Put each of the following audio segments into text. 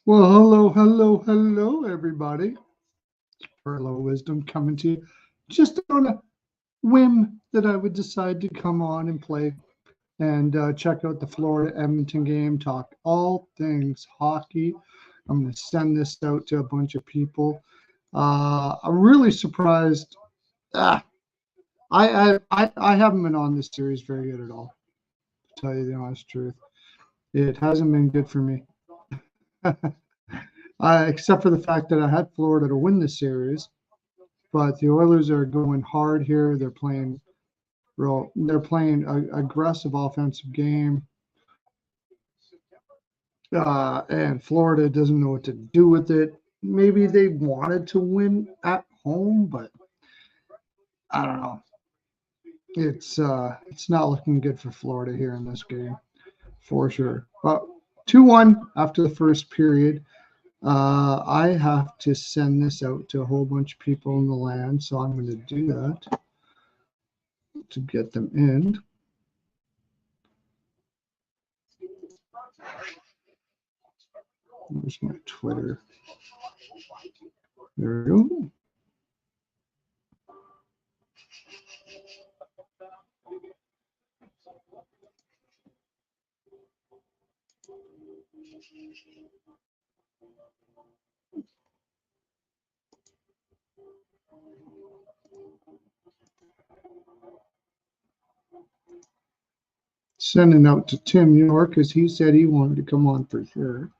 Well, hello, everybody. Perlo Wisdom coming to you just on a whim that I would decide to come on and play and check out the Florida Edmonton game, talk all things hockey. I'm going to send this out to a bunch of people. I'm really surprised. Ah, I haven't been on this series very good at all, to tell you the honest truth. It hasn't been good for me. Except for the fact that I had Florida to win the series. But the Oilers are going hard here. They're playing real. They're playing an aggressive offensive game, and Florida doesn't know what to do with it. Maybe they wanted to win at home, but I don't know. It's not looking good for Florida here in this game for sure. But 2-1 after the first period. I have to send this out to a whole bunch of people in the land, so I'm going to do that to get them in. Where's my Twitter? There we go. Sending out to Tim York because he said he wanted to come on for sure.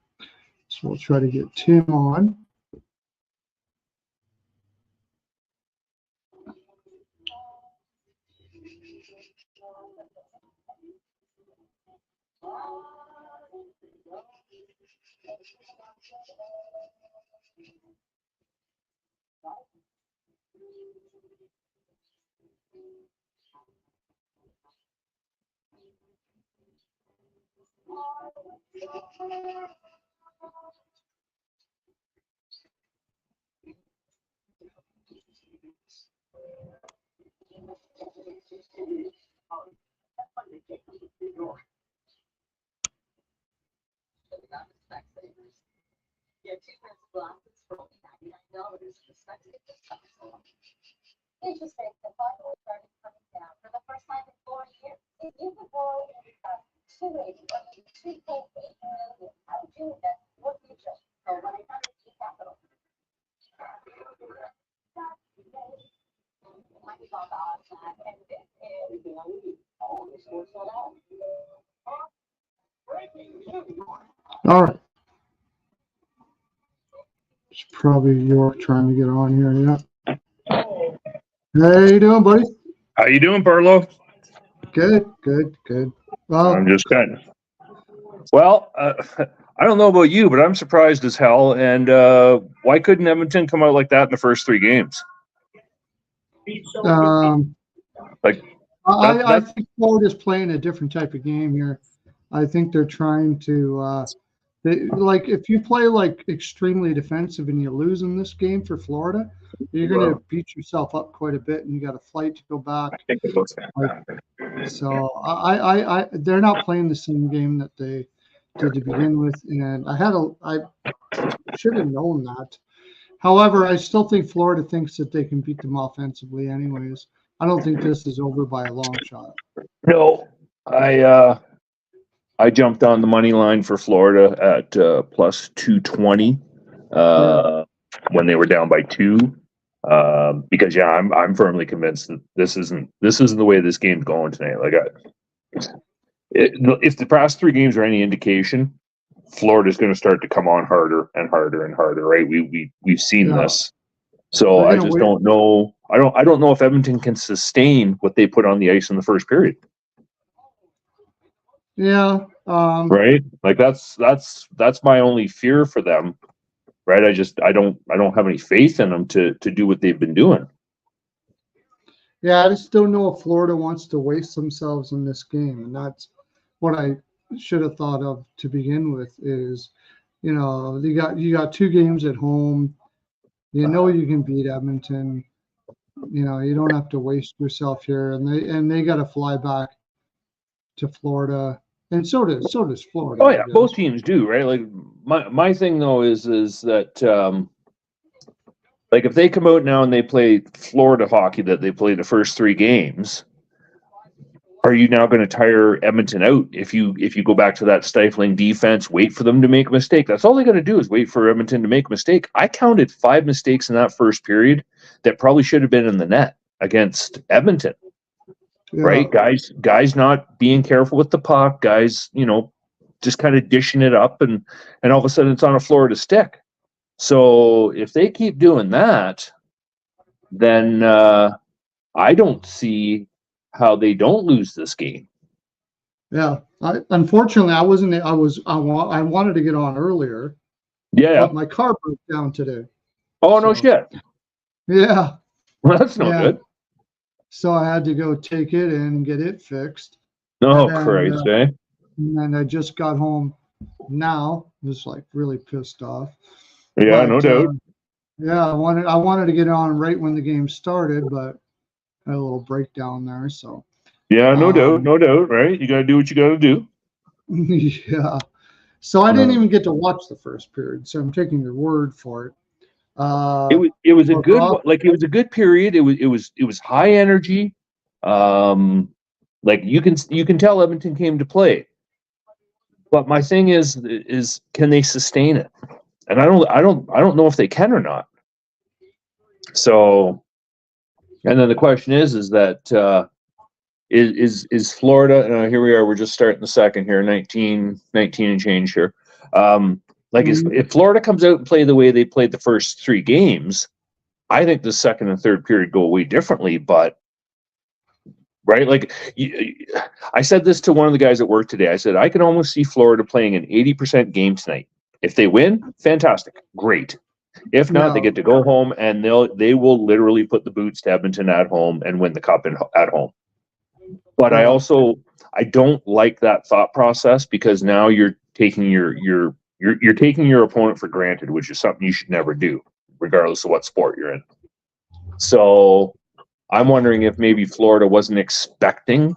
So we'll try to get Tim on. All right. It's probably York trying to get on here. Yeah. How you doing, buddy? How you doing, Perlo? Good. Well, I'm just kind of. Well, I don't know about you, but I'm surprised as hell. And why couldn't Edmonton come out like that in the first three games? Like I think Florida's playing a different type of game here. I think they're trying to like if you play like extremely defensive and you lose in this game for Florida, you're going to beat yourself up quite a bit, and you got a flight to go back. So I they're not playing the same game that they did to begin with, and I should have known that. However, I still think Florida thinks that they can beat them offensively anyways. I don't think this is over by a long shot. No, I jumped on the money line for Florida at plus 220 when they were down by 2. Because I'm firmly convinced that this isn't the way this game's going tonight. Like, if the past 3 games are any indication, Florida's going to start to come on harder and harder and harder. Right? We've seen this, so I just don't know. I don't know if Edmonton can sustain what they put on the ice in the first period. Yeah. Right. Like that's my only fear for them. Right. I don't have any faith in them to do what they've been doing. Yeah, I just don't know if Florida wants to waste themselves in this game, and that's what I should have thought of to begin with. Is you got 2 games at home. You know you can beat Edmonton. You don't have to waste yourself here, and they got to fly back to Florida and so does Florida. Oh yeah, both teams do, right? Like my thing though is that like if they come out now and they play Florida hockey that they play the first 3 games, are you now going to tire Edmonton out if you go back to that stifling defense, wait for them to make a mistake? That's all they got to do is wait for Edmonton to make a mistake. I counted 5 mistakes in that first period that probably should have been in the net against Edmonton. Yeah. Right? Guys not being careful with the puck, guys, just kind of dishing it up and all of a sudden it's on a Florida stick. So if they keep doing that, then I don't see how they don't lose this game. Yeah, unfortunately, I wanted to get on earlier. Yeah, but my car broke down today. Oh, so, no shit. Yeah. Well, that's no good. So I had to go take it and get it fixed. Oh, Christ, eh? And I just got home now. Was like really pissed off. Yeah, no doubt. Yeah, I wanted to get on right when the game started, but I had a little breakdown there. So. Yeah, no doubt, right? You got to do what you got to do. Yeah. So I didn't even get to watch the first period, so I'm taking your word for it. It was a good period. It was high energy. Like you can tell Edmonton came to play. But my thing is can they sustain it? And I don't know if they can or not. So, and then the question is that is Florida? Here we are. We're just starting the second here, 19 and change here. If Florida comes out and play the way they played the first 3 games, I think the second and third period go away differently. But right, like I said this to one of the guys at work today. I said I can almost see Florida playing an 80% game tonight. If they win, fantastic, great. If not, they get to go home and they will literally put the boots to Edmonton at home and win the cup at home. But I don't like that thought process because now you're taking you're taking your opponent for granted, which is something you should never do, regardless of what sport you're in. So I'm wondering if maybe Florida wasn't expecting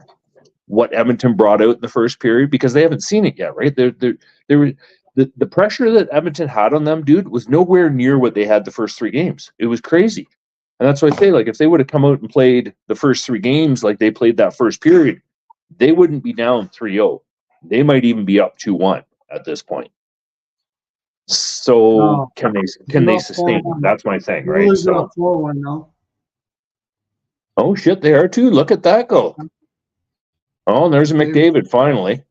what Edmonton brought out in the first period because they haven't seen it yet, right? The pressure that Edmonton had on them, dude, was nowhere near what they had the first 3 games. It was crazy. And that's why I say, like, if they would have come out and played the first 3 games like they played that first period, they wouldn't be down 3-0. They might even be up 2-1 at this point. So can they sustain it? That's my thing, right? So 4-1 now. Oh shit, they are too. Look at that go. Oh, and there's a McDavid finally.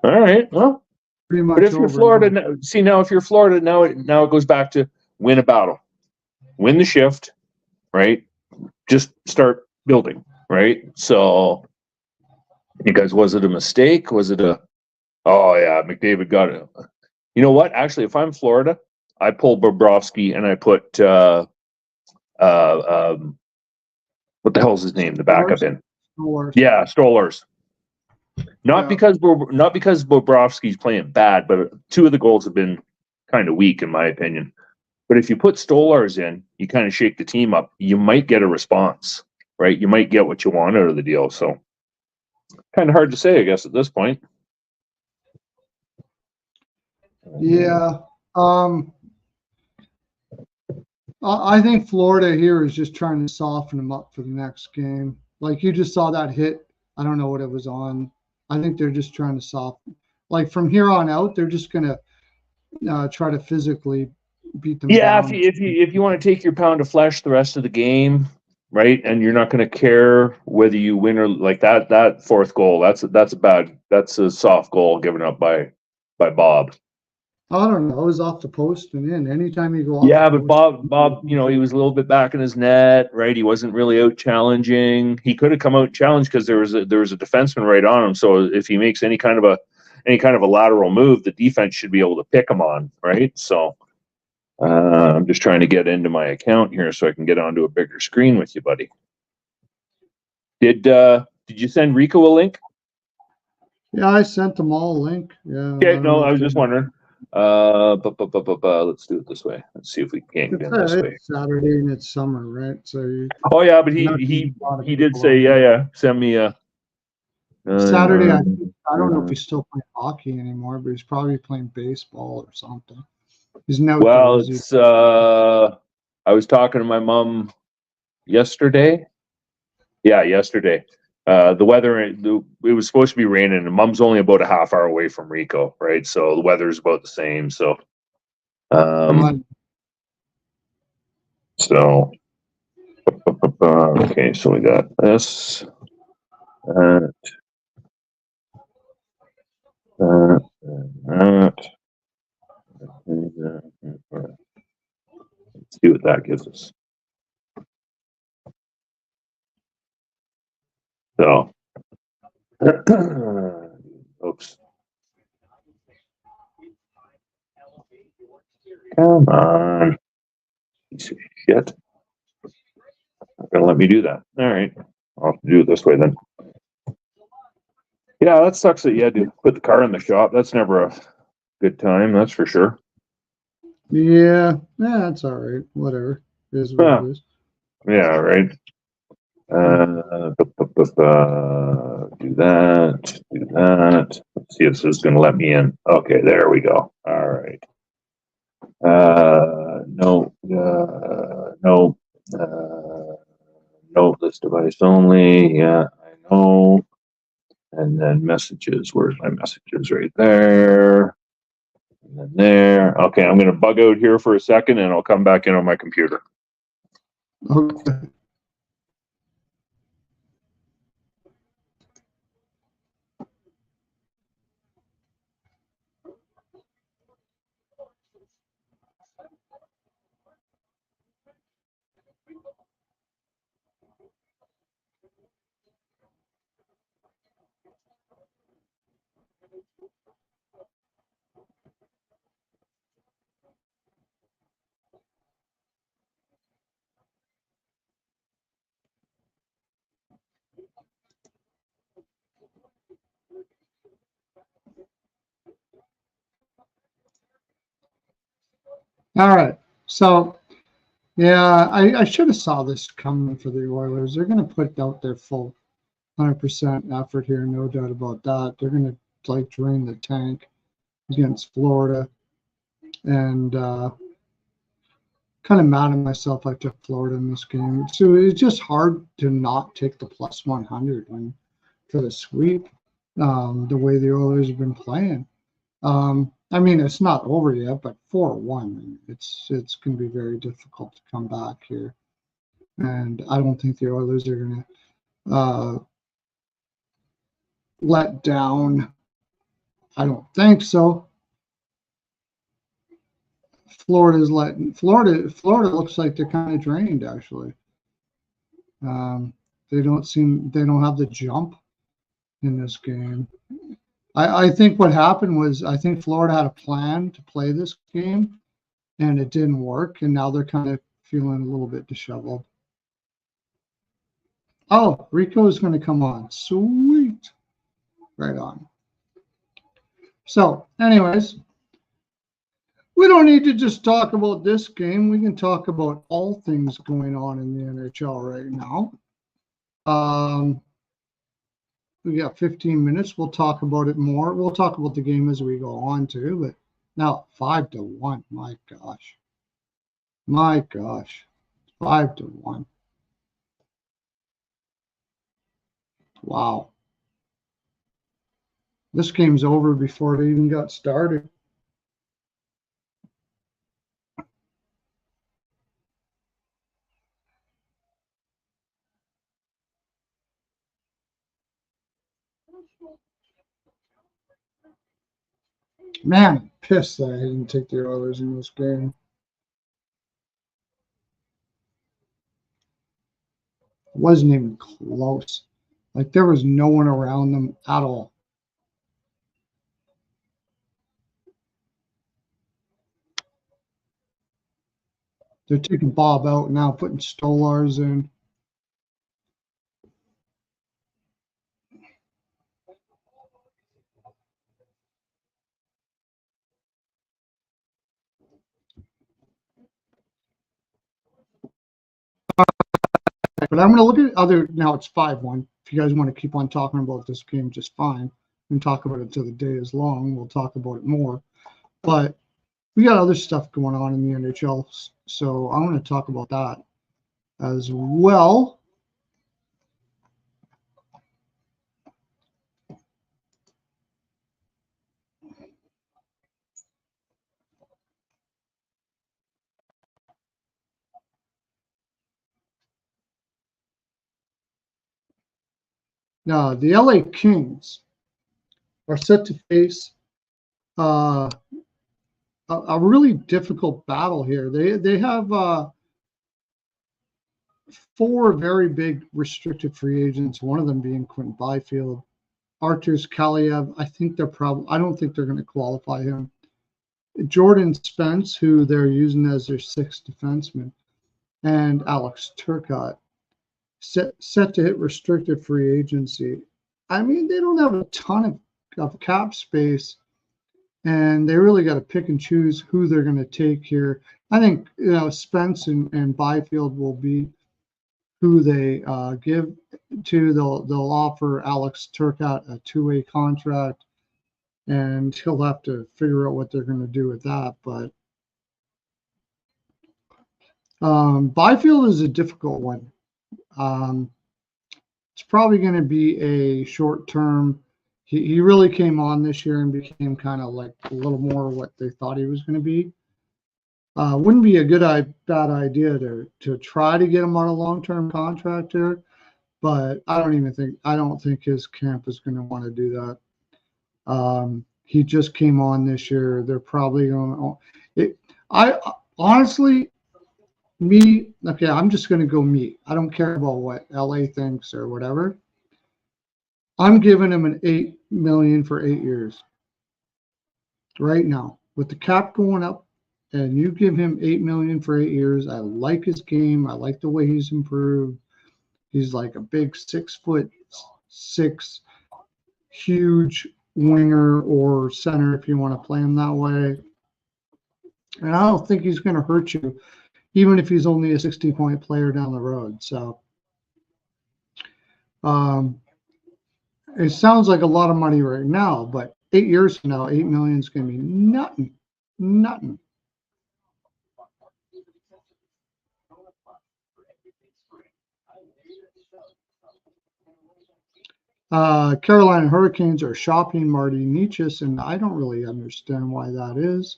All right, well, pretty much. But if you're Florida, now if you're Florida, now it goes back to win a battle, win the shift, right? Just start building, right? So, you guys, was it a mistake? Was it a? Oh yeah, McDavid got it. You know what? Actually, if I'm Florida, I pull Bobrovsky and I put what the hell's his name? The backup in. Stollers. Yeah, Stollers. Not because Bobrovsky's playing bad, but 2 of the goals have been kind of weak in my opinion. But if you put Stollers in, you kind of shake the team up. You might get a response, right? You might get what you want out of the deal. So, kind of hard to say, I guess, at this point. Yeah. I think Florida here is just trying to soften them up for the next game. Like you just saw that hit. I don't know what it was on. I think they're just trying to soften. Like from here on out, they're just going to try to physically beat them. Yeah, down. if you want to take your pound of flesh the rest of the game, right, and you're not going to care whether you win or like that 4th goal. That's a soft goal given up by Bob. I don't know. It was off the post and in. Anytime you go off. Yeah, but Bob, he was a little bit back in his net, right? He wasn't really out challenging. He could have come out challenged because there was a defenseman right on him. So if he makes any kind of a lateral move, the defense should be able to pick him on, right? So I'm just trying to get into my account here so I can get onto a bigger screen with you, buddy. Did you send Rico a link? Yeah, I sent them all a link. Yeah. Okay, no, I was just wondering. Let's do it this way. Let's see if we can't get in this way. It's Saturday and it's summer, right? So. But he did say, yeah. Send me a. Saturday, I don't know if he's still playing hockey anymore, but he's probably playing baseball or something. He's no. Well, it's I was talking to my mom yesterday. Yeah, yesterday. The weather, it was supposed to be raining, and Mom's only about a half hour away from Rico, right? So the weather's about the same. So, okay, so we got this, that, that. Let's see what that gives us. So, oops. Come on. Piece of shit. Not gonna let me do that. All right. I'll have to do it this way then. Yeah, that sucks that you had to put the car in the shop. That's never a good time, that's for sure. Yeah, that's all right. Whatever. It is what it is. Yeah, right. Do that. Do that. Let's see if this is going to let me in. Okay, there we go. All right. No. No. No. This device only. Yeah, I know. And then messages. Where's my messages? Right there. And then there. Okay, I'm going to bug out here for a second, and I'll come back in on my computer. Okay. All right. So, yeah, I should have saw this coming for the Oilers. They're going to put out their full 100% effort here, no doubt about that. They're going to like drain the tank against Florida, and kind of mad at myself. I took Florida in this game, so it's just hard to not take the plus 100 when for the sweep. The way the Oilers have been playing. I mean, it's not over yet, but 4-1, it's going to be very difficult to come back here, and I don't think the Oilers are going to let down. I don't think so. Florida looks like they're kind of drained actually. They don't have the jump in this game. I think what happened was I think Florida had a plan to play this game and it didn't work, and now they're kind of feeling a little bit disheveled. Oh, Rico is going to come on. Sweet. Right on. So, anyways, we don't need to just talk about this game. We can talk about all things going on in the NHL right now. We got 15 minutes. We'll talk about it more. We'll talk about the game as we go on too. But now 5-1. My gosh. My gosh. 5-1. Wow. This game's over before it even got started. Man, I'm pissed that I didn't take the Oilers in this game. It wasn't even close. Like, there was no one around them at all. They're taking Bob out now, putting Stolars in. But I'm going to look at other. Now it's 5-1. if you guys want to keep on talking about this game, just fine. We can talk about it until the day is long. We'll talk about it more. But we got other stuff going on in the NHL, so I'm going to talk about that as well. Now, the LA Kings are set to face a really difficult battle here. They have 4 very big restricted free agents, one of them being Quentin Byfield. Arturs Kaliev, I don't think they're going to qualify him. Jordan Spence, who they're using as their 6th defenseman, and Alex Turcotte, set to hit restricted free agency. I mean, they don't have a ton of cap space, and they really got to pick and choose who they're going to take here. I think Spence and Byfield will be who they give to. They'll offer Alex Turcotte a 2-way contract, and he'll have to figure out what they're going to do with that. But Byfield is a difficult one. It's probably going to be a short term. He really came on this year and became kind of like a little more what they thought he was going to be. Wouldn't be a bad idea to try to get him on a long-term contract here, but I don't think his camp is going to want to do that. He just came on this year. They're probably going to. Honestly, I'm just going to go me. I don't care about what LA thinks or whatever. I'm giving him an $8 million for 8 years. Right now, with the cap going up, and you give him $8 million for 8 years. I like his game. I like the way he's improved. He's like a big 6'6", huge winger or center if you want to play him that way. And I don't think he's going to hurt you, even if he's only a 60-point player down the road. So it sounds like a lot of money right now, but 8 years from now, $8 million is going to be nothing. Carolina Hurricanes are shopping Marty Necas, and I don't really understand why that is.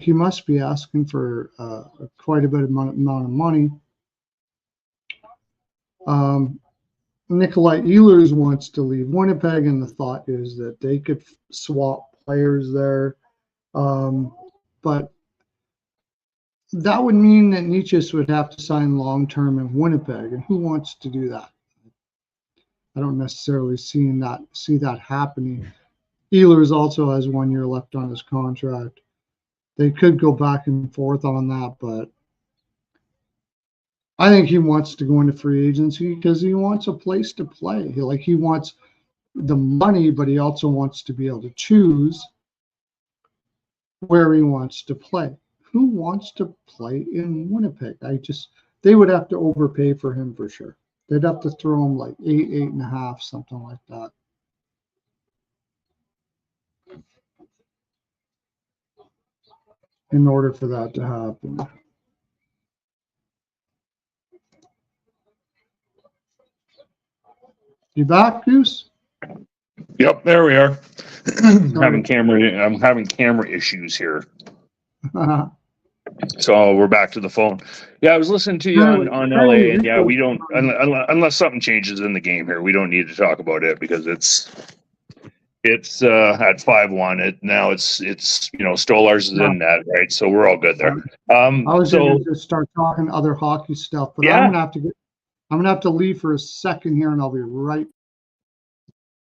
He must be asking for quite a bit of amount of money. Nikolai Ehlers wants to leave Winnipeg, and the thought is that they could swap players there. But that would mean that Necas would have to sign long-term in Winnipeg, and who wants to do that? I don't necessarily see that happening. Ehlers also has 1 year left on his contract. They could go back and forth on that, but I think he wants to go into free agency because he wants a place to play. He wants the money, but he also wants to be able to choose where he wants to play. Who wants to play in Winnipeg? They would have to overpay for him for sure. They'd have to throw him like 8.5, something like that. In order for that to happen. You back, Goose? Yep, there we are. I'm having camera issues here. So we're back to the phone. Yeah, I was listening to you on LA, and yeah, we don't unless something changes in the game here, we don't need to talk about it because it's at 5-1. Now it's Stolarz is in that, right? So we're all good there. I was going to start talking other hockey stuff, but yeah. I'm gonna have to leave for a second here, and I'll be right.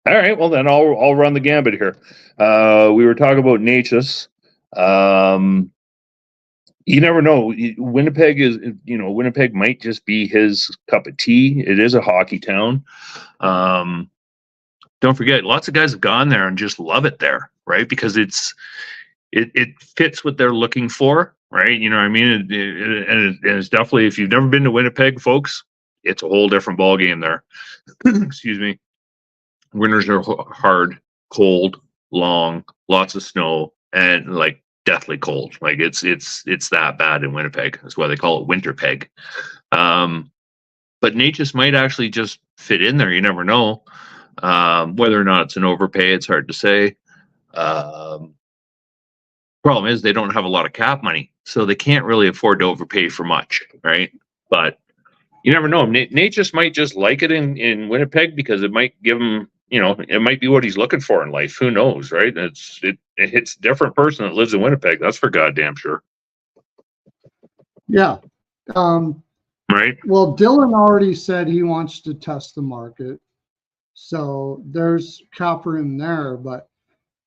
All right, well then I'll run the gambit here. We were talking about Necas. You never know. Winnipeg might just be his cup of tea. It is a hockey town. Don't forget, lots of guys have gone there and just love it there, right? Because it fits what they're looking for, right? You know what I mean? And it's definitely, if you've never been to Winnipeg, folks, it's a whole different ball game there. Excuse me. Winters are hard, cold, long, lots of snow, and like deathly cold. Like it's that bad in Winnipeg. That's why they call it Winter Peg. But Natchez might actually just fit in there. You never know. Whether or not it's an overpay, it's hard to say. Problem is they don't have a lot of cap money, so they can't really afford to overpay for much, right? But you never know. Natchez might just like it in Winnipeg because it might give him, it might be what he's looking for in life. Who knows, right? It's a different person that lives in Winnipeg. That's for goddamn sure. Yeah. Right. Well, Dylan already said he wants to test the market, so there's cap room there. But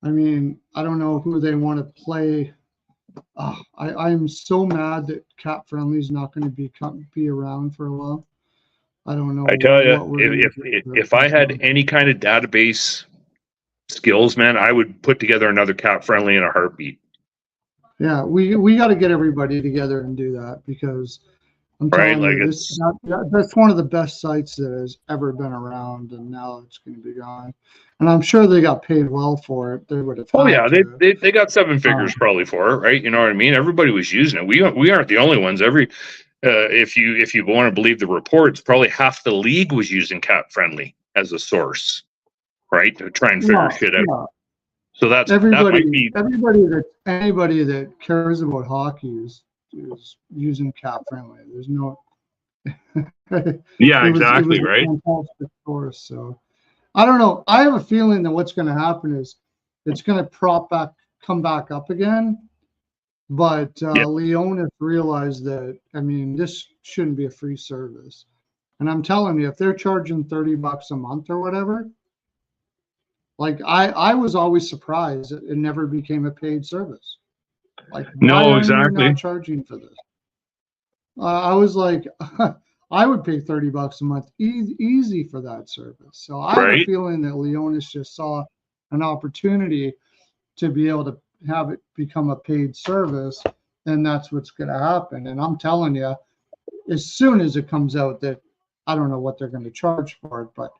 I mean, I don't know who they want to play. I'm so mad that Cap Friendly is not going to be around for a while. I don't know. I tell you, if I had any kind of database skills, man, I would put together another Cap Friendly in a heartbeat. Yeah, we got to get everybody together and do that, because I'm telling you, that's one of the best sites that has ever been around, and now it's going to be gone. And I'm sure they got paid well for it. They would have. Oh yeah, they got seven figures probably for it, right? You know what I mean? Everybody was using it. We aren't the only ones. If you want to believe the reports, probably half the league was using Cap Friendly as a source, right, to try and figure shit out. Yeah. So that might be anybody that cares about hockey is using Cap Friendly. There's no. Yeah, exactly, right. Fantastic source, so. I don't know. I have a feeling that what's going to happen is it's going to come back up again. But Leonis realized that, I mean, this shouldn't be a free service. And I'm telling you, if they're charging $30 a month or whatever, like I was always surprised that it never became a paid service. Like, no, exactly. Why are you not charging for this? I was like, I would pay $30 a month easy for that service. So I have a feeling that Leonis just saw an opportunity to be able to have it become a paid service, and that's what's going to happen. And I'm telling you, as soon as it comes out, that I don't know what they're going to charge for it, but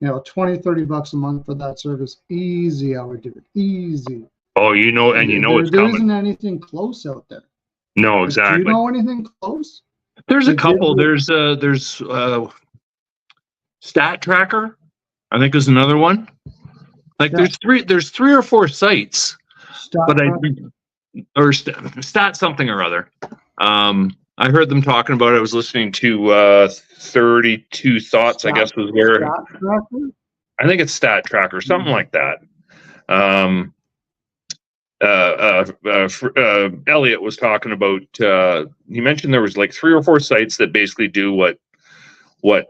$20-$30 a month for that service, easy. I would do it easy. Oh, it's coming. There isn't anything close out there. No, exactly. Do you know anything close? There's a couple. There's Stat Tracker, I think, is another one. Like there's three or four sites, Stat something or other. I heard them talking about it. I was listening to 32 Thoughts, I guess was where. I think it's Stat Tracker, something like that. Elliot was talking about. He mentioned there was like 3 or 4 sites that basically do what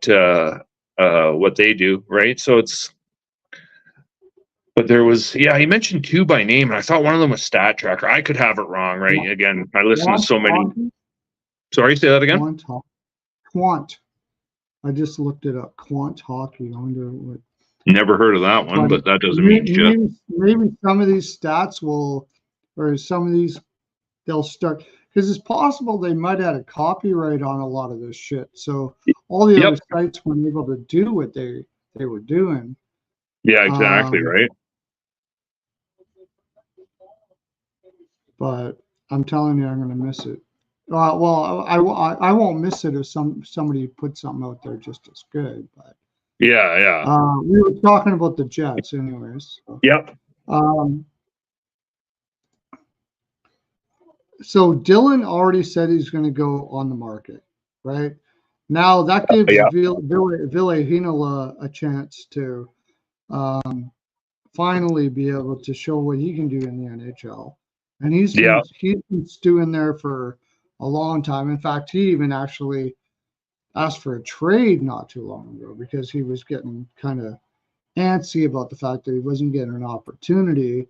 they do, right? So it's. But there was, he mentioned 2 by name, and I thought one of them was Stat Tracker. I could have it wrong, right? Again, I listen to so many. Sorry, say that again. Quant. I just looked it up. Quant Hockey. I wonder what. Never heard of that one, but that doesn't mean shit. Maybe some of these stats they'll start, because it's possible they might have had a copyright on a lot of this shit. So all the other sites weren't able to do what they were doing. Yeah, exactly, right. But I'm telling you, I'm going to miss it. Well, I won't miss it if somebody puts something out there just as good, but. Yeah. We were talking about the Jets, anyways. So. Yep. So Dylan already said he's going to go on the market, right? Now that gives Ville Heinola a chance to finally be able to show what he can do in the NHL, and he's been stewing there for a long time. In fact, he even actually asked for a trade not too long ago because he was getting kind of antsy about the fact that he wasn't getting an opportunity.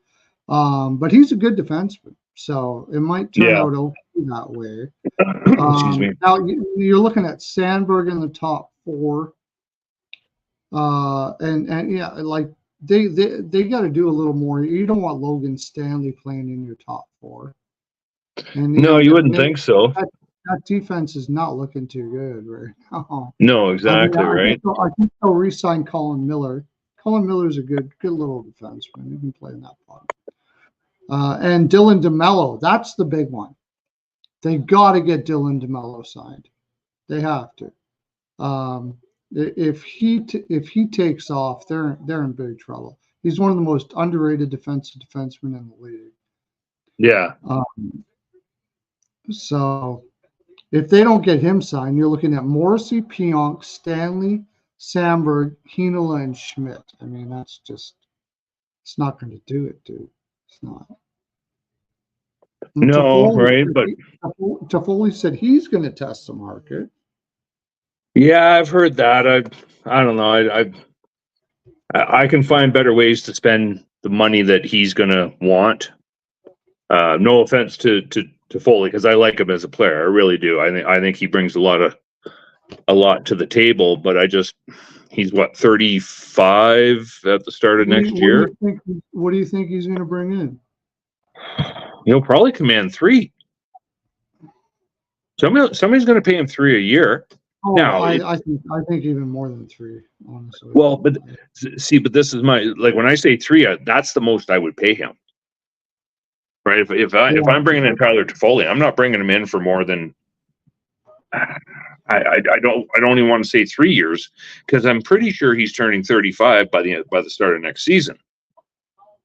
But he's a good defenseman, so it might turn out okay that way. Excuse me. Now you're looking at Sandberg in the top 4, and like they got to do a little more. You don't want Logan Stanley playing in your top 4. And no, you wouldn't think so. that defense is not looking too good right now. No, exactly, right? I think they'll re-sign Colin Miller. Colin Miller's a good little defenseman. He can play in that bottom. And Dylan DeMello, that's the big one. They got to get Dylan DeMello signed. They have to. If he takes off, they're in big trouble. He's one of the most underrated defensemen in the league. Yeah. So if they don't get him signed, you're looking at Morrissey, Pionk, Stanley, Sandberg, Heinola, and Schmidt. I mean, that's just, it's not going to do it, dude. It's not. And No, Toffoli, right? But Toffoli said he's going to test the market. yeah, I've heard that. I don't know. I can find better ways to spend the money that he's going to want. No offense to Foley, because I like him as a player. I really do. I think he brings a lot to the table. But he's what, 35 at the start of next year. What do you think he's going to bring in? He'll probably command 3. Somebody's going to pay him 3 a year. Oh, now, I think even more than 3, honestly. Well, but this is when I say 3, that's the most I would pay him. Right? If I'm bringing in Tyler Toffoli, I'm not bringing him in for more than I don't even want to say 3 years, because I'm pretty sure he's turning 35 by the start of next season.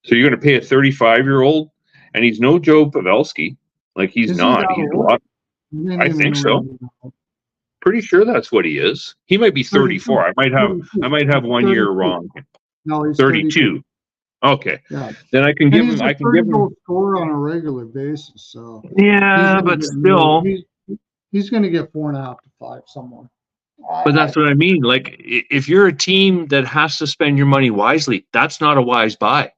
So you're going to pay a 35-year-old, and he's no Joe Pavelski. Like, he's not. He's a lot. I think so. Pretty sure that's what he is. He might be 34. I might have 1 year wrong. No, he's 32. Okay. Yeah. Then I can give him. I can give him score on a regular basis. So yeah, but still, he's going to get 4.5 to 5 somewhere. But that's what I mean. Like, if you're a team that has to spend your money wisely, that's not a wise buy.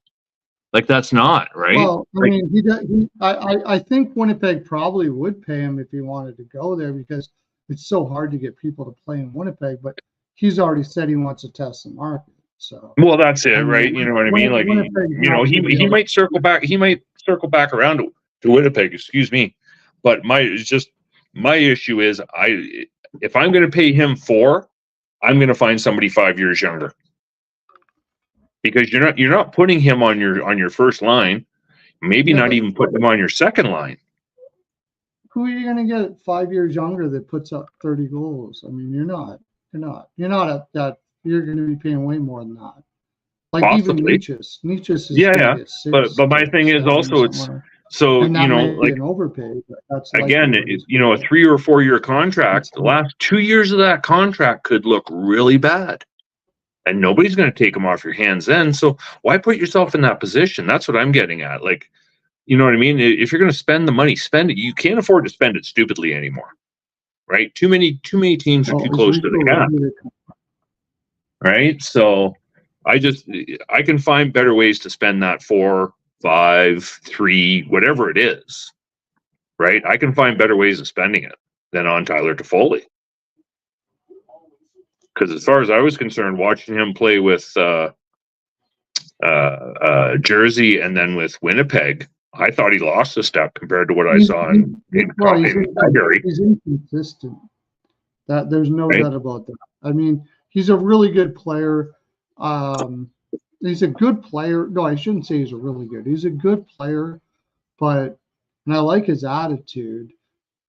Like, that's not right. Well, I mean, I think Winnipeg probably would pay him if he wanted to go there, because it's so hard to get people to play in Winnipeg. But he's already said he wants to test the market. So, well, that's it, right? You know what I mean? Like, he might circle back. He might circle back around to Winnipeg. Excuse me. But my issue is, if I'm going to pay him 4, I'm going to find somebody 5 years younger, because you're not putting him on your first line. Maybe not even putting him on your second line. Who are you going to get 5 years younger that puts up 30 goals? I mean, you're not at that. You're going to be paying way more than that. Like, possibly. Even Nietzsche's is yeah. But my thing is also, it's so, like an overpay. But that's again, a 3 or 4 year contract. The last 2 years of that contract could look really bad, and nobody's going to take them off your hands then. So why put yourself in that position? That's what I'm getting at. Like, you know what I mean? If you're going to spend the money, spend it. You can't afford to spend it stupidly anymore, right? Too many teams are too close to the cap, right? So I can find better ways to spend that 4, 5, 3, whatever it is, right? I can find better ways of spending it than on Tyler Toffoli. Because as far as I was concerned, watching him play with Jersey and then with Winnipeg, I thought he lost a step compared to what I saw in Calgary. He's inconsistent. There's no doubt about that. I mean, he's a really good player. He's a good player. No, I shouldn't say he's a really good. He's a good player, and I like his attitude,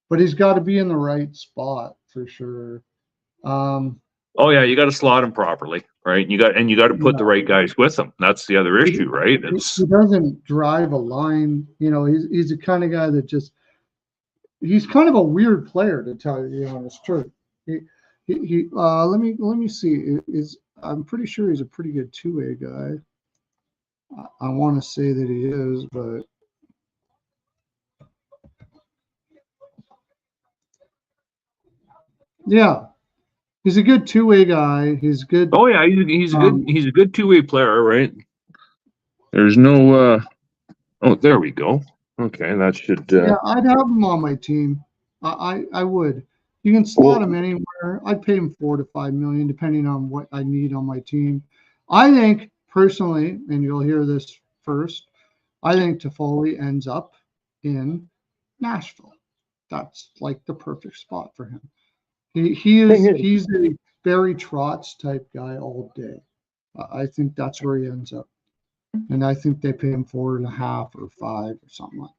but he's got to be in the right spot for sure. Oh yeah, you got to slot him properly, right? You got to put the right guys with him. That's the other issue, right? He doesn't drive a line. He's the kind of guy that he's kind of a weird player, to tell you the honest truth. Let me see. I'm pretty sure he's a pretty good two-way guy. I want to say that he is, but yeah. He's a good two-way guy. He's good. Oh yeah, he's a good two-way player, right? There's no. Oh, there we go. Okay, that should. Yeah, I'd have him on my team. I would. You can slot him anywhere. I'd pay him $4 to $5 million, depending on what I need on my team. I think personally, and you'll hear this first, I think Toffoli ends up in Nashville. that's like the perfect spot for him. He's a Barry Trotz type guy all day. I think that's where he ends up, and I think they pay him 4.5 or 5 or something like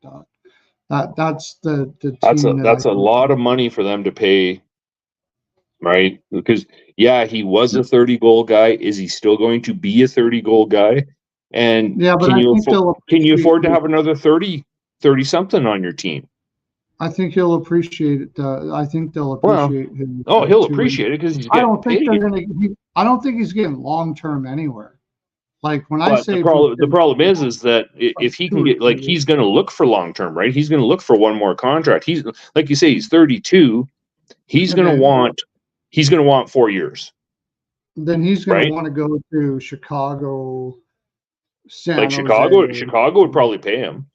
that. That's the team. That's a lot of money for them to pay, right? Because he was a 30-goal guy. Is he still going to be a 30-goal guy? And yeah, but can you afford to have another 30 something on your team? I think he'll appreciate it. I think they'll appreciate him. Oh, he'll appreciate it because he's getting paid. I don't think he's getting long term anywhere. Like when I say the problem is that if he can get, like, he's going to look for long term, right? He's going to look for one more contract. He's, like you say, he's 32. He's going to want 4 years. Then he's going to want to go to Chicago. Chicago would probably pay him.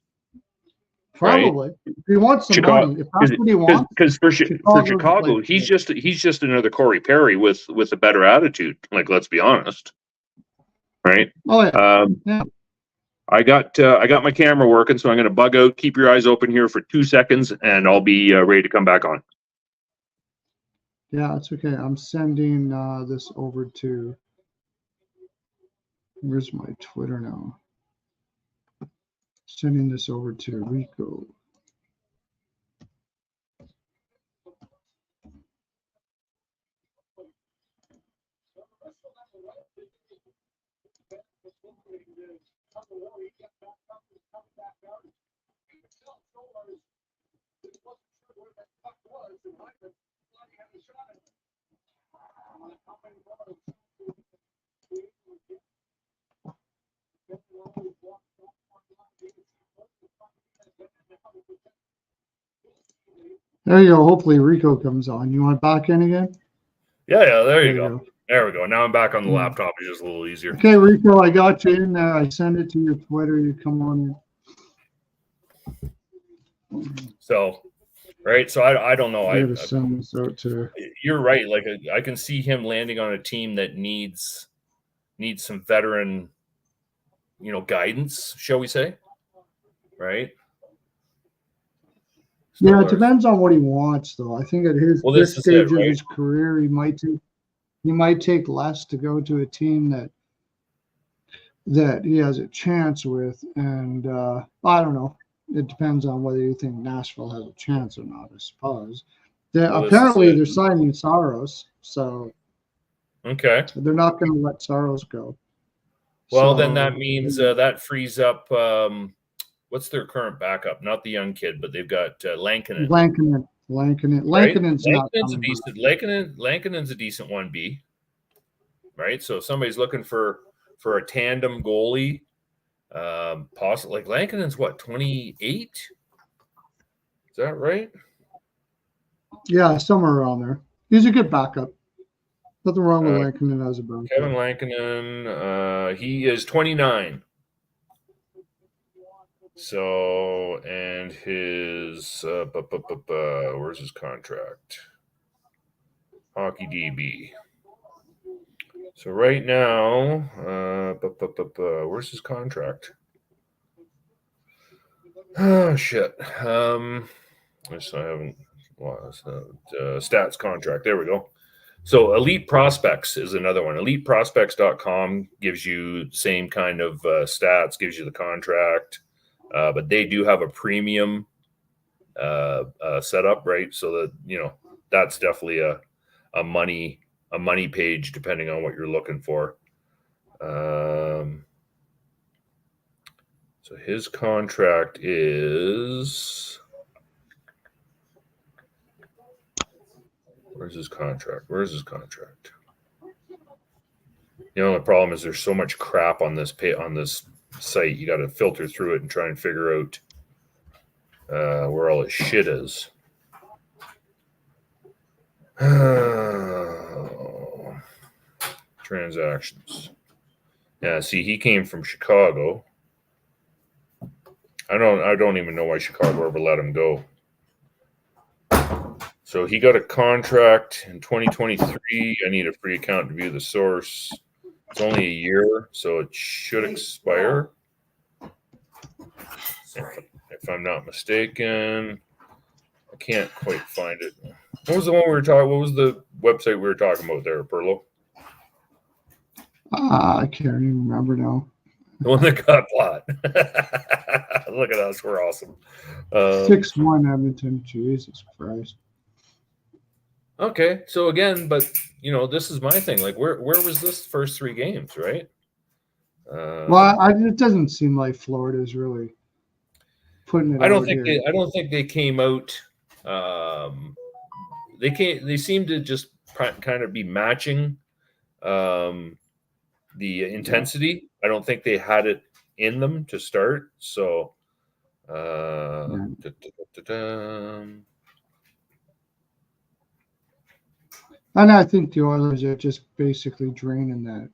Probably. Right? If he wants some money, if that's what he wants. Because for Chicago, he's just another Corey Perry with a better attitude. Like, let's be honest. Right? Oh yeah. Yeah. I got my camera working, so I'm going to bug out. Keep your eyes open here for 2 seconds, and I'll be ready to come back on. Yeah, it's okay. I'm sending this over to. Where's my Twitter now? Sending this over to Rico. There you go. Hopefully Rico comes on. You want back in again? Yeah. There you go. There we go. Now I'm back on the laptop. It's just a little easier. Okay, Rico, I got you in there. I send it to your Twitter. You come on in. So, right. So I don't know. I send this out to. You're right. Like I can see him landing on a team that needs some veteran, guidance, shall we say? Right. Yeah, it depends on what he wants, though. I think at this stage of his career, he might take less to go to a team that he has a chance with, and I don't know. It depends on whether you think Nashville has a chance or not. I suppose. Apparently, they're signing Saros, so okay, they're not going to let Saros go. Well, then that means that frees up. What's their current backup? Not the young kid, but they've got Lankinen. Lankinen's not a decent. Lankinen's a decent 1B, right? So if somebody's looking for a tandem goalie, possibly like Lankinen's what, 28? Is that right? Yeah, somewhere around there. He's a good backup. Nothing wrong with Lankinen as a backup. Kevin Lankinen, he is 29. So, and his where's his contract? Hockey DB. So right now, where's his contract? Oh shit. I haven't. Stats contract. There we go. So Elite Prospects is another one. EliteProspects.com gives you the same kind of stats, gives you the contract. But they do have a premium setup, right? So that that's definitely a money page depending on what you're looking for. So his contract is. Where's his contract? The problem is there's so much crap on this site. You got to filter through it and try and figure out where all his shit is. Transactions. Yeah, see, he came from Chicago. I don't even know why Chicago ever let him go. So he got a contract in 2023. I need a free account to view the source. It's only a year, so it should expire. If I'm not mistaken. I can't quite find it. What was the one we were talking? What was the website we were talking about there, Perlo? I can't even remember now. The one that got bought. Look at us, we're awesome. 6-1 Edmonton. Jesus Christ. Okay, so again, but this is my thing. Like, where was this first 3 games, right? Well, it doesn't seem like Florida's really putting it. I don't think they came out. They seem to just kind of be matching the intensity. I don't think they had it in them to start. So, and I think the Oilers are just basically draining that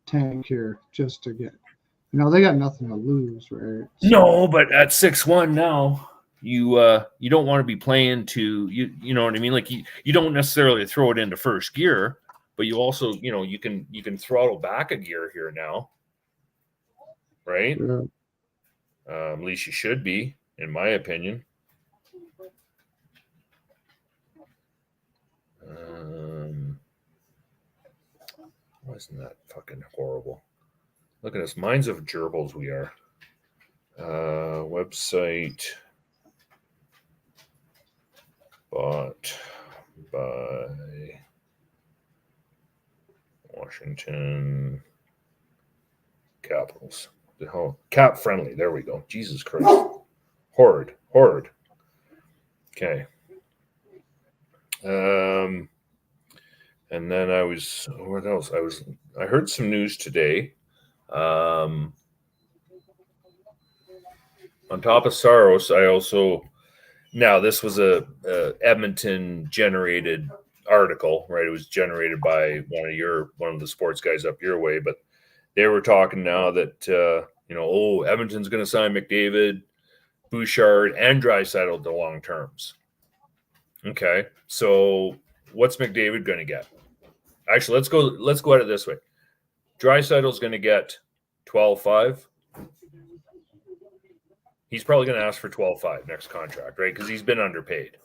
tank here just to get, they got nothing to lose, right? So, no, but at 6-1 now, you don't want to be playing to you know what I mean? Like you don't necessarily throw it into first gear, but you also, you can throttle back a gear here now. Right? Yeah. At least you should be, in my opinion. Wasn't that fucking horrible? Look at us. Minds of gerbils we are. Website bought by Washington Capitals. The whole cap friendly. There we go. Jesus Christ. Horrid. Okay. And then what else? I heard some news today. On top of Saros, I also, now this was a Edmonton generated article, right? It was generated by one of the sports guys up your way, but they were talking now that Edmonton's going to sign McDavid, Bouchard, and Draisaitl to long terms. Okay, so what's McDavid going to get? Actually, let's go at it this way. Draisaitl's going to get 12.5. He's probably going to ask for 12.5 next contract, right? Because he's been underpaid.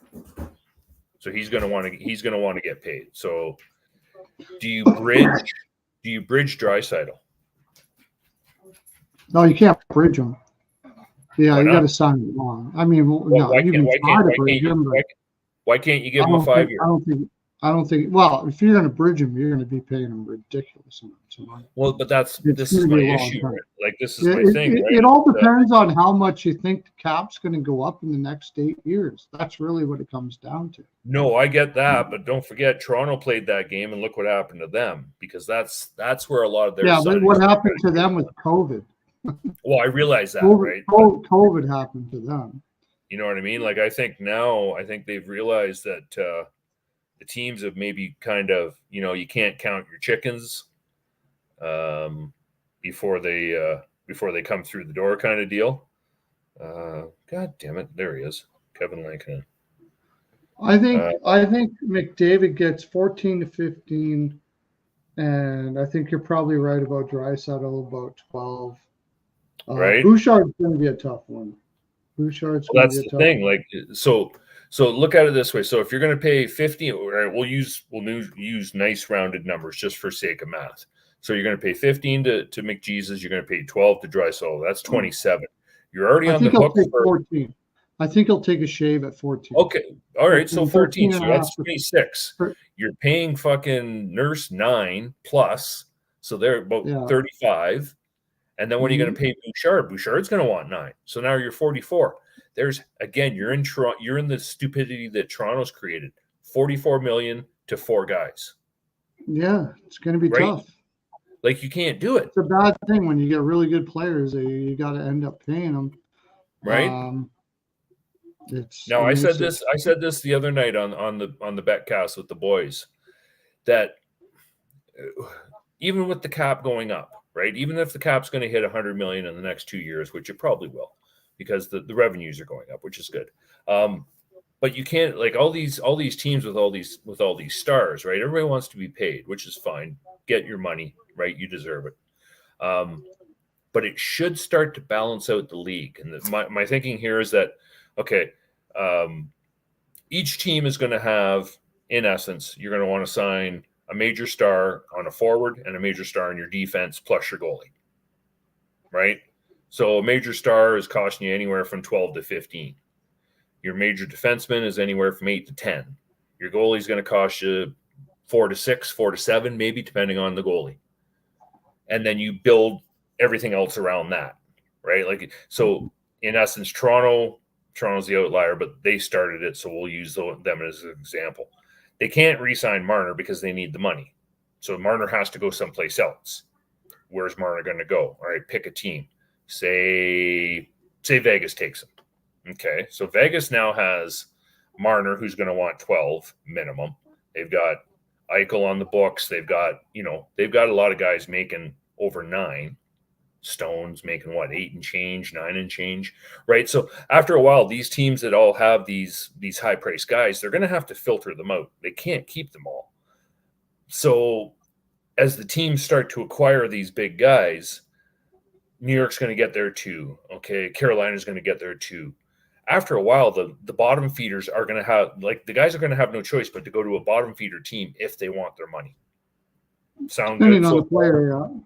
So he's going to want to get paid. So do you bridge Draisaitl? No, you can't bridge him. Yeah, you got to sign it long. I mean, why can't you give him a 5 year? I don't think. Well, if you're going to bridge him, you're going to be paying him ridiculous amounts of money. Well, but this is my issue. Right? Like this is my thing. Right? It all depends on how much you think the cap's going to go up in the next 8 years. That's really what it comes down to. No, I get that, but don't forget Toronto played that game, and look what happened to them, because that's where a lot of their but what happened to them with COVID? Well, I realize that, right? COVID happened to them. You know what I mean? Like I think they've realized that. The teams have maybe kind of, you can't count your chickens before they come through the door kind of deal. God damn it. There he is. Kevin Lankinen. I think McDavid gets 14 to 15, and I think you're probably right about Draisaitl, about 12. Right. Bouchard's going to be a tough one. Bouchard's going to be a tough one. That's the thing. Like, so look at it this way. So if you're going to pay 50, we'll use nice rounded numbers just for sake of math. So you're going to pay 15 to McJesus. You're going to pay 12 to Draisaitl. That's 27. You're already on the hook for 14. I think he'll take a shave at 14. Okay. All right. So 14. So that's 26. You're paying fucking Nurse 9 plus. So they're about 35. And then what are you going to pay Bouchard? Bouchard's going to want 9. So now you're 44. There's, again, you're in the stupidity that Toronto's created. 44 million to 4 guys. Yeah, it's going to be tough. Like, you can't do it. It's a bad thing when you get really good players. You got to end up paying them. Right. I said this the other night on the Betcast with the boys, that even with the cap going up, right? Even if the cap's going to hit 100 million in the next 2 years, which it probably will, because the revenues are going up, which is good. But you can't, like, all these teams with all these stars, right? Everybody wants to be paid, which is fine. Get your money, right? You deserve it. But it should start to balance out the league. And my thinking here is that, okay, each team is going to have, in essence, you're going to want to sign a major star on a forward and a major star in your defense plus your goalie, right? So a major star is costing you anywhere from 12 to 15. Your major defenseman is anywhere from 8 to 10. Your goalie is going to cost you 4 to 6, 4 to 7, maybe, depending on the goalie. And then you build everything else around that, right? Like, so in essence, Toronto's the outlier, but they started it, so we'll use them as an example. They can't re-sign Marner because they need the money. So Marner has to go someplace else. Where's Marner going to go? All right, pick a team. Say Vegas takes him. Okay, so Vegas now has Marner, who's going to want 12 minimum. They've got Eichel on the books. They've got a lot of guys making over 9. Stone's making what, 8 and change, 9 and change, right? So after a while, these teams that all have these high priced guys, they're going to have to filter them out. They can't keep them all. So as the teams start to acquire these big guys, New York's going to get there too. Okay, Carolina's going to get there too. After a while, the bottom feeders are going to have, like, the guys are going to have no choice but to go to a bottom feeder team if they want their money. Sound good? On the player, yeah.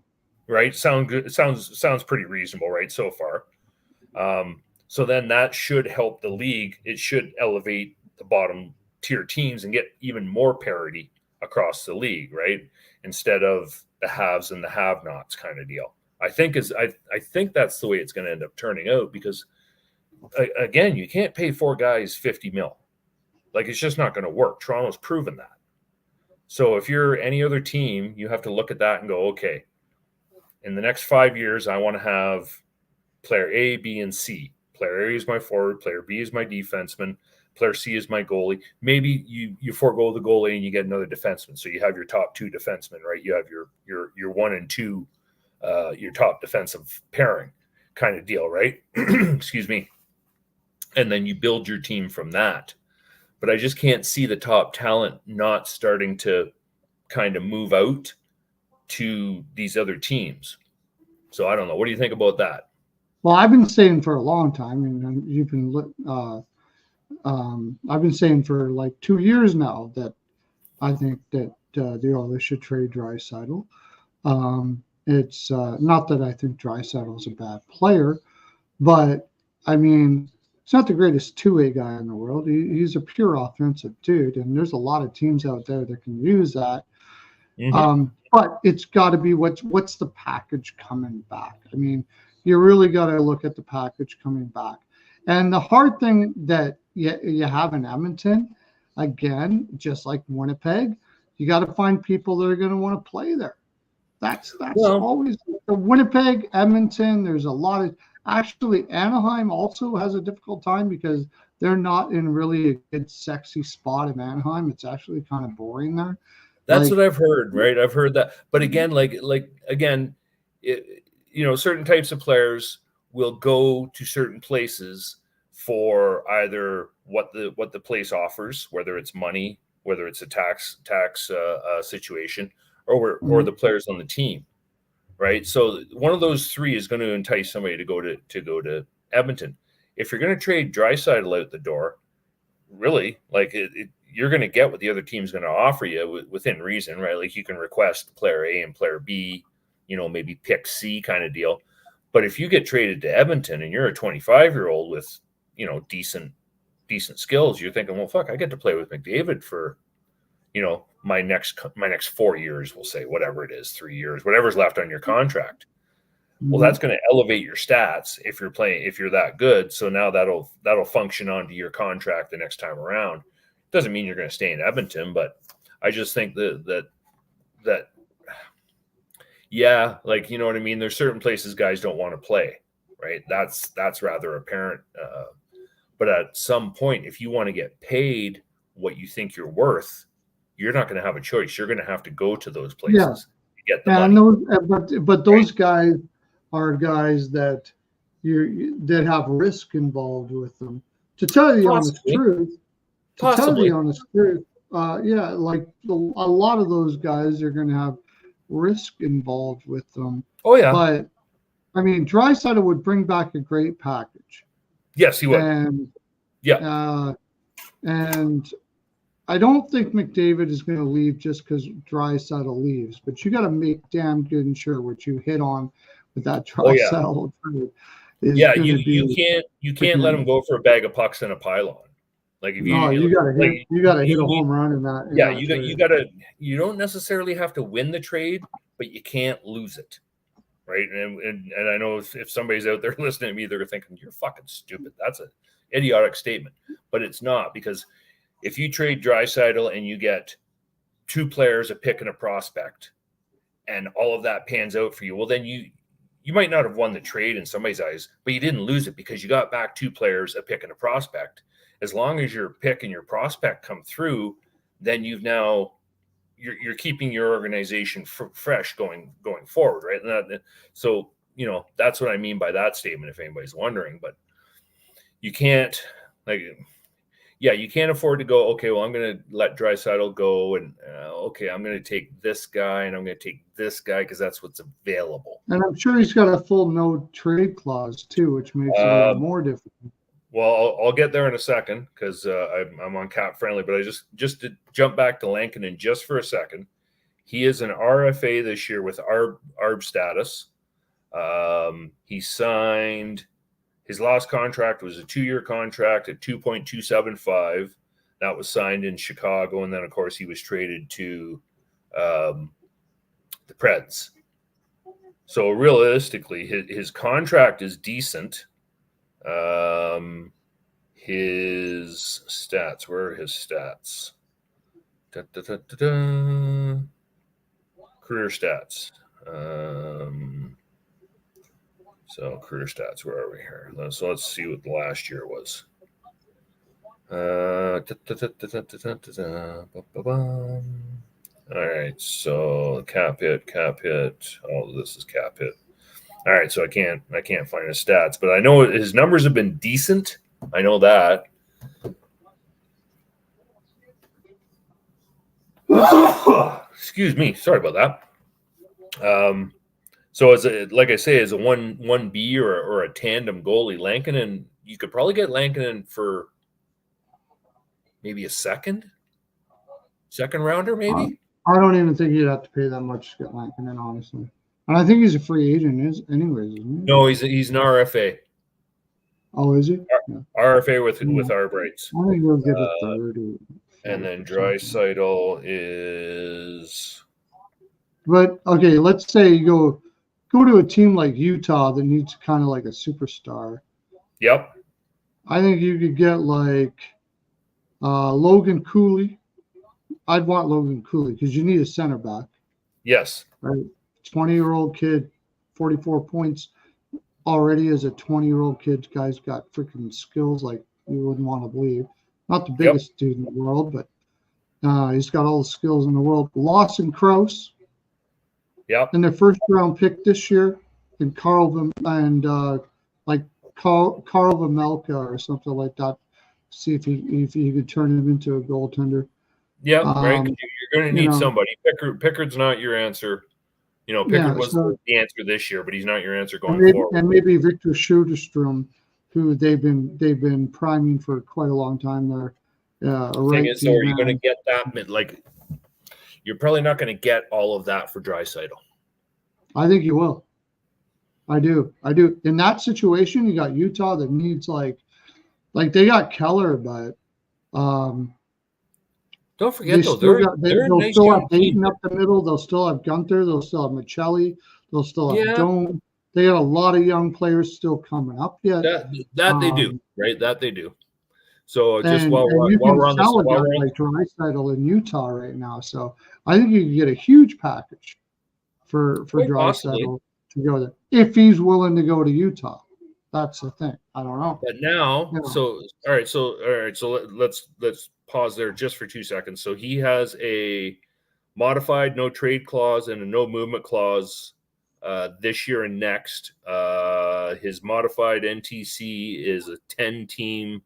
Right? Sound good? Sounds pretty reasonable, right? So far. So then that should help the league. It should elevate the bottom tier teams and get even more parity across the league, right? Instead of the haves and the have-nots kind of deal. I think that's the way it's going to end up turning out, because again, you can't pay 4 guys $50 million. Like, it's just not going to work. Toronto's proven that. So if you're any other team, you have to look at that and go, okay, in the next 5 years, I want to have player A, B, and C. Player A is my forward, player B is my defenseman, player C is my goalie. Maybe you forego the goalie and you get another defenseman. So you have your top 2 defensemen, right? You have your 1 and 2, your top defensive pairing kind of deal, right? Excuse me. And then you build your team from that. But I just can't see the top talent not starting to kind of move out to these other teams. So I don't know. What do you think about that? Well, I've been saying for a long time, and you've been, I've been saying for like 2 years now that I think that the Oilers should trade Draisaitl. It's not that I think Draisaitl is a bad player, but I mean, he's not the greatest two-way guy in the world. He's a pure offensive dude, and there's a lot of teams out there that can use that. Mm-hmm. But it's got to be what's the package coming back. I mean, you really got to look at the package coming back. And the hard thing that you have in Edmonton, again, just like Winnipeg, you got to find people that are going to want to play there. That's always the Winnipeg, Edmonton. There's a lot of. Actually, Anaheim also has a difficult time because they're not in really a good, sexy spot in Anaheim. It's actually kind of boring there. That's what I've heard, right? I've heard that. But again, certain types of players will go to certain places for either what the place offers, whether it's money, whether it's a tax situation, or the players on the team. Right, so one of those 3 is going to entice somebody to go to Edmonton. If you're going to trade Draisaitl out the door, really, like you're going to get what the other team's going to offer you within reason, right? Like you can request player A and player B, maybe pick C kind of deal. But if you get traded to Edmonton and you're a 25-year-old with decent skills, you're thinking, well, fuck, I get to play with McDavid for my next 4 years, we'll say, whatever it is, 3 years, whatever's left on your contract. Well, that's going to elevate your stats if you're that good. So now that'll function onto your contract the next time around. Doesn't mean you're going to stay in Edmonton, but I just think that yeah, like, you know what I mean? There's certain places guys don't want to play, right? That's rather apparent. But at some point, if you want to get paid what you think you're worth, you're not going to have a choice. You're going to have to go to those places to get the money. But those guys are guys that that have risk involved with them. To tell you the honest truth, like a lot of those guys are going to have risk involved with them. Oh yeah. But I mean, Draisaitl would bring back a great package. Yes, he would. And And I don't think McDavid is going to leave just because Draisaitl leaves, but you got to make damn good and sure what you hit on with that Draisaitl. Yeah, you can't let him go for a bag of pucks and a pylon. Like if you gotta hit a home run in that. Yeah, you don't necessarily have to win the trade, but you can't lose it, right? And I know if somebody's out there listening to me, they're thinking you're fucking stupid. That's an idiotic statement, but it's not, because if you trade Draisaitl and you get 2 players, a pick and a prospect, and all of that pans out for you, well, then you might not have won the trade in somebody's eyes, but you didn't lose it because you got back 2 players, a pick and a prospect. As long as your pick and your prospect come through, then you're keeping your organization fresh going forward, right? And so that's what I mean by that statement, if anybody's wondering. But you can't you can't afford to go, okay, well, I'm going to let Draisaitl go, and okay, I'm going to take this guy and I'm going to take this guy because that's what's available. And I'm sure he's got a full no trade clause too, which makes it a little more difficult. Well, I'll get there in a second because I'm on cap friendly, but I just to jump back to Lankinen just for a second. He is an RFA this year with ARB status. He signed, his last contract was a 2-year contract at $2.275. That was signed in Chicago, and then of course he was traded to the Preds. So realistically, his contract is decent. His stats, where are his stats? Career stats. So career stats, where are we here? So let's see what the last year was. All right, so cap hit. Oh, this is cap hit. All right, so I can't find his stats, but I know his numbers have been decent. I know that. Excuse me, sorry about that. So as a 1B or a tandem goalie, Lankinen, you could probably get Lankinen for maybe a second rounder, maybe. I don't even think you'd have to pay that much to get Lankinen, honestly. And I think he's a free agent, anyways, isn't he? No, he's an RFA. Oh, is he? RFA with ARB rights. I think he'll get a third. And then Draisaitl is. But okay, let's say you go to a team like Utah that needs kind of like a superstar. Yep. I think you could get like Logan Cooley. I'd want Logan Cooley because you need a center back. Yes. Right. 20-year-old kid, 44 points already as a 20-year-old kid. Guy's got freaking skills like you wouldn't want to believe. Not the biggest dude in the world, but he's got all the skills in the world. Lawson Krause. Yep. And their first round pick this year, and Carl Vamelka or something like that. See if he could turn him into a goaltender. Yeah, right. You're going to need somebody. Pickard's not your answer. Pickard was the answer this year, but he's not your answer going forward. And maybe Victor Soderstrom, who they've been priming for quite a long time there. Thing is, so are you going to get that? Like, you're probably not going to get all of that for Draisaitl. I think you will. I do. In that situation, you got Utah that needs like they got Keller, but don't forget though, they'll still have Dayton up the middle. They'll still have Gunther. They'll still have Michelli. They'll still have Doan. They got a lot of young players still coming up yet. That they do, right? That they do. So just while we're on this, like Draisaitl in Utah right now, so I think you can get a huge package for Draisaitl to go there if he's willing to go to Utah. That's the thing. I don't know. But now, so let's pause there just for 2 seconds. So he has a modified no trade clause and a no movement clause this year and next. His modified NTC is a 10 teams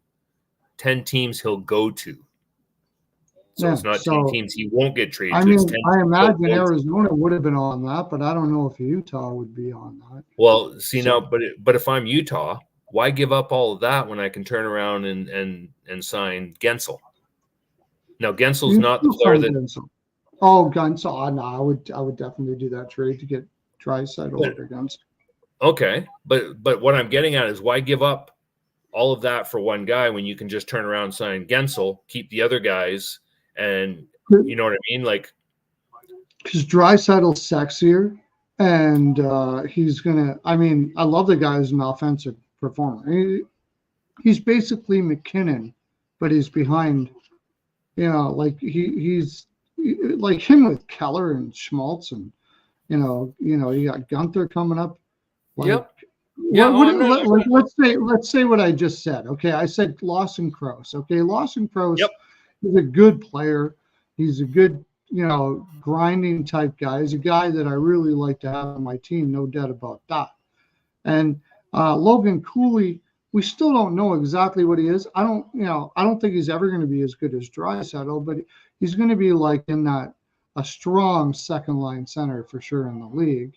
he'll go to. So it's not 10 teams he won't get traded to. I imagine Arizona would have been on that, but I don't know if Utah would be on that. Well, see now, but if I'm Utah, why give up all of that when I can turn around and sign Gensel? Now Gensel's not the player that. Gensel. Oh, Gensel. No, I would definitely do that trade to get Draisaitl over Gensel. Okay, but what I'm getting at is why give up all of that for one guy when you can just turn around and sign Gensel, keep the other guys, and you know what I mean? Like, because Draisaitl's sexier, and he's gonna. I mean, I love the guy as an offensive performer. He's basically McKinnon, but he's behind. You know, like he's like him with Keller and Schmaltz, and you know, you got Gunther coming up. Like, yep. Yeah. Let's say what I just said. Okay, I said Lawson Crouse. Okay, Lawson Crouse is a good player. He's a good, grinding type guy. He's a guy that I really like to have on my team. No doubt about that. And Logan Cooley, we still don't know exactly what he is. I don't think he's ever going to be as good as Draisaitl, but he's going to be like in that a strong second line center for sure in the league.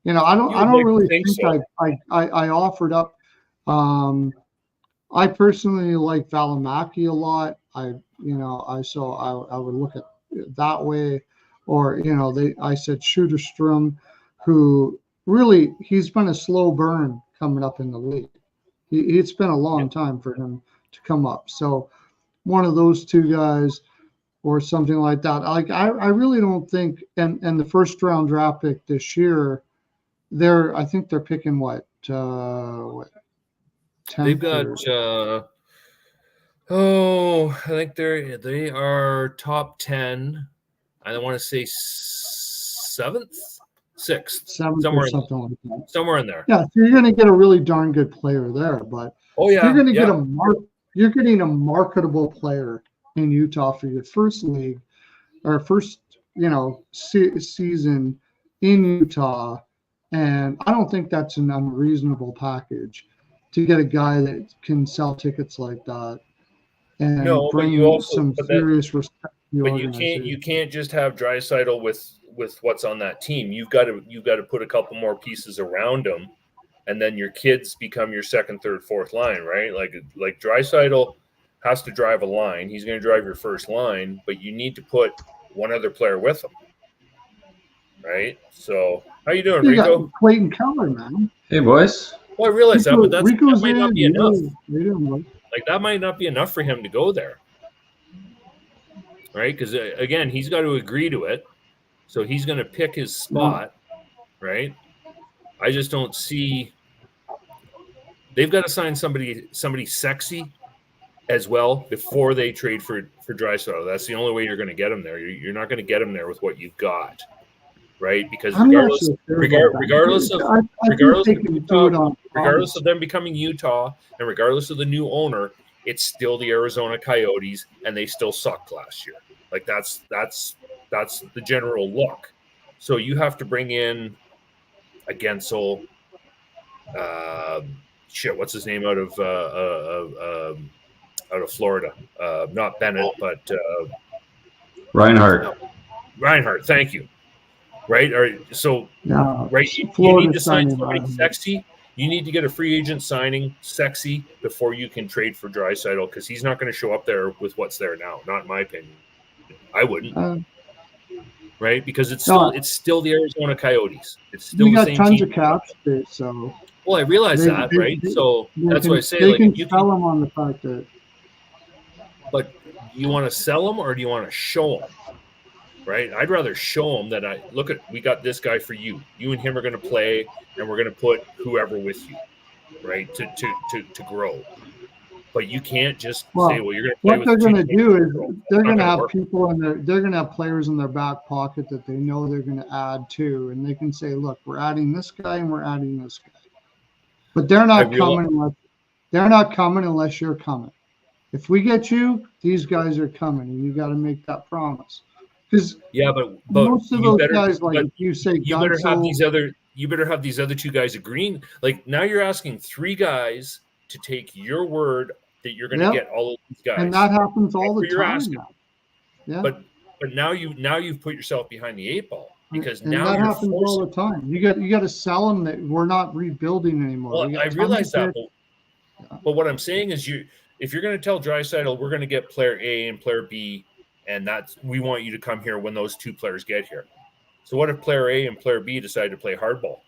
I don't really think so. I offered up. I personally like Valimaki a lot. I would look at it that way, or I said Schusterstrom, who really he's been a slow burn coming up in the league. It's been a long time for him to come up. So one of those two guys or something like that. Like I really don't think, and the first round draft pick this year. I think they're picking what 10th. They've got I think they are top 10. I want to say 7th, 6th, somewhere in there. Yeah, so you're going to get a really darn good player there, but you're going to get you're getting a marketable player in Utah for your first league or first season in Utah. And I don't think that's an unreasonable package to get a guy that can sell tickets like that and bring some serious respect to the organization. You can't just have Draisaitl with what's on that team. You've got to put a couple more pieces around him, and then your kids become your second, third, fourth line, right? Like Draisaitl has to drive a line. He's going to drive your first line, but you need to put one other player with him. Right, so how you doing, Rico? Clayton Keller, man. Hey, boys. Well, I realize that, but that might not be enough. Like that might not be enough for him to go there, right? Because again, he's got to agree to it, so he's going to pick his spot, right? I just don't see. They've got to sign somebody sexy as well before they trade for Draisaitl. That's the only way you're going to get him there. You're not going to get him there with what you've got. Right, because regardless of them becoming Utah and regardless of the new owner, it's still the Arizona Coyotes, and they still sucked last year. Like that's the general look. So you have to bring in a Gensel. What's his name out of Florida? Not Bennett, but Reinhardt. Reinhardt, thank you. Right? You need to sign somebody sexy. You need to get a free agent signing sexy before you can trade for Draisaitl, because he's not going to show up there with what's there now. Not in my opinion. I wouldn't. Right? Because it's still the Arizona Coyotes. It's still the same team. We got tons of cap space, so. Well, I realize that, right? So that's what I say. They can sell them on the fact that. But you want to sell them or do you want to show them? Right, I'd rather show them that we got this guy for you. You and him are going to play, and we're going to put whoever with you, right, to grow. But you can't just say, "Well, you're going to play." What they're going to do is they're going to have people they're going to have players in their back pocket that they know they're going to add to, and they can say, "Look, we're adding this guy and we're adding this guy," but they're not coming unless you're coming. If we get you, these guys are coming, and you got to make that promise. But most of those guys, like you say, you better have these other two guys agreeing. Like now, you're asking 3 guys to take your word that you're going to get all of these guys, and that happens all the time. Yeah, but now you've put yourself behind the 8 ball, because and now that happens all the time. You got to sell them that we're not rebuilding anymore. Well, I realize that, But what I'm saying is, if you're going to tell Draisaitl we're going to get player A and player B, and we want you to come here when those two players get here. So what if player A and player B decide to play hardball?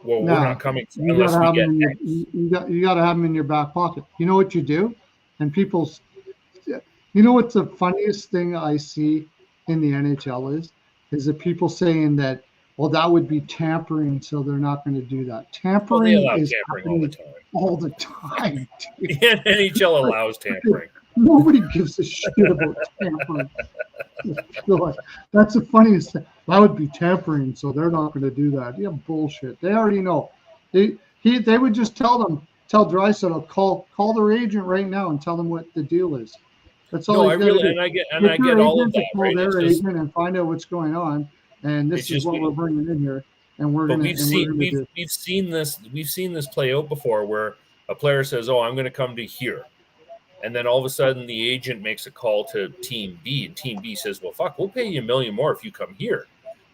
Well, we're not coming unless we get X. You got to have them in your back pocket. You know what you do? And you know what's the funniest thing I see in the NHL is that people saying that, well, that would be tampering, so they're not going to do that. Tampering is tampering all the time. The NHL allows tampering. Nobody gives a shit about tampering. That's the funniest thing. That would be tampering, so they're not going to do that. Yeah, bullshit. They already know. They would just tell Draisaitl, call their agent right now and tell them what the deal is. That's all. I get all of that. Call their agent and find out what's going on. And this is what we're bringing in here. And we've seen this play out before, where a player says, "Oh, I'm going to come to here," and then all of a sudden the agent makes a call to Team B, and Team B says, "Well, fuck, we'll pay you $1 million more if you come here."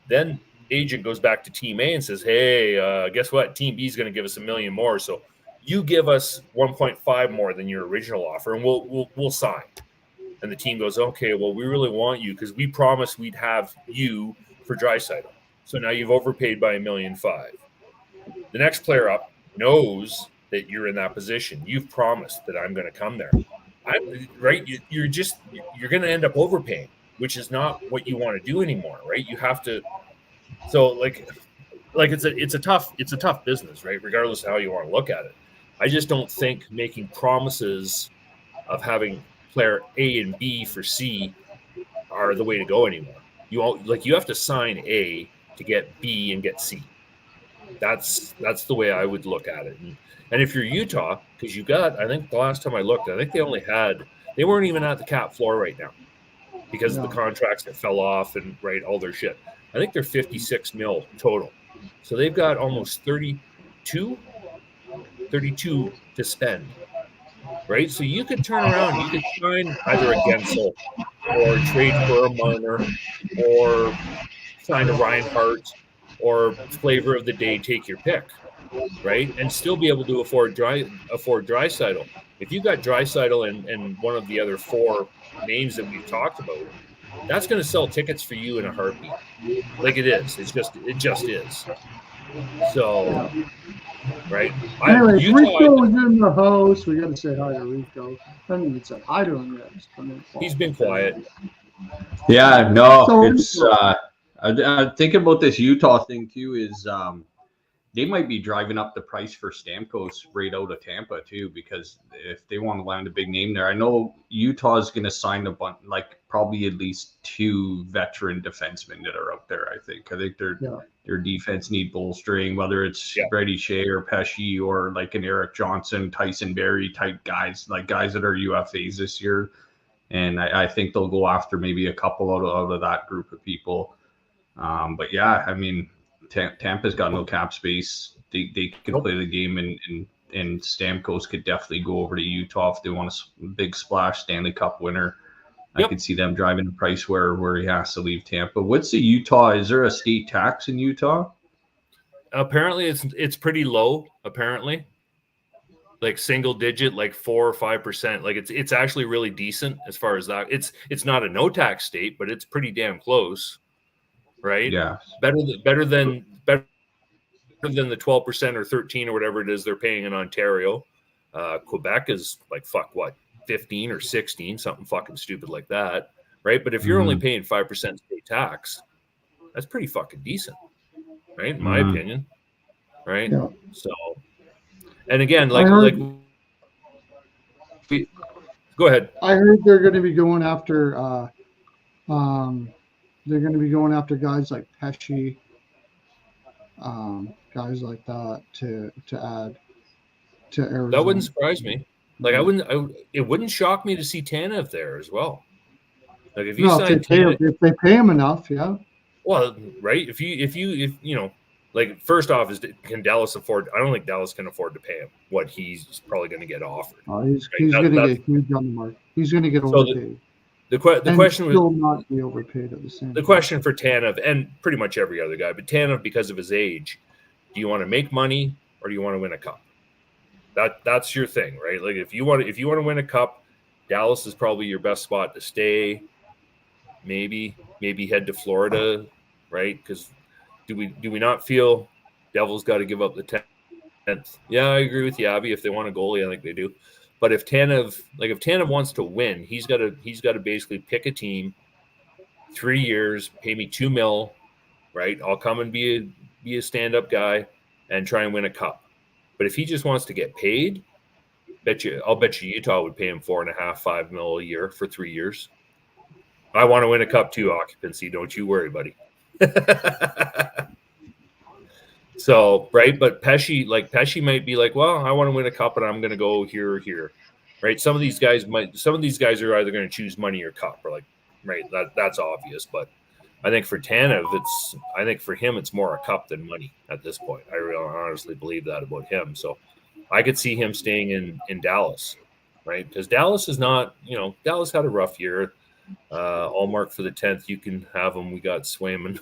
Then agent goes back to Team A and says, "Hey, guess what? Team B is going to give us $1 million more, so you give us 1.5 more than your original offer, and we'll sign." And the team goes, "Okay, well, we really want you because we promised we'd have you for Draisaitl. So now you've overpaid by $1.5 million." The next player up knows that you're in that position. You've promised that I'm going to come there. Right? You're going to end up overpaying, which is not what you want to do anymore, right? You have to. So like it's a tough business, right? Regardless of how you want to look at it. I just don't think making promises of having player A and B for C are the way to go anymore. You have to sign A to get B and get C. That's the way I would look at it. And if you're Utah, because I think the last time I looked, I think they weren't even at the cap floor right now because of the contracts that fell off and all their shit. I think they're 56 mil total. So they've got almost 32 to spend. Right? So you could turn around, you could sign either a Gensel or trade for a Marner or sign a Reinhardt or flavor of the day, take your pick, right? And still be able to afford Draisaitl. If you got Draisaitl and one of the other four names that we've talked about, that's going to sell tickets for you in a heartbeat. Like it is. It just is. So, right? Anyway, Rico is in the house. We got to say hi to Rico. I haven't even said hi to him yet. He's been quiet. Yeah, no, it's I'm thinking about this Utah thing too. Is they might be driving up the price for Stamkos right out of Tampa too, because if they want to land a big name there, I know Utah is going to sign a bunch, like probably at least 2 veteran defensemen that are out there. I think their defense need bolstering, whether it's Brady Shea or Pesci or like an Eric Johnson, Tyson Barrie type guys, like guys that are UFAs this year. And I think they'll go after maybe a couple out of that group of people. But yeah, I mean, Tampa's got no cap space. They can play the game, and Stamkos could definitely go over to Utah if they want a big splash Stanley Cup winner. I could see them driving the price where he has to leave Tampa. What's the Utah? Is there a state tax in Utah? Apparently, it's pretty low. Apparently, like single digit, like 4 or 5%. Like it's actually really decent as far as that. It's not a no tax state, but it's pretty damn close. Right? Yeah. Better than the 12% or 13 or whatever it is they're paying in Ontario. Quebec is like 15 or 16, something fucking stupid like that, right? But if you're only paying 5% state tax, that's pretty fucking decent, right? In my opinion, right? Yeah. So, and again, go ahead. I heard they're going to be going after guys like Pesci, guys like that to add to Arizona. That wouldn't surprise me. Like it wouldn't shock me to see Tanev there as well. Like if they pay him enough, yeah. Well, right. If you know, like first off, can Dallas afford? I don't think Dallas can afford to pay him what he's probably going to get offered. He's going to get huge on the market. He's going to get overpaid. The question will not be overpaid at the same time. The question for Tanev and pretty much every other guy, but Tanev because of his age, do you want to make money or do you want to win a cup? That's your thing, right? Like if you want to win a cup, Dallas is probably your best spot to stay. Maybe head to Florida, right? Because do we not feel Devils got to give up the 10th? Yeah, I agree with you, Abby. If they want a goalie, I think they do. But if Tanev wants to win, he's got to basically pick a team, 3 years, pay me $2 million, right? I'll come and be a stand-up guy and try and win a cup. But if he just wants to get paid, I'll bet you Utah would pay him $4.5-5 million a year for 3 years. I want to win a cup too, occupancy. Don't you worry, buddy. So, right, but Pesce might be like, well, I want to win a cup, and I'm going to go here or here, right? Some of these guys are either going to choose money or cup, or like, right? That's obvious, but I think for Tanev, for him, it's more a cup than money at this point. I really honestly believe that about him. So, I could see him staying in Dallas, right? Because Dallas is not, Dallas had a rough year. Allmark for the 10th. You can have him. We got Swayman.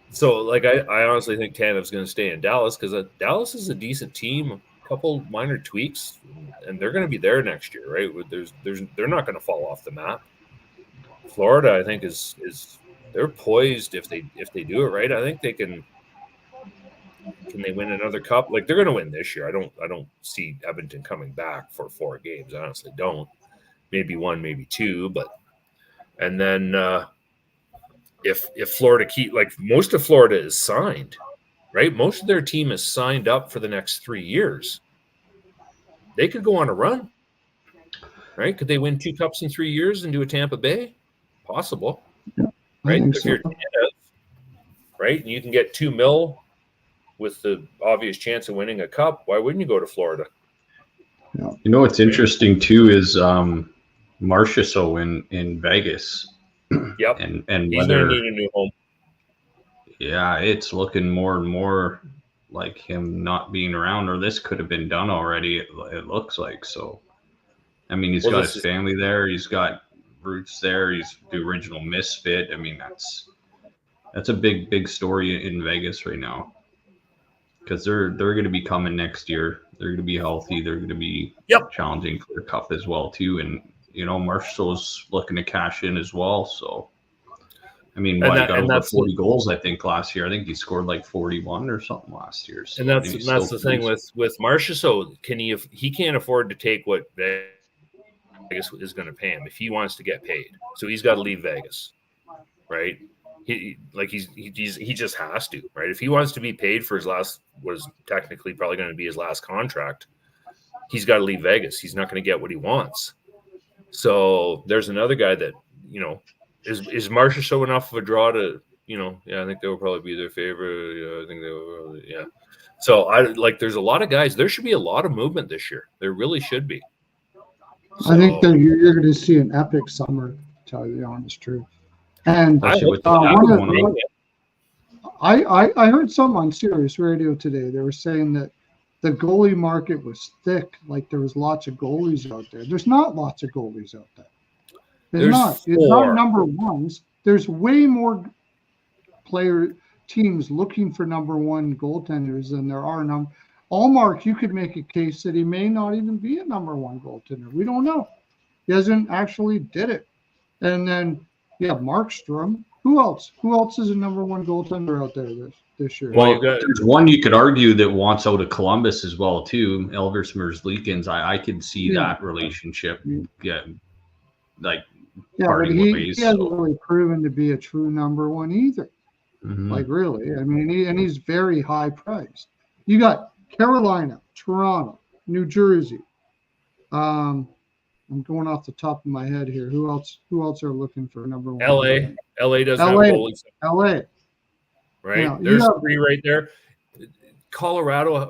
So, like, I honestly think Tanev's going to stay in Dallas because Dallas is a decent team. A couple minor tweaks, and they're going to be there next year, right? They're not going to fall off the map. Florida, I think, is they're poised if they do it right. I think they can. Can they win another cup? Like, they're going to win this year. I don't see Edmonton coming back for 4 games. I honestly don't. Maybe 1, maybe 2, but and then if Florida most of Florida is signed, right? Most of their team is signed up for the next 3 years. They could go on a run, right? Could they win 2 cups in 3 years and do a Tampa Bay? Possible, yeah, right? If so. you're right, and you can get $2 million with the obvious chance of winning a cup, why wouldn't you go to Florida? Yeah. What's interesting too is Marchessault in Vegas. Yep. And he's going to need a new home. Yeah, it's looking more and more like him not being around, or this could have been done already. It looks like. So, I mean, he's got his family there. He's got roots there. He's the original misfit. I mean, that's a big story in Vegas right now. Because they're going to be coming next year. They're going to be healthy. They're going to be challenging for the cup as well too. And Marchessault's looking to cash in as well. So, I mean, he got over 40 goals I think last year. I think he scored like 41 or something last year. So, and that's the thing with Marchessault. He can't afford to take what Vegas is going to pay him if he wants to get paid. So he's got to leave Vegas, right? He just has to, right? If he wants to be paid for his last, what is technically probably going to be his last contract, he's got to leave Vegas. He's not going to get what he wants. So there's another guy that, is Marchessault enough of a draw to, I think they will probably be their favorite. I think they will, yeah. So there's a lot of guys. There should be a lot of movement this year. There really should be. So, I think that you're going to see an epic summer, to tell you the honest truth. And I heard something on Sirius Radio today. They were saying that the goalie market was thick, like there was lots of goalies out there. There's not lots of goalies out there. There's not. It's not number ones. There's way more teams looking for number one goaltenders than there are Allmark, you could make a case that he may not even be a number one goaltender. We don't know. He hasn't actually did it. And then Markstrom. Who else? Who else is a number one goaltender out there this year? Well, there's one you could argue that wants out of Columbus as well too. Elvis Merzlikins. I could see that relationship. Yeah, but he hasn't really proven to be a true number one either. Mm-hmm. Like really, I mean, he's very high priced. You got Carolina, Toronto, New Jersey. I'm going off the top of my head here. Who else are looking for number one? LA doesn't have goalies. LA. Right? Yeah, there's 3 right there. Carolina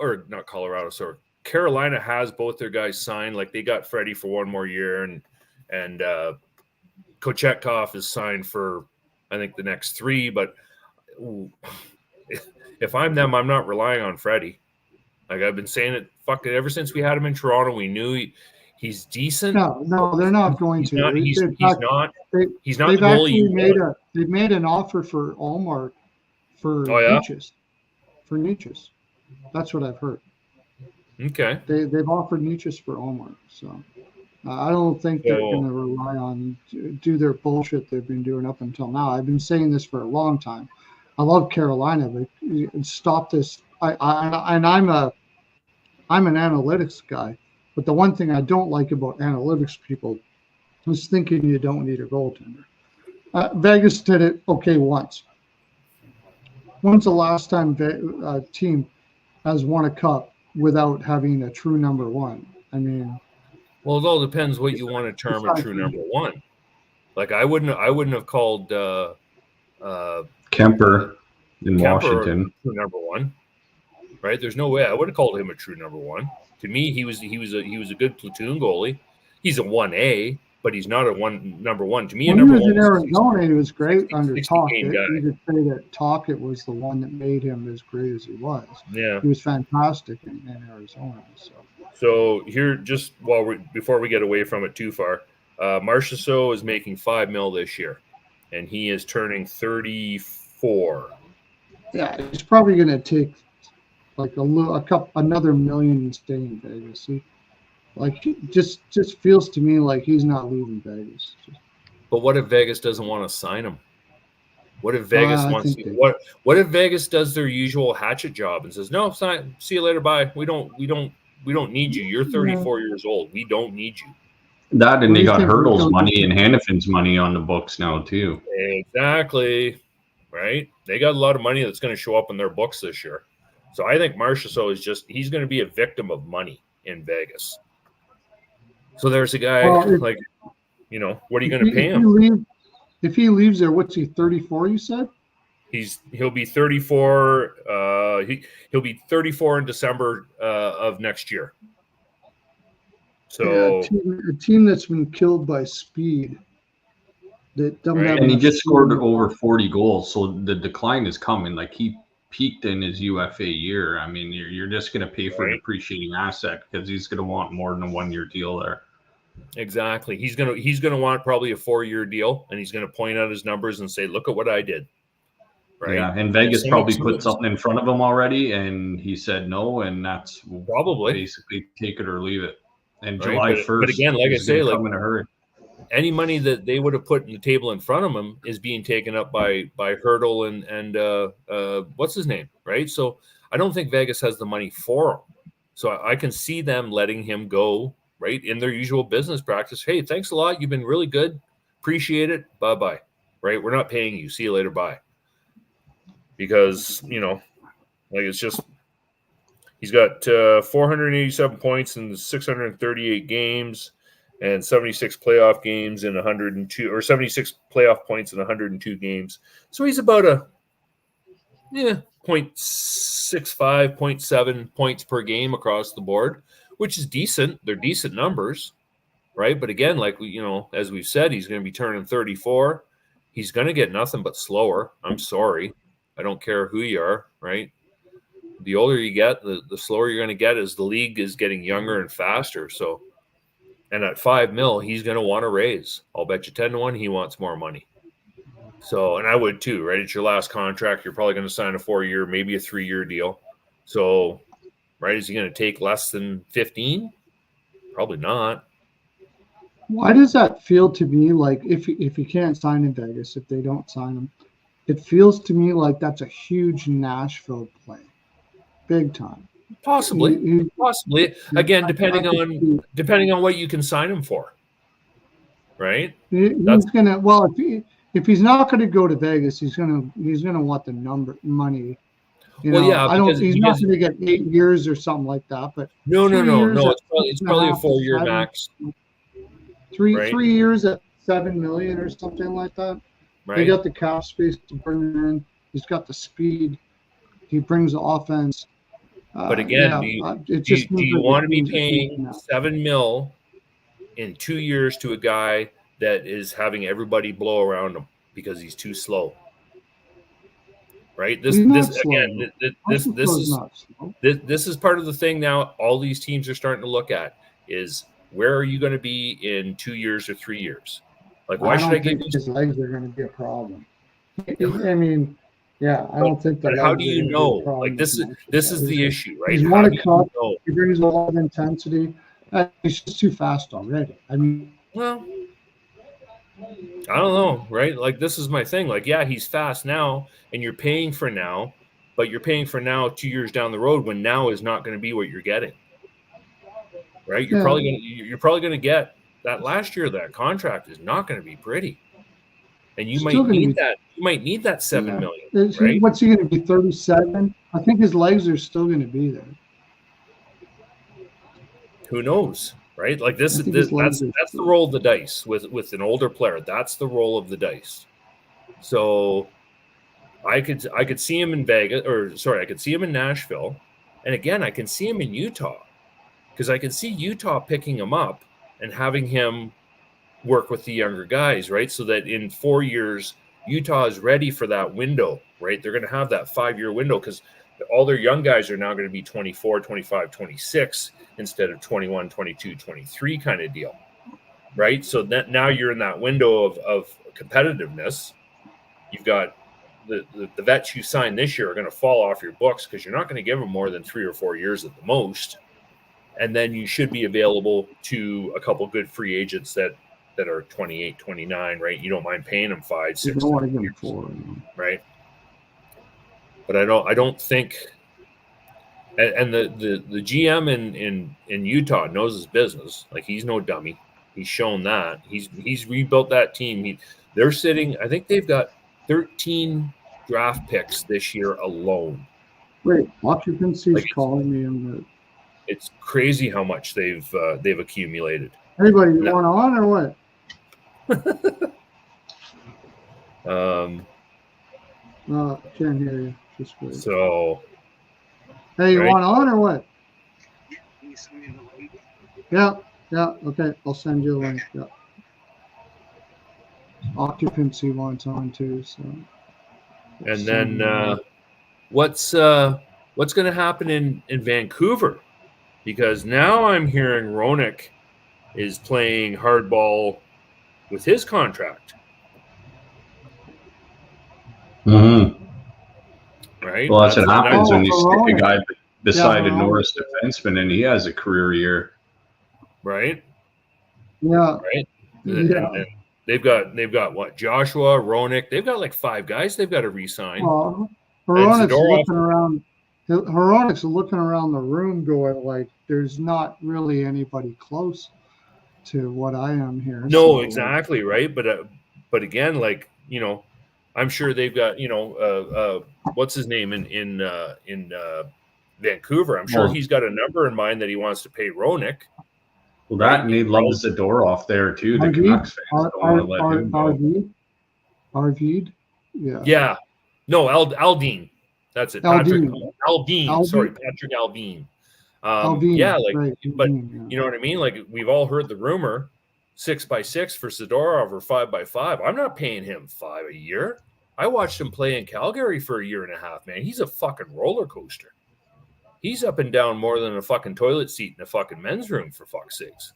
has both their guys signed. Like, they got Freddie for 1 more year, and Kochetkov is signed for, I think, the next 3. But if I'm them, I'm not relying on Freddie. Like, I've been saying it ever since we had him in Toronto. We knew he's decent. No, they're not going to. He's not the They've made an offer for Allmark for Nietzsche's. That's what I've heard. Okay. They've offered Necas for Omar, so I don't think they're going to rely on do their bullshit they've been doing up until now. I've been saying this for a long time. I love Carolina, but stop this. I'm an analytics guy, but the one thing I don't like about analytics people is thinking you don't need a goaltender. Vegas did it okay once. When's the last time a team has won a cup without having a true number one? I mean, well, it all depends what you want to term a true number one. Like I wouldn't have called Kemper in Washington true number one, right? There's no way I would have called him a true number one. To me, he was a good platoon goalie. He's a 1A, but he's not a number one. To me, when a number he was in one Arizona, he was great under Talkett. Guy. You could say that Talkett was the one that made him as great as he was. Yeah, he was fantastic in Arizona. So here, just before we get away from it too far, Marchessault is making $5 million this year, and he is turning 34. Yeah, it's probably going to take like another $1 million in staying in Vegas. Like, just feels to me like he's not leaving Vegas. But what if Vegas doesn't want to sign him? What if Vegas wants to, what if Vegas does their usual hatchet job and says, "No, sign, see you later, bye. We don't need you. You're 34 years old. We don't need you." That and they got Hurdle's money and Hannafin's money on the books now too. Exactly. Right? They got a lot of money that's going to show up in their books this year. So I think Marchessault he's going to be a victim of money in Vegas. So there's a guy what are you going to pay him? If he leaves there, what's he, 34, you said? He'll be 34. He'll be 34 in December of next year. So a team that's been killed by speed. And he just scored over 40 goals, so the decline is coming. Like he peaked in his UFA year. I mean, you're just going to pay for a depreciating asset because he's going to want more than a 1-year deal there. Exactly. He's gonna want probably a 4-year deal, and he's gonna point out his numbers and say, "Look at what I did." Right? Yeah, and Vegas probably put something in front of him already, and he said no, and that's probably basically take it or leave it. And July 1st, but again, like I say, come in a hurry. Any money that they would have put in the table in front of him is being taken up by Hurdle and what's his name, right? So I don't think Vegas has the money for him. So I can see them letting him go. Right, in their usual business practice. Hey, thanks a lot. You've been really good. Appreciate it. Bye-bye. Right? We're not paying you. See you later. Bye. Because, it's just he's got 487 points in 638 games and 76 playoff games in 102 or 76 playoff points in 102 games. So he's about a 0.65, 0.7 points per game across the board, which is decent. They're decent numbers, right? But again, as we've said, he's going to be turning 34. He's going to get nothing but slower. I'm sorry. I don't care who you are, right? The older you get, the slower you're going to get as the league is getting younger and faster. So, and at $5 million, he's going to want to raise. I'll bet you 10-1 he wants more money. So, and I would too, right? It's your last contract. You're probably going to sign a 4-year, maybe a 3-year deal. So, right? Is he going to take less than 15? Probably not. Why does that feel to me like if you can't sign in Vegas, if they don't sign him, it feels to me like that's a huge Nashville play, big time. Possibly. Again, depending on what you can sign him for, right? He's gonna if he's not going to go to Vegas, he's gonna want the money. He's not going to get 8 years or something like that. But no. It's probably a 4-year max. 3 years at $7 million or something like that. Right. He got the cap space to bring him in. He's got the speed. He brings the offense. But again, do you want to be paying $7 million in 2 years to a guy that is having everybody blow around him because he's too slow? Right. This is part of the thing now. All these teams are starting to look at is where are you going to be in 2 years or 3 years? Like, why should I give his legs are going to be a problem? I mean, Yeah, I don't think. But how do you know? Like this is the issue, right? He's won a cup. He brings a lot of intensity. He's just too fast already. I mean, well, I don't know, right? Like this is my thing. Like, yeah, he's fast now, and you're paying for now, but you're paying for now 2 years down the road when now is not going to be what you're getting, right? You're probably going to get that last year. That contract is not going to be pretty, and you might need that. You might need that $7 million. Right? What's he going to be? 37. I think his legs are still going to be there. Who knows? Right? Like that's the roll of the dice with an older player. That's the roll of the dice. So I could see him in Vegas, I could see him in Nashville, and again I can see him in Utah, because I can see Utah picking him up and having him work with the younger guys, right? So that in 4 years Utah is ready for that window, right? They're going to have that 5-year window because all their young guys are now going to be 24, 25, 26 instead of 21, 22, 23 kind of deal, right? So that now you're in that window of competitiveness. You've got the vets you signed this year are going to fall off your books because you're not going to give them more than 3 or 4 years at the most. And then you should be available to a couple good free agents that are 28, 29, right? You don't mind paying them 5, 6 years, right? But I don't think, and the GM in Utah knows his business. Like, he's no dummy. He's shown that. He's rebuilt that team. They're sitting, I think they've got 13 draft picks this year alone. Wait, occupancy is calling me in the. It's crazy how much they've accumulated. Anybody, you want on or what? Can't hear you. Just wait. So, hey, you want on or what? Yeah, okay. I'll send you a link. Yeah. Occupancy wants on too. So. And then what's going to happen in Vancouver? Because now I'm hearing Frolic is playing hardball with his contract. Mm-hmm. Right? Well, that's what happens when you stick a guy beside a Norris defenseman and he has a career year. Right? Yeah. Right? Yeah. And they've got what? Joshua, Frolic. They've got like 5 guys they've got to re-sign. Well, Hronik's looking around. Hronik's looking around the room going like, there's not really anybody close to what I am here. No, exactly, right? But again, like, you know, I'm sure they've got, you know, what's his name in Vancouver. I'm sure he's got a number in mind that he wants to pay Frolic. Well, that and he loves the door off there too. The Canucks fans don't want to let him go. Arvid? Yeah. Yeah. No, Aldine. That's it. Patrick Aldine. Sorry, Patrick Aldine. Yeah, like, right. But you know what I mean? Like, we've all heard the rumor, 6x6 for Zadorov or 5x5. I'm not paying him $5 a year. I watched him play in Calgary for a year and a half, man. He's a fucking roller coaster. He's up and down more than a fucking toilet seat in a fucking men's room, for fuck's sakes.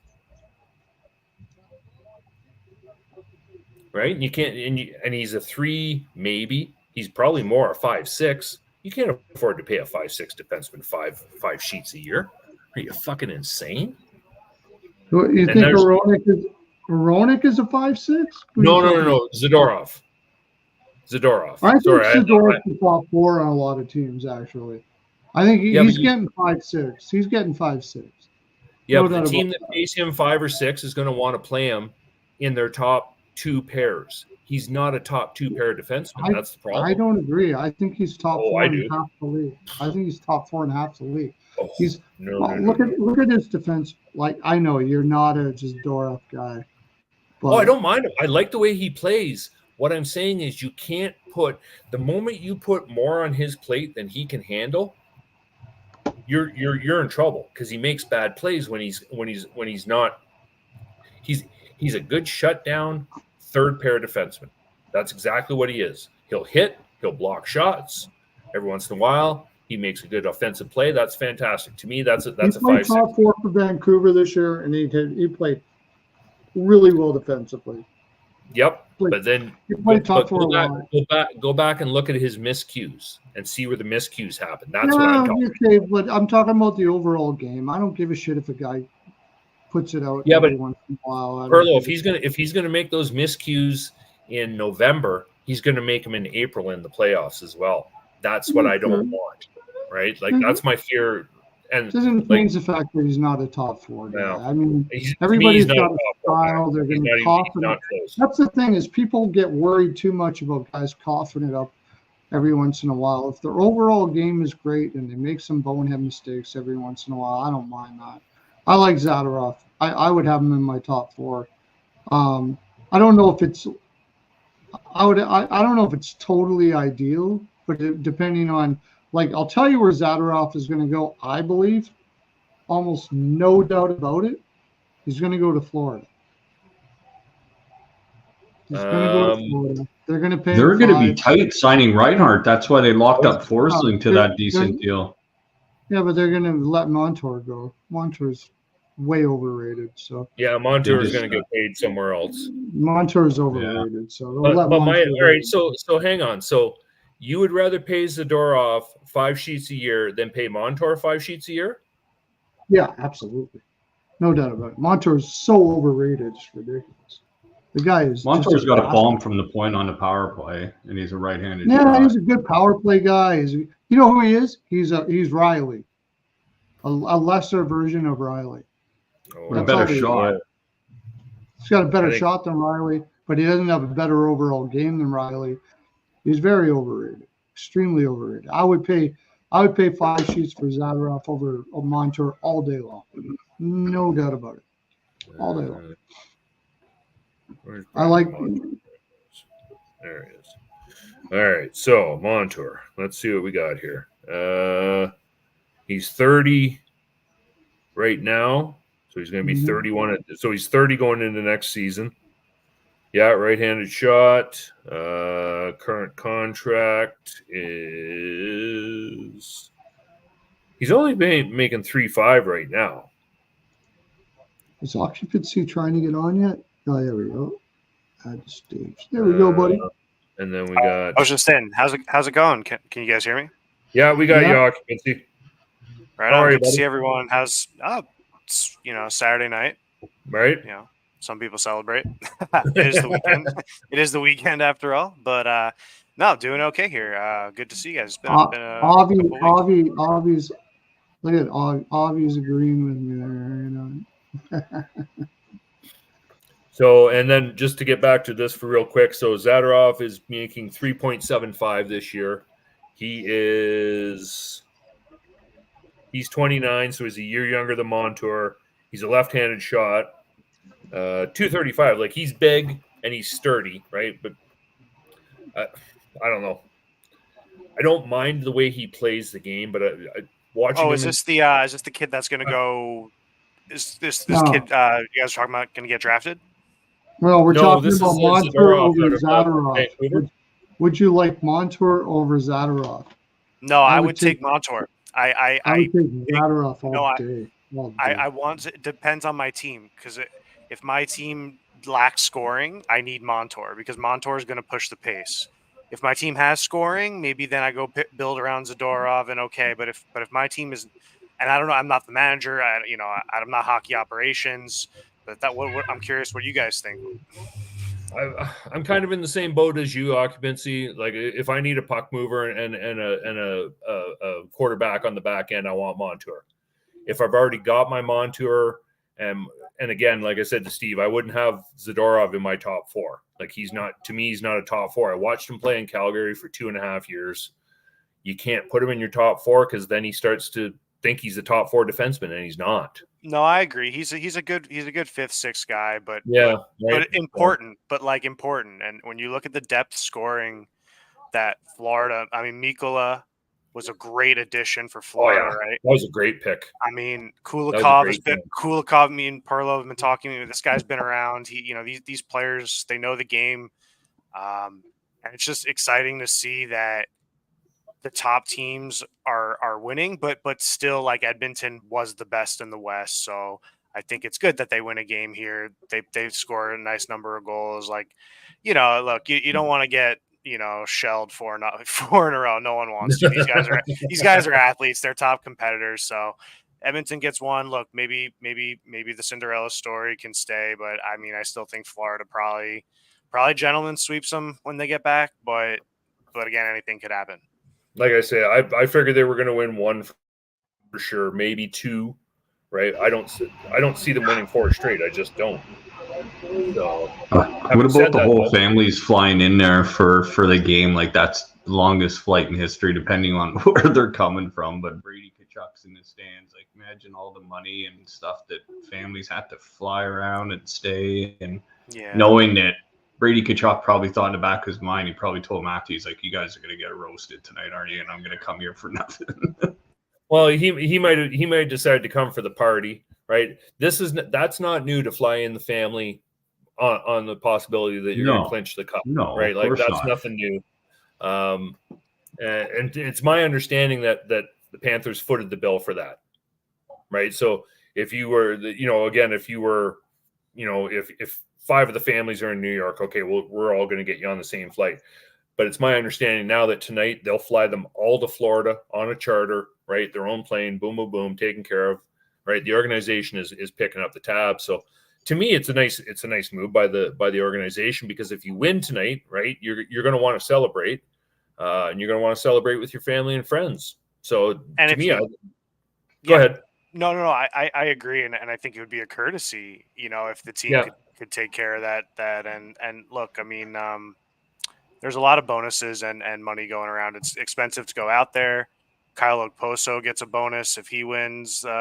Right? And you can't, and he's a 3, maybe. He's probably more a 5'6". You can't afford to pay a 5'6" defenseman five sheets a year. Are you fucking insane? You think Frolic is a 5'6"? No. Zadorov. I think Zadorov's the top 4 on a lot of teams, actually. I think he's getting 5'6". He's getting 5'6". Yeah, but the team that pays him 5 or 6 is going to want to play him in their top 2 pairs. He's not a top 2 pair defenseman. That's the problem. I don't agree. I think he's top 4 and half the league. I think he's top 4 and half the league. Oh, he's look at his defense. Like, I know you're not a just Zadorov guy. But I don't mind him. I like the way he plays. What I'm saying is, you can't put the moment you put more on his plate than he can handle. You're in trouble, because he makes bad plays when he's not. He's a good shutdown 3rd pair defenseman. That's exactly what he is. He'll hit, he'll block shots. Every once in a while, he makes a good offensive play. That's fantastic. To me, that's a 5'6". Top 4 for Vancouver this year, and he played really well defensively. Yep. But then go back and look at his miscues and see where the miscues happen. That's what I'm talking about. But I'm talking about the overall game. I don't give a shit if a guy puts it out every once in a while. Perlo, if he's gonna make those miscues in November, he's gonna make them in April in the playoffs as well. That's what I don't want. Right? Like that's my fear. And doesn't change the fact that he's not a top 4 guy. No. I mean, everybody's got a style. They're going to cough it up. That's the thing is people get worried too much about guys coughing it up every once in a while. If their overall game is great and they make some bonehead mistakes every once in a while, I don't mind that. I like Zadorov. I would have him in my top 4. I don't know if it's I don't know if it's totally ideal, but depending on. Like, I'll tell you where Zadorov is going to go, I believe. Almost no doubt about it. He's going to go to Florida. He's going to go to Florida. They're going to pay. They're going to be tight signing Reinhardt. That's why they locked up Forsling to that decent deal. Yeah, but they're going to let Montour go. Montour's way overrated. So yeah, Montour is going to get paid somewhere else. Montour's overrated. Yeah. So all right. So hang on. So you would rather pay Zadorov 5 sheets a year than pay Montour 5 sheets a year? Yeah, absolutely. No doubt about it. Montour is so overrated. It's ridiculous. The guy is. Montour's got a bomb from the point on the power play, and he's a right-handed shot. He's a good power play guy. You know who he is? He's Riley. A lesser version of Riley. A better shot. He's got a better shot than Riley, but he doesn't have a better overall game than Riley. He's very overrated, extremely overrated. I would pay 5 sheets for Zadorov over Montour all day long. No doubt about it. All day long. I like. There he is. All right, so Montour. Let's see what we got here. He's 30 right now, so he's going to be 31. So he's 30 going into next season. Yeah, right-handed shot. Current contract is he's only been making 3.5 right now. Is occupancy trying to get on yet? Oh, there we go. Add the stage. There we go, buddy. And then we got. I was just in. How's it going? Can you guys hear me? Yeah, we got you occupancy. Right on. Good to see everyone. How's it's, Saturday night, right? Some people celebrate. It is the weekend. It is the weekend after all. But no, doing okay here. Good to see you guys. It's been Avi's. Look at Avi's agreeing with me there. So, and then just to get back to this for real quick. So Zadorov is making 3.75 this year. He's 29, so he's a year younger than Montour. He's a left-handed shot. 235, like he's big and he's sturdy, right? But I don't know. I don't mind the way he plays the game, but watching. Oh, is this the kid that's going to go? Is this kid you guys are talking about going to get drafted? Well, we're talking about Montour over Zadorov. Would you like Montour over Zadorov? No, I would take Montour. I would take Zadorov all day. I want it depends on my team because if my team lacks scoring, I need Montour because Montour is going to push the pace. If my team has scoring, maybe then I go build around Zadorov and okay. But if my team is, and I don't know, I'm not the manager. I'm not hockey operations. But I'm curious what you guys think. I'm kind of in the same boat as you, occupancy. Like if I need a puck mover and a quarterback on the back end, I want Montour. If I've already got my Montour, and again, like I said to Steve, I wouldn't have Zadorov in my top 4. Like he's not a top 4. I watched him play in Calgary for 2.5 years. You can't put him in your top 4 because then he starts to think he's a top 4 defenseman, and he's not. No, I agree. He's a good 5th, 6th guy, but important. And when you look at the depth scoring that Florida, I mean, Mikkola was a great addition for Florida, right? That was a great pick. I mean, Kulikov. Me and Perlo have been talking. This guy's been around. These players, they know the game, and it's just exciting to see that the top teams are winning, but still, like Edmonton was the best in the West. So I think it's good that they win a game here. They score a nice number of goals. Like, look, you don't want to get shelled four in a row. No one wants to. These guys are athletes. They're top competitors. So Edmonton gets one. Look, maybe the Cinderella story can stay, but I mean, I still think Florida probably gentlemen sweeps them when they get back. But again, anything could happen. Like I say, I figured they were going to win one for sure, maybe two. Right? I don't see them winning 4 straight. I just don't. So, what about the whole families flying in there for the game? Like, that's the longest flight in history, depending on where they're coming from. But Brady Tkachuk's in the stands. Like, imagine all the money and stuff that families had to fly around and stay, and knowing that Brady Tkachuk probably thought in the back of his mind, he probably told Matthew, he's like, "You guys are gonna get roasted tonight, aren't you? And I'm gonna come here for nothing." Well, he might have decided to come for the party, right? That's not new to fly in the family on the possibility that you're going to clinch the cup, right? Like that's nothing new. And it's my understanding that the Panthers footed the bill for that, right? So if you were, if 5 of the families are in New York, okay, well, we're all going to get you on the same flight. But it's my understanding now that tonight they'll fly them all to Florida on a charter, right? Their own plane, boom, boom, boom, taken care of, right? The organization is picking up the tab. So to me, it's a nice move by the organization, because if you win tonight, right, you're going to want to celebrate, and you're going to want to celebrate with your family and friends. So and to me, go ahead. No, I agree, and I think it would be a courtesy, if the team could take care of that. And look, I mean, there's a lot of bonuses and money going around. It's expensive to go out there. Kyle Okposo gets a bonus if he wins. So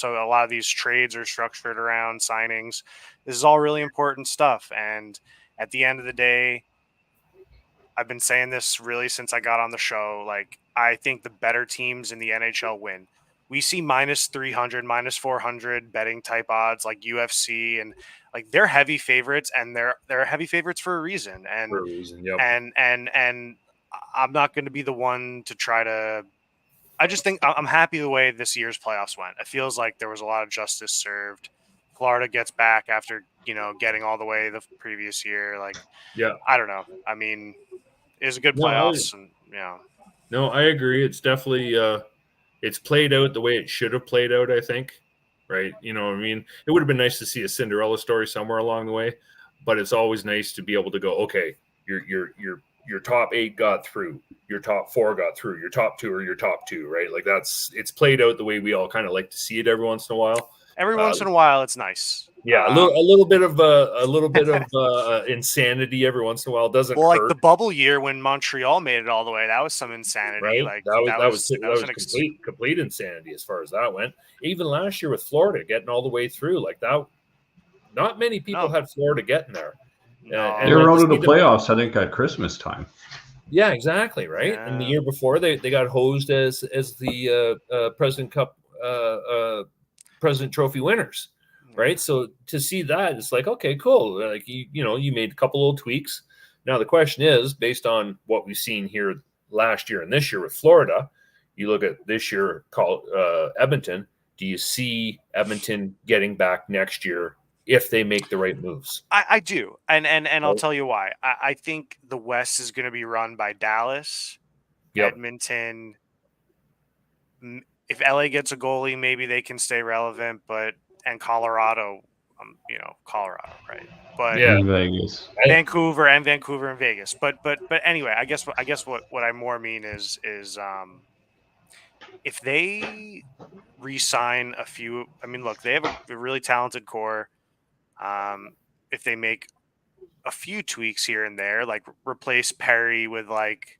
a lot of these trades are structured around signings. This is all really important stuff. And at the end of the day, I've been saying this really since I got on the show. Like, I think the better teams in the NHL win. We see -300, -400 betting type odds like UFC, and like they're heavy favorites, and they're heavy favorites for a reason. And and I'm not going to be the one to try to. I just think I'm happy the way this year's playoffs went. It feels like there was a lot of justice served. Florida gets back after getting all the way the previous year. Like, I don't know. I mean, it was a good playoffs, No, I agree. It's definitely. It's played out the way it should have played out, I think, right? You know what I mean? It would have been nice to see a Cinderella story somewhere along the way, but it's always nice to be able to go, okay, your top 8 got through, your top 4 got through, your top 2 or your top 2, right? Like it's played out the way we all kind of like to see it every once in a while. Every once in a while, it's nice. Yeah, a little bit of insanity every once in a while doesn't hurt. Like the bubble year when Montreal made it all the way, that was some insanity. Right? Like that was complete insanity as far as that went. Even last year with Florida getting all the way through, like that, not many people had Florida getting there. They were out of the playoffs, I think, at Christmas time. Yeah, exactly, right. Yeah. And the year before, they got hosed as the President Cup President Trophy winners. Right. So to see that, it's like, okay, cool. Like, you made a couple little tweaks. Now, the question is, based on what we've seen here last year and this year with Florida, you look at this year called Edmonton. Do you see Edmonton getting back next year if they make the right moves? I do. And I'll tell you why. I think the West is going to be run by Dallas, Edmonton. If LA gets a goalie, maybe they can stay relevant, and Colorado, Colorado, right? But Vegas, Vancouver and Vegas. But anyway, I guess what I more mean is if they re-sign a few. I mean, look, they have a really talented core. If they make a few tweaks here and there, like replace Perry with like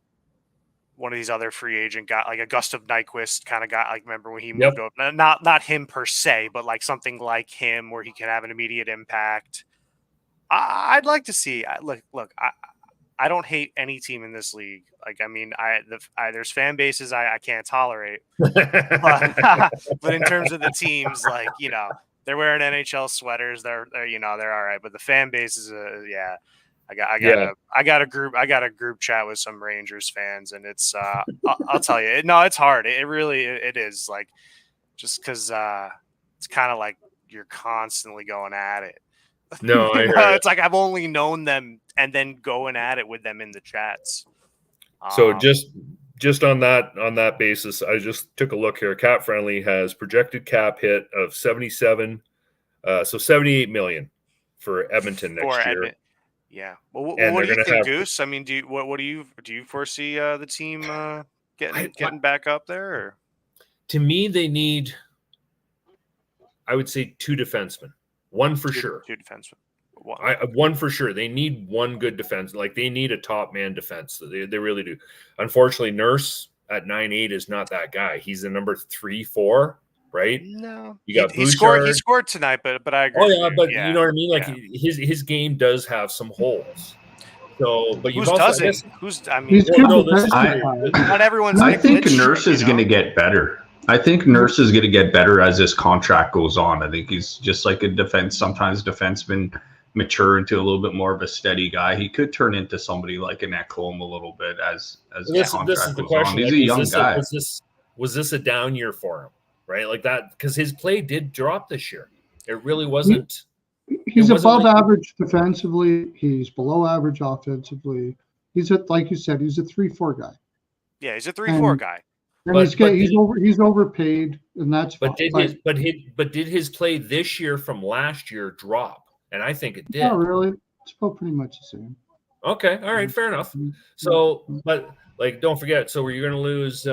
one of these other free agent guy, like a Gustav Nyquist kind of guy. Like, remember when he moved up? Not him per se, but like something like him where he can have an immediate impact. I'd like to see. Look. I don't hate any team in this league. Like, I mean, there's fan bases I can't tolerate, but in terms of the teams, like they're wearing NHL sweaters. They're all right, but the fan base is I got a group chat with some Rangers fans, and it's I'll tell you, it's hard. It really is, like, just because it's kind of like you're constantly going at it. No, I heard it's like I've only known them and then going at it with them in the chats. So just on that basis, I just took a look here. Cap Friendly has projected cap hit of 77, so 78 million for Edmonton next year. Yeah. Well, what do you think, Goose? I mean, do you foresee the team getting back up there? Or? To me, they need, I would say, 2 defensemen. One for sure. 2 defensemen. One for sure. They need one good defense. Like, they need a top man defense. They really do. Unfortunately, Nurse at 9'8" is not that guy. He's the number 3-4, right? No, you got he scored tonight, but I agree. Oh yeah, but you know what I mean. Like his game does have some holes. So, but you doesn't? Not everyone's. I think Nurse is going to get better. I think Nurse is going to get better as his contract goes on. I think he's just like a sometimes defensemen mature into a little bit more of a steady guy. He could turn into somebody like an Ekholm a little bit as his contract goes on. He's a young guy. Was this a down year for him? Right, like that, because his play did drop this year. It really wasn't. He's above average defensively. He's below average offensively. He's like you said, he's a 3-4 guy. Yeah, he's a 3-4 guy. And he's overpaid, and that's. But did his play this year from last year drop? And I think it did. Not really. It's about pretty much the same. Okay, all right, fair enough. So, but like, don't forget. So, you're going to lose.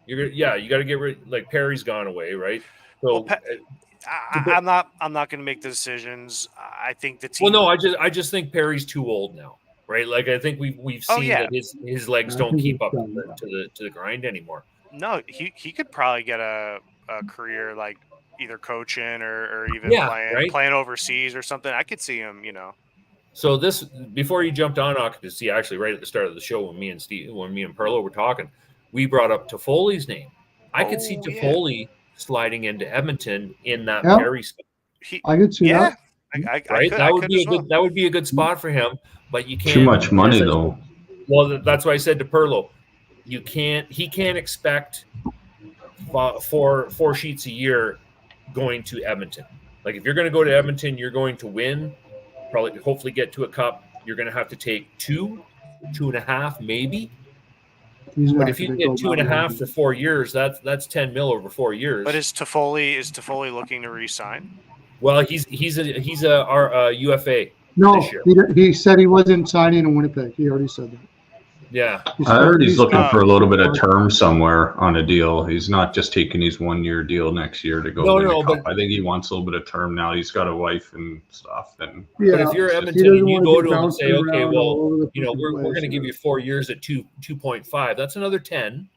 You got to get rid. Like, Perry's gone away, right? So I'm not going to make the decisions. I think the team. Well, no, I just think Perry's too old now, right? Like, I think we've seen that his legs don't keep up to the grind anymore. No, he could probably get a career like either coaching or even playing overseas or something. I could see him, So this, before you jumped on occupancy, actually right at the start of the show when me and Perlo were talking, we brought up Toffoli's name. I could see Toffoli sliding into Edmonton in that Perry spot. I could see that. That would be a good spot for him, but you can't. Too much money though. Well, that's why I said to Perlo, he can't expect 4 sheets a year going to Edmonton. Like, if you're going to go to Edmonton, you're going to win, hopefully get to a cup. You're going to have to take 2.5 maybe. But if you get 2.5 for 4 years, that's 10 mil over 4 years. But is Toffoli looking to re-sign? Well, he's our UFA. No, this year. He said he wasn't signing in Winnipeg. He already said that. Yeah, I heard he's looking for a little bit of term somewhere on a deal. He's not just taking his 1-year deal next year to go win the cup. I think he wants a little bit of term now. He's got a wife and stuff. And but if you're Edmonton and you go to him and say, okay, well, we're going to give you 4 years at 2.5. That's another 10,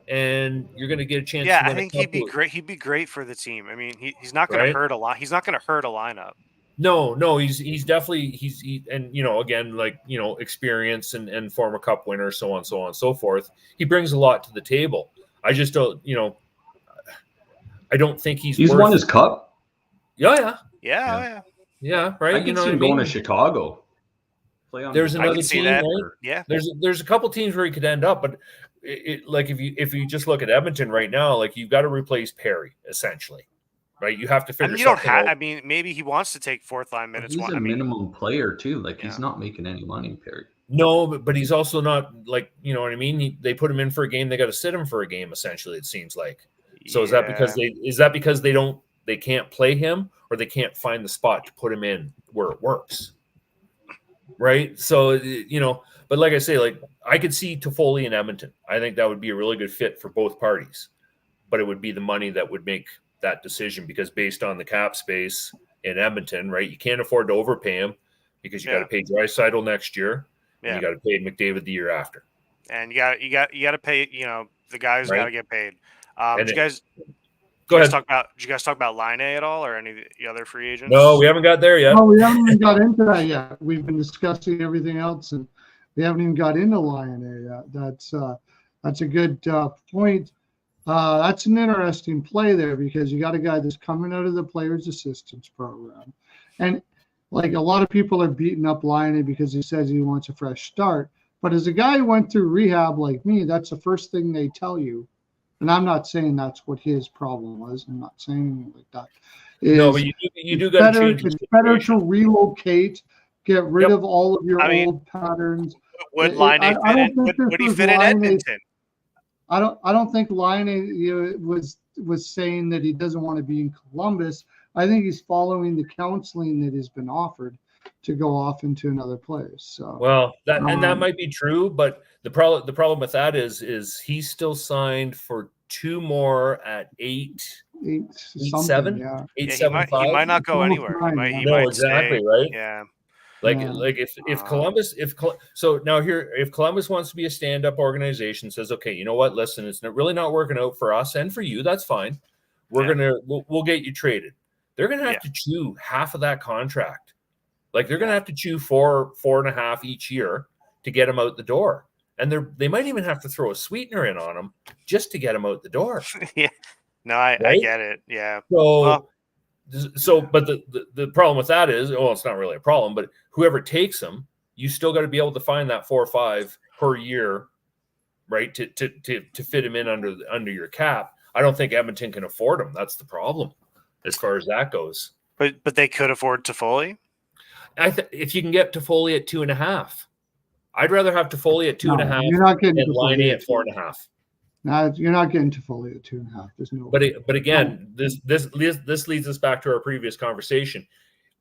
and you're going to get a chance. Yeah, I think he'd be great. He'd be great for the team. I mean, he's not going to hurt a lot. He's not going to hurt a lineup. No, he's definitely and again, like, experience and former cup winner, so on and so forth. He brings a lot to the table. I just don't, I don't think he's won his cup. Yeah, right. I can see him going to Chicago. There's another team, right? Yeah. There's a couple teams where he could end up, but like if you just look at Edmonton right now, like, you've got to replace Perry essentially. Right, you have to figure. You don't have. I mean, maybe he wants to take 4th-line minutes. He's a minimum player too. Like, he's not making any money, Perry. No, but he's also not, like, you know what I mean. They put him in for a game. They got to sit him for a game. Essentially, it seems like. So is that because they can't play him, or they can't find the spot to put him in where it works? Right. So but like I say, like, I could see Toffoli in Edmonton. I think that would be a really good fit for both parties, but it would be the money that would make that decision, because based on the cap space in Edmonton, right, you can't afford to overpay him because you got to pay Draisaitl next year, and you got to pay McDavid the year after, and you got to pay the guys got to get paid. Did you guys talk about Line A at all, or any of the other free agents? No, we haven't got there yet. No, we haven't even got into that yet. We've been discussing everything else, and we haven't even got into Line A yet. That's a good point. That's an interesting play there, because you got a guy that's coming out of the players' assistance program, and like, a lot of people are beating up Line because he says he wants a fresh start. But as a guy who went through rehab like me, that's the first thing they tell you. And I'm not saying that's what his problem was. I'm not saying anything like that. No, but you do got to change. It's better to relocate, get rid of all of your old patterns. Would Line A fit in? Would he fit in Edmonton? I don't think Line A was saying that he doesn't want to be in Columbus. I think he's following the counseling that has been offered to go off into another place. So well, that might be true, but the problem with that is he's still signed for 2 more at 8.7, yeah. 8.75. He might not go anywhere. He might exactly stay. right. Yeah. Like if Columbus so now here if Columbus wants to be a stand-up organization, says, okay, you know what, listen, it's really not working out for us and for you, that's fine. We'll get you traded. They're gonna have to chew half of that contract. Like they're gonna have to chew 4.5 each year to get him out the door. And they might even have to throw a sweetener in on him just to get him out the door. Yeah. No, I get it. Yeah. So, but the problem with that is, well, it's not really a problem, but whoever takes them, you still got to be able to find that 4 or 5 per year, right? To fit him in under your cap. I don't think Edmonton can afford him. That's the problem, as far as that goes. But they could afford Toffoli. If you can get Toffoli at 2.5, I'd rather have Toffoli at 2.5. You're not getting and Line A at 4.5. No, you're not getting Toffoli at 2.5. There's no. But again, this leads us back to our previous conversation.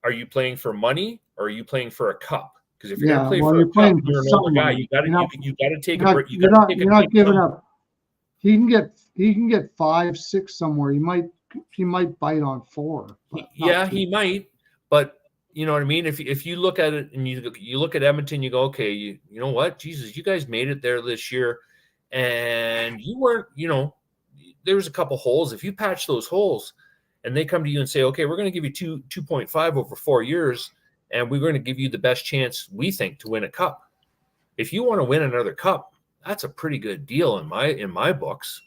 Are you playing for money or are you playing for a cup? Because if you're going to play for a cup, you're an older guy. You got to take a break. You're not giving up. He can get 5, 6 somewhere. He might bite on 4. Yeah, he might. But you know what I mean? If you look at it and you look at Edmonton, you go, okay, you know what? Jesus, you guys made it there this year. And you weren't, there was a couple holes. If you patch those holes and they come to you and say, okay, we're going to give you 2.5 over 4 years, and we're going to give you the best chance we think to win a cup. If you want to win another cup, that's a pretty good deal in my books.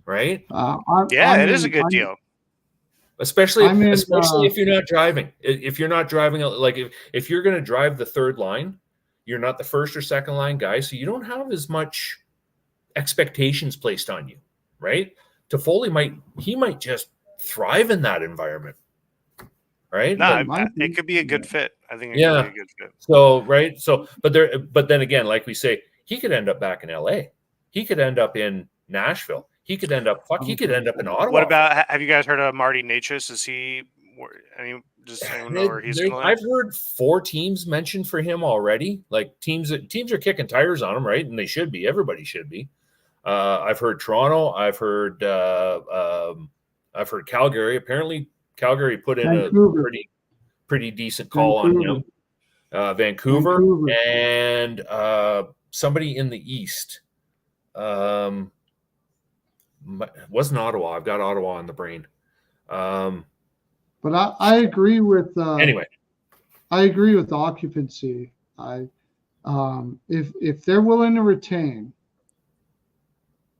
Right? It is a good deal. Especially if you're not driving. If you're not driving, like if you're going to drive the third line, you're not the first or second line guy, so you don't have as much expectations placed on you, right? Toffoli might just thrive in that environment, right? No, it could be a good fit. I think it could be a good fit. So right, but then again, like we say, he could end up back in LA. He could end up in Nashville. He could end up in Ottawa. What about? Have you guys heard of Marty Natchez? Is he? Does anyone know where he's going? I've heard 4 teams mentioned for him already. Like teams are kicking tires on him, right? And they should be. Everybody should be. I've heard Toronto. I've heard Calgary. Apparently, Calgary put in Vancouver. a pretty decent call on him. Vancouver and somebody in the East. Wasn't Ottawa. I've got Ottawa on the brain. But I agree with anyway. I agree with occupancy. If they're willing to retain,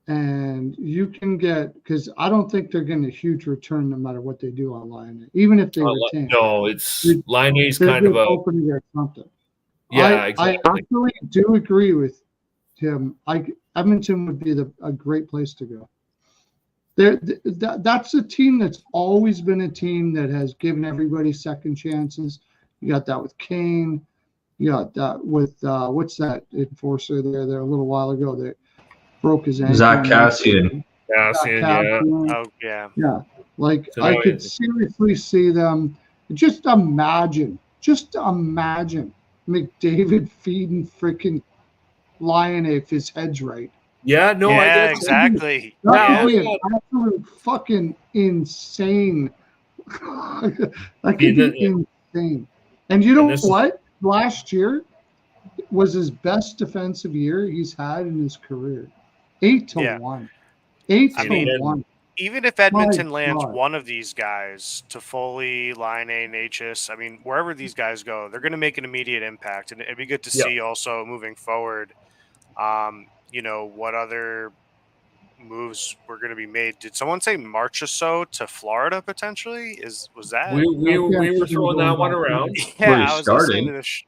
and you can get, because I don't think they're getting a huge return no matter what they do on Line A, even if they retain. No, it's Line A is kind of open to get something. Yeah, exactly. I actually do agree with him. Edmonton would be a great place to go. That's a team that's always been a team that has given everybody second chances. You got that with Kane. You got that with what's that enforcer there a little while ago that broke his ankle. Zach Cassian. Yeah. Oh yeah. Yeah. Like so I could seriously see them. Just imagine McDavid feeding freaking Lion if his head's right. Yeah, no, I get exactly. That would be an absolute fucking insane. That could be insane. And you know what? Last year was his best defensive year he's had in his career. 8-1. 8-1. Even if Edmonton lands one of these guys, Toffoli, Line A, Natchez, I mean, wherever these guys go, they're going to make an immediate impact. And it'd be good to see also moving forward, what other moves were going to be made. Did someone say Marchessault to Florida potentially? Was that? We were throwing that one around. Yeah, I was listening to this.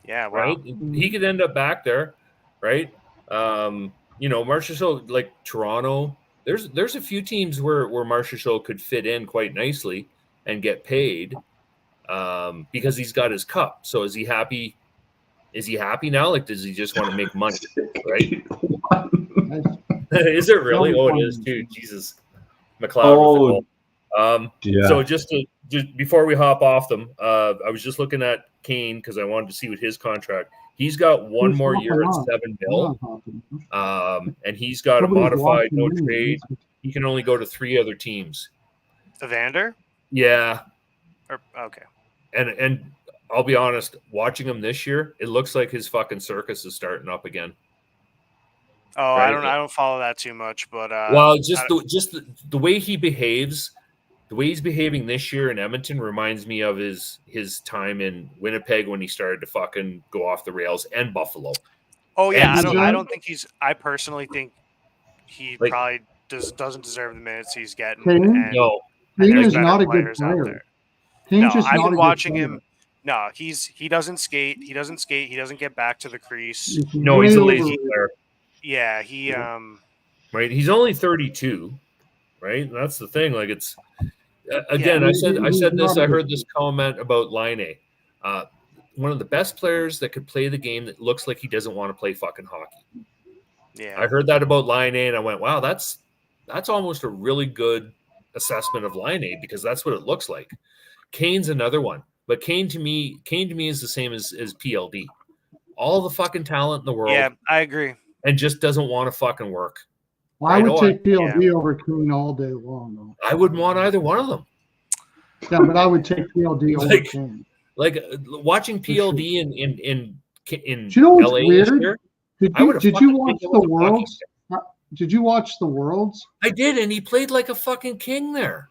Yeah, wow. Right. He could end up back there, right? Marchessault, like Toronto, there's a few teams where Marchessault could fit in quite nicely and get paid because he's got his cup. So is he happy? Is he happy now? Like, does he just want to make money? Right? Is it really? Oh, it is too. Jesus, McLeod. So just before we hop off them, I was just looking at Kane because I wanted to see what his contract. He's got one more year at $7 million, and he's got a modified no trade. He can only go to 3 other teams. Evander? Yeah. Okay. And I'll be honest, watching him this year, it looks like his fucking circus is starting up again. Oh, right? I don't follow that too much, but the way he behaves. The way he's behaving this year in Edmonton reminds me of his time in Winnipeg when he started to fucking go off the rails, and Buffalo. Oh yeah, I don't think he's. I personally think he probably doesn't deserve the minutes he's getting. Kane is not a good player. I've been watching him. No, he doesn't skate. He doesn't skate. He doesn't get back to the crease. No, he's a lazy player. Yeah, he right. He's only 32. Right, that's the thing. Like it's. Again, I said this. I heard this comment about Laine. One of the best players that could play the game that looks like he doesn't want to play fucking hockey. Yeah, I heard that about Laine, and I went, "Wow, that's almost a really good assessment of Laine because that's what it looks like." Kane's another one, but Kane to me is the same as PLD. All the fucking talent in the world. Yeah, I agree. And just doesn't want to fucking work. I would take PLD over Kane all day long, though. I wouldn't want either one of them. Yeah, but I would take PLD over Kane. Like watching PLD in Do you know what's LA weird? Year, did you watch the Worlds? Did you watch the Worlds? I did, and he played like a fucking king there.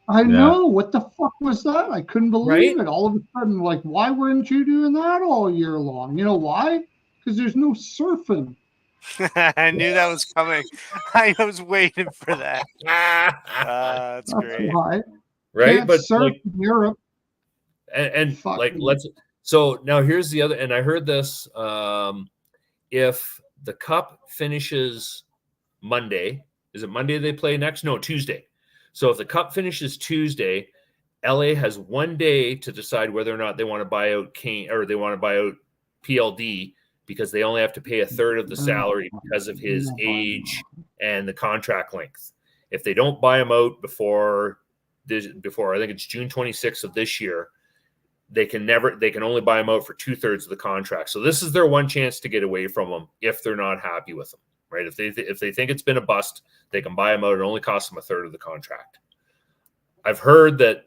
I know. What the fuck was that? I couldn't believe it. All of a sudden, like, why weren't you doing that all year long? You know why? Because there's no surfing. I knew that was coming. I was waiting for that. That's great. Why. Right, Can't but surf like in Europe. And like so now here's the other, and I heard this. If the Cup finishes Monday, is it Monday they play next? No, Tuesday. So if the Cup finishes Tuesday, LA has 1 day to decide whether or not they want to buy out Kane or they want to buy out PLD, because they only have to pay a third of the salary because of his age and the contract length. If they don't buy him out before I think it's June 26th of this year, they can only buy him out for 2/3 of the contract. So this is their one chance to get away from him if they're not happy with him, right? If they think it's been a bust, they can buy him out. It only costs them a third of the contract. I've heard that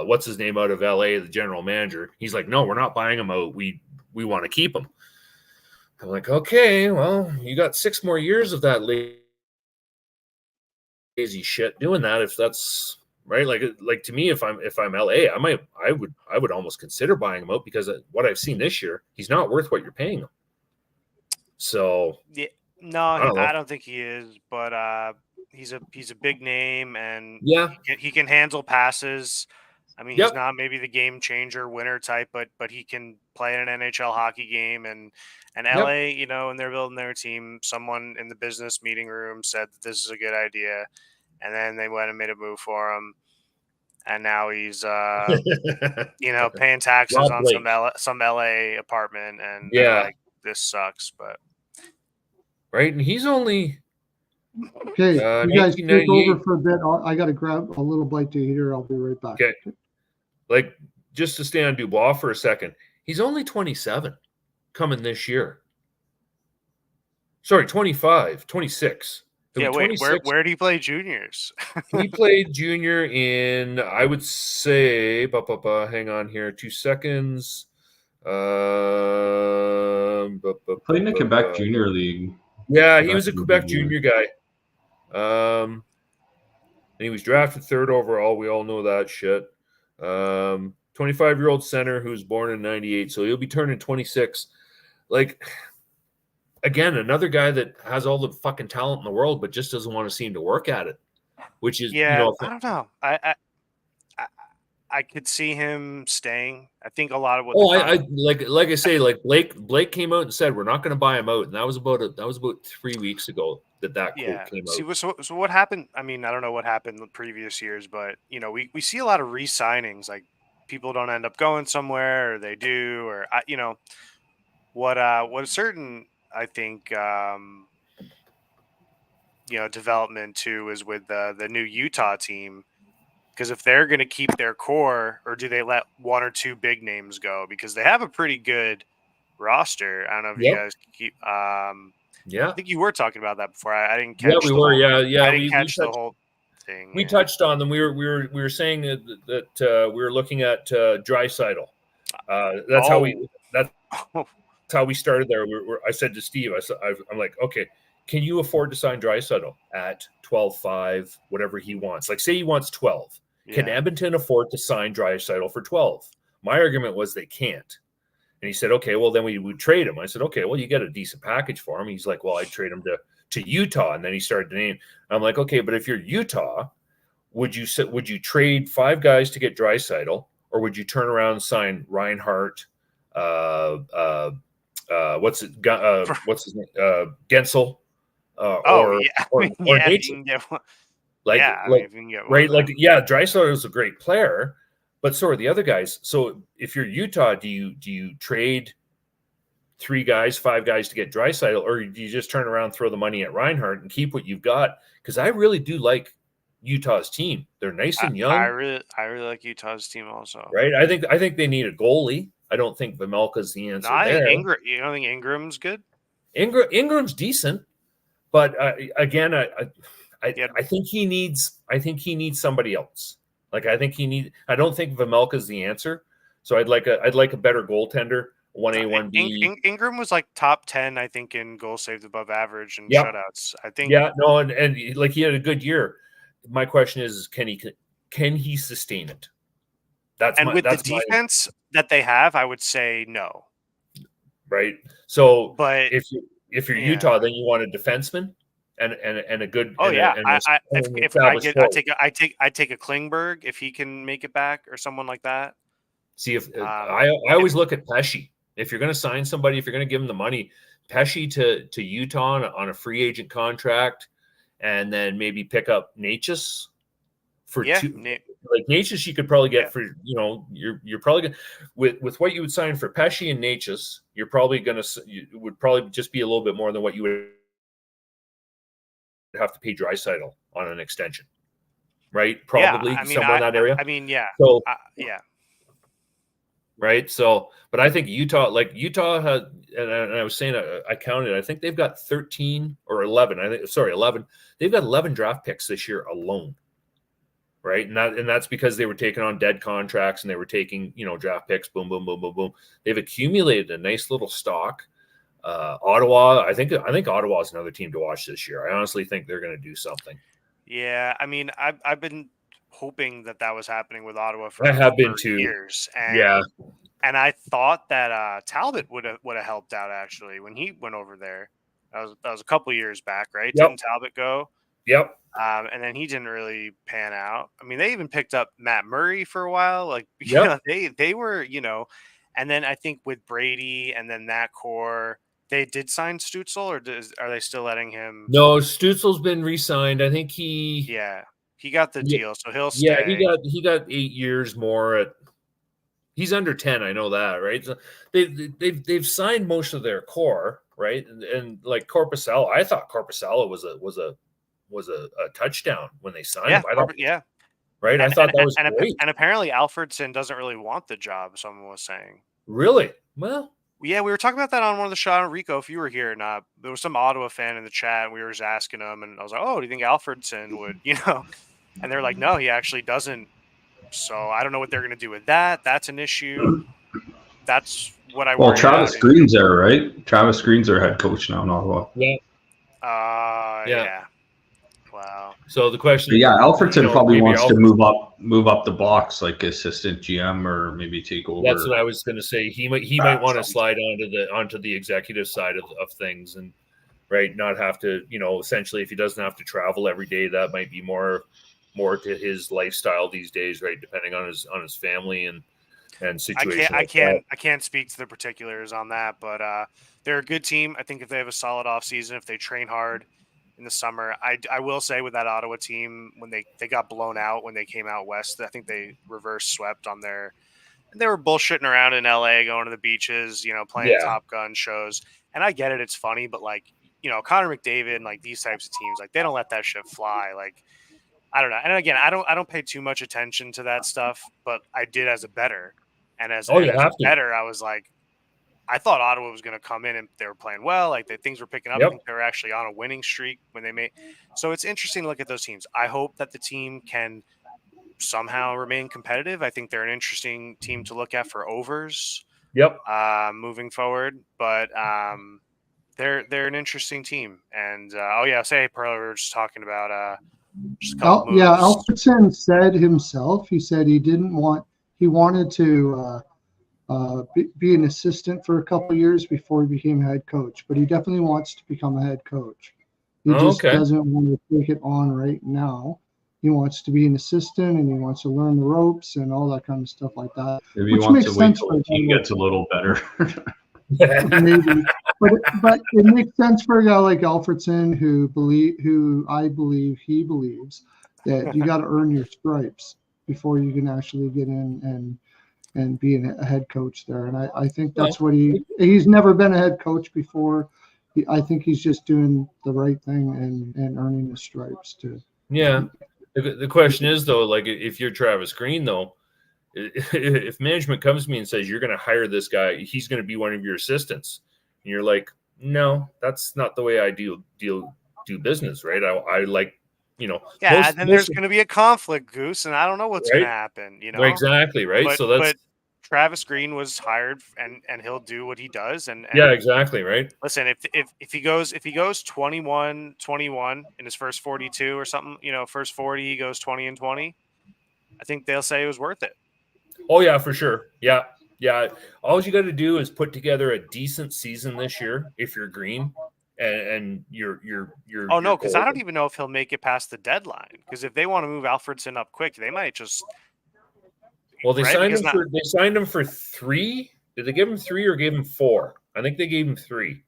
what's his name out of LA, the general manager, he's like, no, we're not buying him out. We want to keep him. I'm like, okay, well, you got 6 more years of that lazy shit doing that. If that's right, like to me, if I'm LA, I would almost consider buying him out, because what I've seen this year, he's not worth what you're paying him. So yeah, no, I don't think he is, but he's a big name, and he can handle passes. I mean, he's not maybe the game changer winner type, but he can play in an NHL hockey game. And LA, you know, and they're building their team, someone in the business meeting room said that this is a good idea. And then they went and made a move for him. And now he's, you know, paying taxes on some LA apartment. And like, this sucks, but. Right. And he's only. Okay. You guys take over for a bit. I got to grab a little bite to eat here. I'll be right back. Okay. Like, just to stay on Dubois for a second, he's only 27 coming this year. Sorry, 25, 26. Yeah, wait, where do you play juniors? He played junior in, I would say, hang on here, 2 seconds. Played in the Quebec Junior League. Yeah, he was a Quebec junior guy. And he was drafted 3rd overall. We all know that shit. 25-year-old center who's born in 98, so he'll be turning 26. Like, again, another guy that has all the fucking talent in the world, but just doesn't want to seem to work at it. Which is, I don't know. I could see him staying. I think a lot of what. Like I say, like Blake came out and said we're not going to buy him out, and that was about 3 weeks ago. that Yeah. quote came See, out. so what happened? I mean, I don't know what happened the previous years, but we see a lot of re-signings. Like people don't end up going somewhere, or they do, or what a certain I think development too is with the new Utah team. Because if they're going to keep their core, or do they let one or two big names go? Because they have a pretty good roster. I don't know if you Yep. guys keep. Yeah. I think you were talking about that before. I didn't catch. Yeah, we were. I didn't catch the whole thing. We touched on them. We were saying that we were looking at Draisaitl. That's how we started there. I said to Steve, I'm like, okay, can you afford to sign Draisaitl at 12.5, whatever he wants? Like, say he wants 12. Yeah. Can Edmonton afford to sign Draisaitl for 12? My argument was they can't. And he said, okay, well, then we would trade him. I said, okay, well, you get a decent package for him. He's like, well, I'd trade him to Utah. And then he started to name. I'm like, okay, but if you're Utah, would you trade 5 guys to get Draisaitl, or would you turn around and sign Reinhart, what's his name? Gensel, or Nathan. Draisaitl is a great player, but so are the other guys. So if you're Utah, do you trade 3 guys, 5 guys to get Draisaitl, or do you just turn around, throw the money at Reinhart, and keep what you've got? Because I really do like Utah's team. They're nice and young. I really like Utah's team also. Right. I think they need a goalie. I don't think Vejmelka's the answer there. You don't think Ingram's good? Ingram's decent, but again, I think he needs somebody else. Like I don't think Vejmelka's the answer. So I'd like a better goaltender. 1A, 1B. Ingram was like top 10, I think, in goals saved above average and shutouts. I think. Yeah, no, and like he had a good year. My question is, can he sustain it? With the defense that they have, I would say no. Right. So, but if you're Utah, then you want a defenseman and a good. Oh yeah, I take a Klingberg if he can make it back, or someone like that. See, if I always look at Pesce. If you're going to sign somebody, if you're going to give him the money, Pesce to Utah on a free agent contract, and then maybe pick up Natchez for 2. Like Natchez, you could probably get for you're probably gonna, with what you would sign for Pesce and Natchez, you're probably it would probably just be a little bit more than what you would have to pay Draisaitl on an extension, right? Probably somewhere in that area. So right. So, but I think Utah had, and I was saying, I counted, I think they've got 13 or 11. 11. They've got 11 draft picks this year alone. Right. And that's because they were taking on dead contracts and they were taking, draft picks, boom, boom, boom, boom, boom. They've accumulated a nice little stock. Ottawa, I think Ottawa is another team to watch this year. I honestly think they're going to do something. Yeah. I mean, I've been hoping that was happening with Ottawa for years. And I thought that Talbot would have helped out actually when he went over there. That was a couple years back, right? Yep. Didn't Talbot go? Yep. And then he didn't really pan out. I mean, they even picked up Matt Murray for a while. Like, they were, and then I think with Brady and then that core, they did sign Stützle, or are they still letting him? No, Stützle's been re-signed. I think he got the deal, so he'll stay. Yeah, he got 8 years more. He's under 10. I know that, right? So they've signed most of their core, right? And like Korpisalo, I thought Korpisalo was a touchdown when they signed him. Right. I thought that was great. And apparently Alfredson doesn't really want the job. Someone was saying. Really? Well. Yeah, we were talking about that on one of the shows. Rico, if you were here or not, there was some Ottawa fan in the chat, and we were just asking him, and I was like, "Oh, do you think Alfredson would?" And they're like, "No, he actually doesn't." So I don't know what they're going to do with that. That's an issue. That's what I. Well, Travis Green's there, right? Travis Green's their head coach now in Ottawa. Yeah. Yeah. Wow. So the question, Alfredson probably wants to move up the box, like assistant GM, or maybe take over. That's what I was going to say. He might want to slide onto the executive side of things, and right, not have to, essentially, if he doesn't have to travel every day, that might be more to his lifestyle these days, right? Depending on his family and situation. I can't speak to the particulars on that, but they're a good team. I think if they have a solid offseason, if they train hard, in the summer. I will say with that Ottawa team, when they got blown out when they came out west, I think they reverse swept on their. They were bullshitting around in LA, going to the beaches, playing Top Gun shows. And I get it, it's funny, but like, Connor McDavid and like these types of teams, like they don't let that shit fly. Like, I don't know. And again, I don't pay too much attention to that stuff, but I did as a bettor. And as a bettor, I was like, I thought Ottawa was going to come in and they were playing well. Like things were picking up. I think they were actually on a winning streak when they made. So it's interesting to look at those teams. I hope that the team can somehow remain competitive. I think they're an interesting team to look at for overs. Moving forward, but they're an interesting team. And say Pearl, we were just talking about just a couple moves. Alfredson said himself. He said he wanted to be an assistant for a couple of years before he became head coach, but he definitely wants to become a head coach. He just doesn't want to take it on right now. He wants to be an assistant and he wants to learn the ropes and all that kind of stuff like that. Maybe he wants to wait till the team gets a little better. Maybe, but it makes sense for a guy like Alfredson who I believe he believes that you got to earn your stripes before you can actually get in and be a head coach there. And I think that's what he's never been a head coach before. I think he's just doing the right thing and earning his stripes too. Yeah. The question is, though, like if you're Travis Green, though, if management comes to me and says you're going to hire this guy, he's going to be one of your assistants, and you're like, no, that's not the way I do business, right? I like, and then there's going to be a conflict, Goose, and I don't know what's going to happen, Exactly, right? But Travis Green was hired, and he'll do what he does. And exactly, right. Listen, if he goes 21 in his first 42 or something, first 40 he goes 20-20. I think they'll say it was worth it. Oh yeah, for sure. Yeah. All you got to do is put together a decent season this year if you're Green, and you're. Oh no, because I don't even know if he'll make it past the deadline. Because if they want to move Alfredson up quick, they might just. Well, they signed him for 3. Did they give him 3 or gave him 4? I think they gave him 3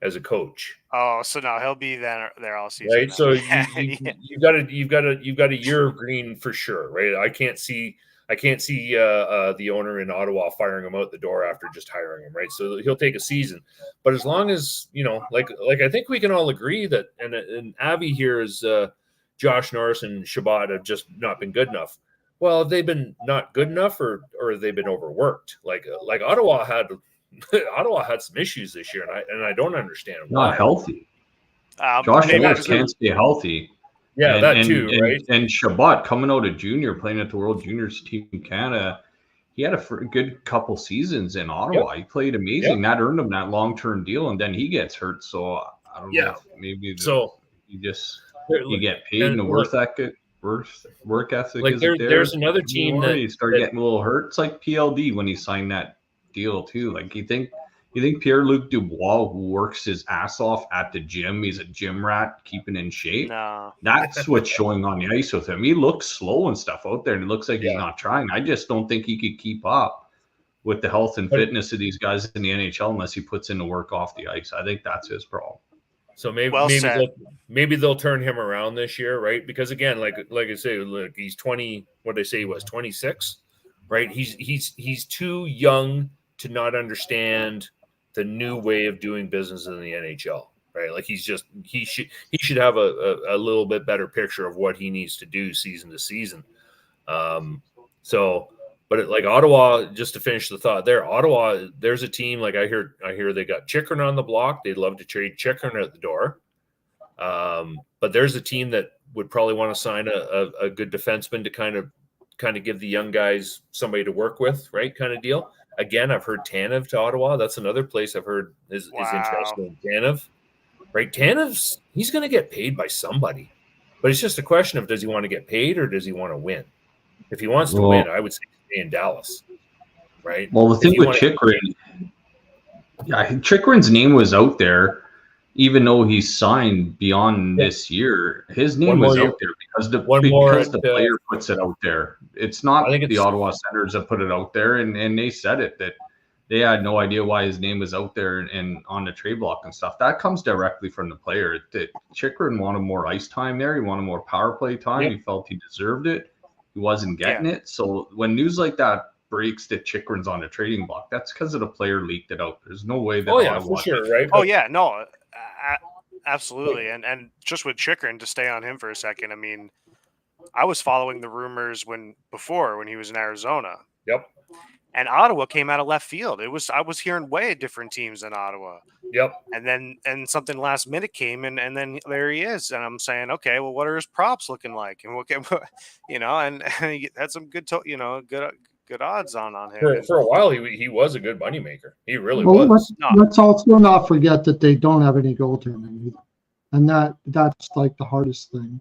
as a coach. Oh, so now he'll be there all season. Right. So you've got a year of Green for sure, right? I can't see the owner in Ottawa firing him out the door after just hiring him, right? So he'll take a season. But as long as, like I think we can all agree that and Avi here is Josh Norris and Shabbat have just not been good enough. Well, have they been not good enough, or have they been overworked? Like Ottawa had some issues this year, and I don't understand why. Not healthy. Josh Norris can't stay healthy. Yeah, that too, right? And Shabbat coming out of junior, playing at the World Juniors team in Canada, he had a good couple seasons in Ottawa. He played amazing. That earned him that long-term deal, and then he gets hurt. So I don't know. If maybe you get paid and the work ethic like isn't there. There's another team that you start getting a little hurt. It's like PLD when he signed that deal too. Like you think Pierre-Luc Dubois, who works his ass off at the gym, he's a gym rat, keeping in shape. No, that's what's showing on the ice with him. He looks slow and stuff out there, and it looks like he's not trying. I just don't think he could keep up with the health and fitness of these guys in the NHL unless he puts in the work off the ice. I think that's his problem. So maybe they'll turn him around this year, right? Because again, like I say, look, he's 20. What did I say he was? 26, right? He's too young to not understand the new way of doing business in the NHL, right? Like he should have a little bit better picture of what he needs to do season to season. But like Ottawa, just to finish the thought there, Ottawa, there's a team like I hear they got Chychrun on the block. They'd love to trade Chychrun at the door. But there's a team that would probably want to sign a good defenseman to kind of give the young guys somebody to work with, right? Kind of deal. Again, I've heard Tanev to Ottawa. That's another place I've heard is interested in Tanev. Right? He's going to get paid by somebody. But it's just a question of does he want to get paid or does he want to win? If he wants to win, I would say stay in Dallas. Right? Well, the thing with Chychrun, Chychrun's name was out there, even though he's signed beyond this year. His name was out there because the player puts it out there. It's not the Ottawa Senators that put it out there, and they said it that they had no idea why his name was out there and on the trade block and stuff. That comes directly from the player. Chychrun wanted more ice time there. He wanted more power play time. Yep. He felt he deserved it. He wasn't getting it. So when news like that breaks that Chychrun's on the trading block, that's because of the player leaked it out. There's no way that for sure, right? Oh yeah, no, absolutely. And just with Chychrun, to stay on him for a second, I mean, I was following the rumors before when he was in Arizona. Yep. And Ottawa came out of left field. I was hearing way different teams than Ottawa. Yep. And something last minute came and then there he is. And I'm saying, okay, well, what are his props looking like? And and he had some good odds on him. For a while, he was a good moneymaker. He really was. Let's also not forget that they don't have any goaltending either, and that's like the hardest thing.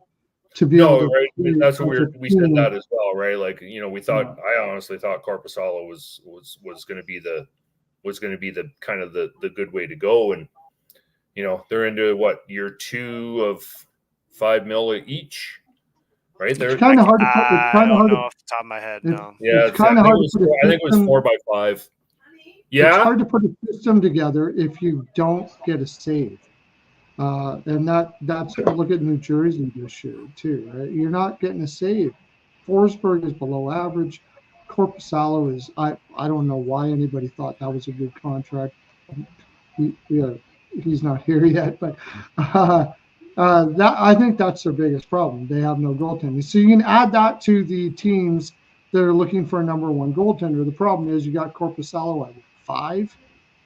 To be able to right. That's what we said that as well, right? Like, we thought, I honestly thought Korpisalo was going to be the kind of the good way to go, and they're into year 2 of $5 million each, right? They're kind of hard to put. I don't know off the top of my head. No, yeah, it's kind of hard. I think it was 4x5. Yeah, it's hard to put a system together if you don't get a save. And that's look at New Jersey this year too, right? You're not getting a save. Forsberg is below average. Korpisalo is I don't know why anybody thought that was a good contract. He's not here yet, but that I think that's their biggest problem. They have no goaltending. So you can add that to the teams that are looking for a number 1 goaltender. The problem is you got Korpisalo at 5.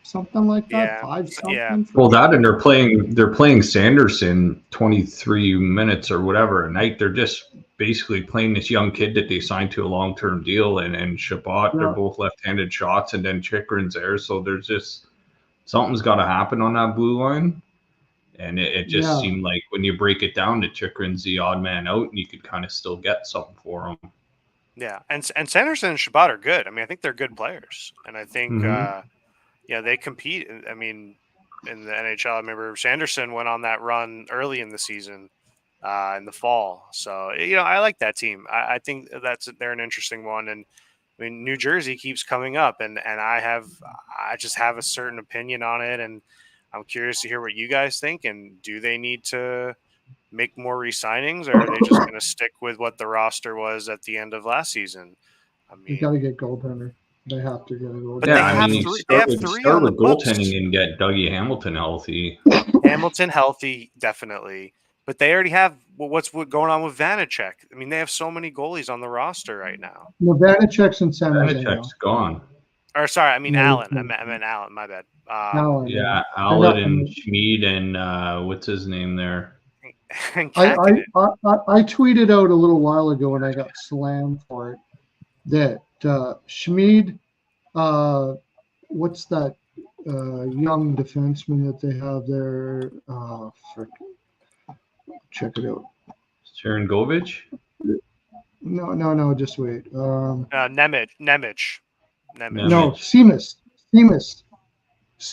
Something like that, yeah. 5 something. Yeah. Well, that and they're playing Sanderson 23 minutes or whatever a night. They're just basically playing this young kid that they signed to a long-term deal, and Shabbat. They're both left-handed shots, and then Chychrun's there. So there's just something's got to happen on that blue line, and it just seemed like when you break it down, that Chychrun's the odd man out, and you could kind of still get something for him. Yeah, and Sanderson and Shabbat are good. I mean, I think they're good players, and I think. Yeah, they compete. I mean, in the NHL, I remember Sanderson went on that run early in the season, in the fall. So, I like that team. I think they're an interesting one. And I mean, New Jersey keeps coming up, and I just have a certain opinion on it, and I'm curious to hear what you guys think. And do they need to make more re-signings, or are they just going to stick with what the roster was at the end of last season? I mean, you got to get goaltender. They have to get a goaltender. But they have three on the books. Goaltending and get Dougie Hamilton healthy. Hamilton healthy, definitely. But they already have what's going on with Vanacek. I mean, they have so many goalies on the roster right now. No, Vanacek's in San Jose. Vanacek's gone. Or sorry, I mean Allen. I meant Allen. My bad. Allen, Allen and Schmid and what's his name there? I tweeted out a little while ago, and I got slammed for it. That Schmid, what's that young defenseman that they have there? Check it out. Sharangovich? No, just wait. Nemec. No, Seamus.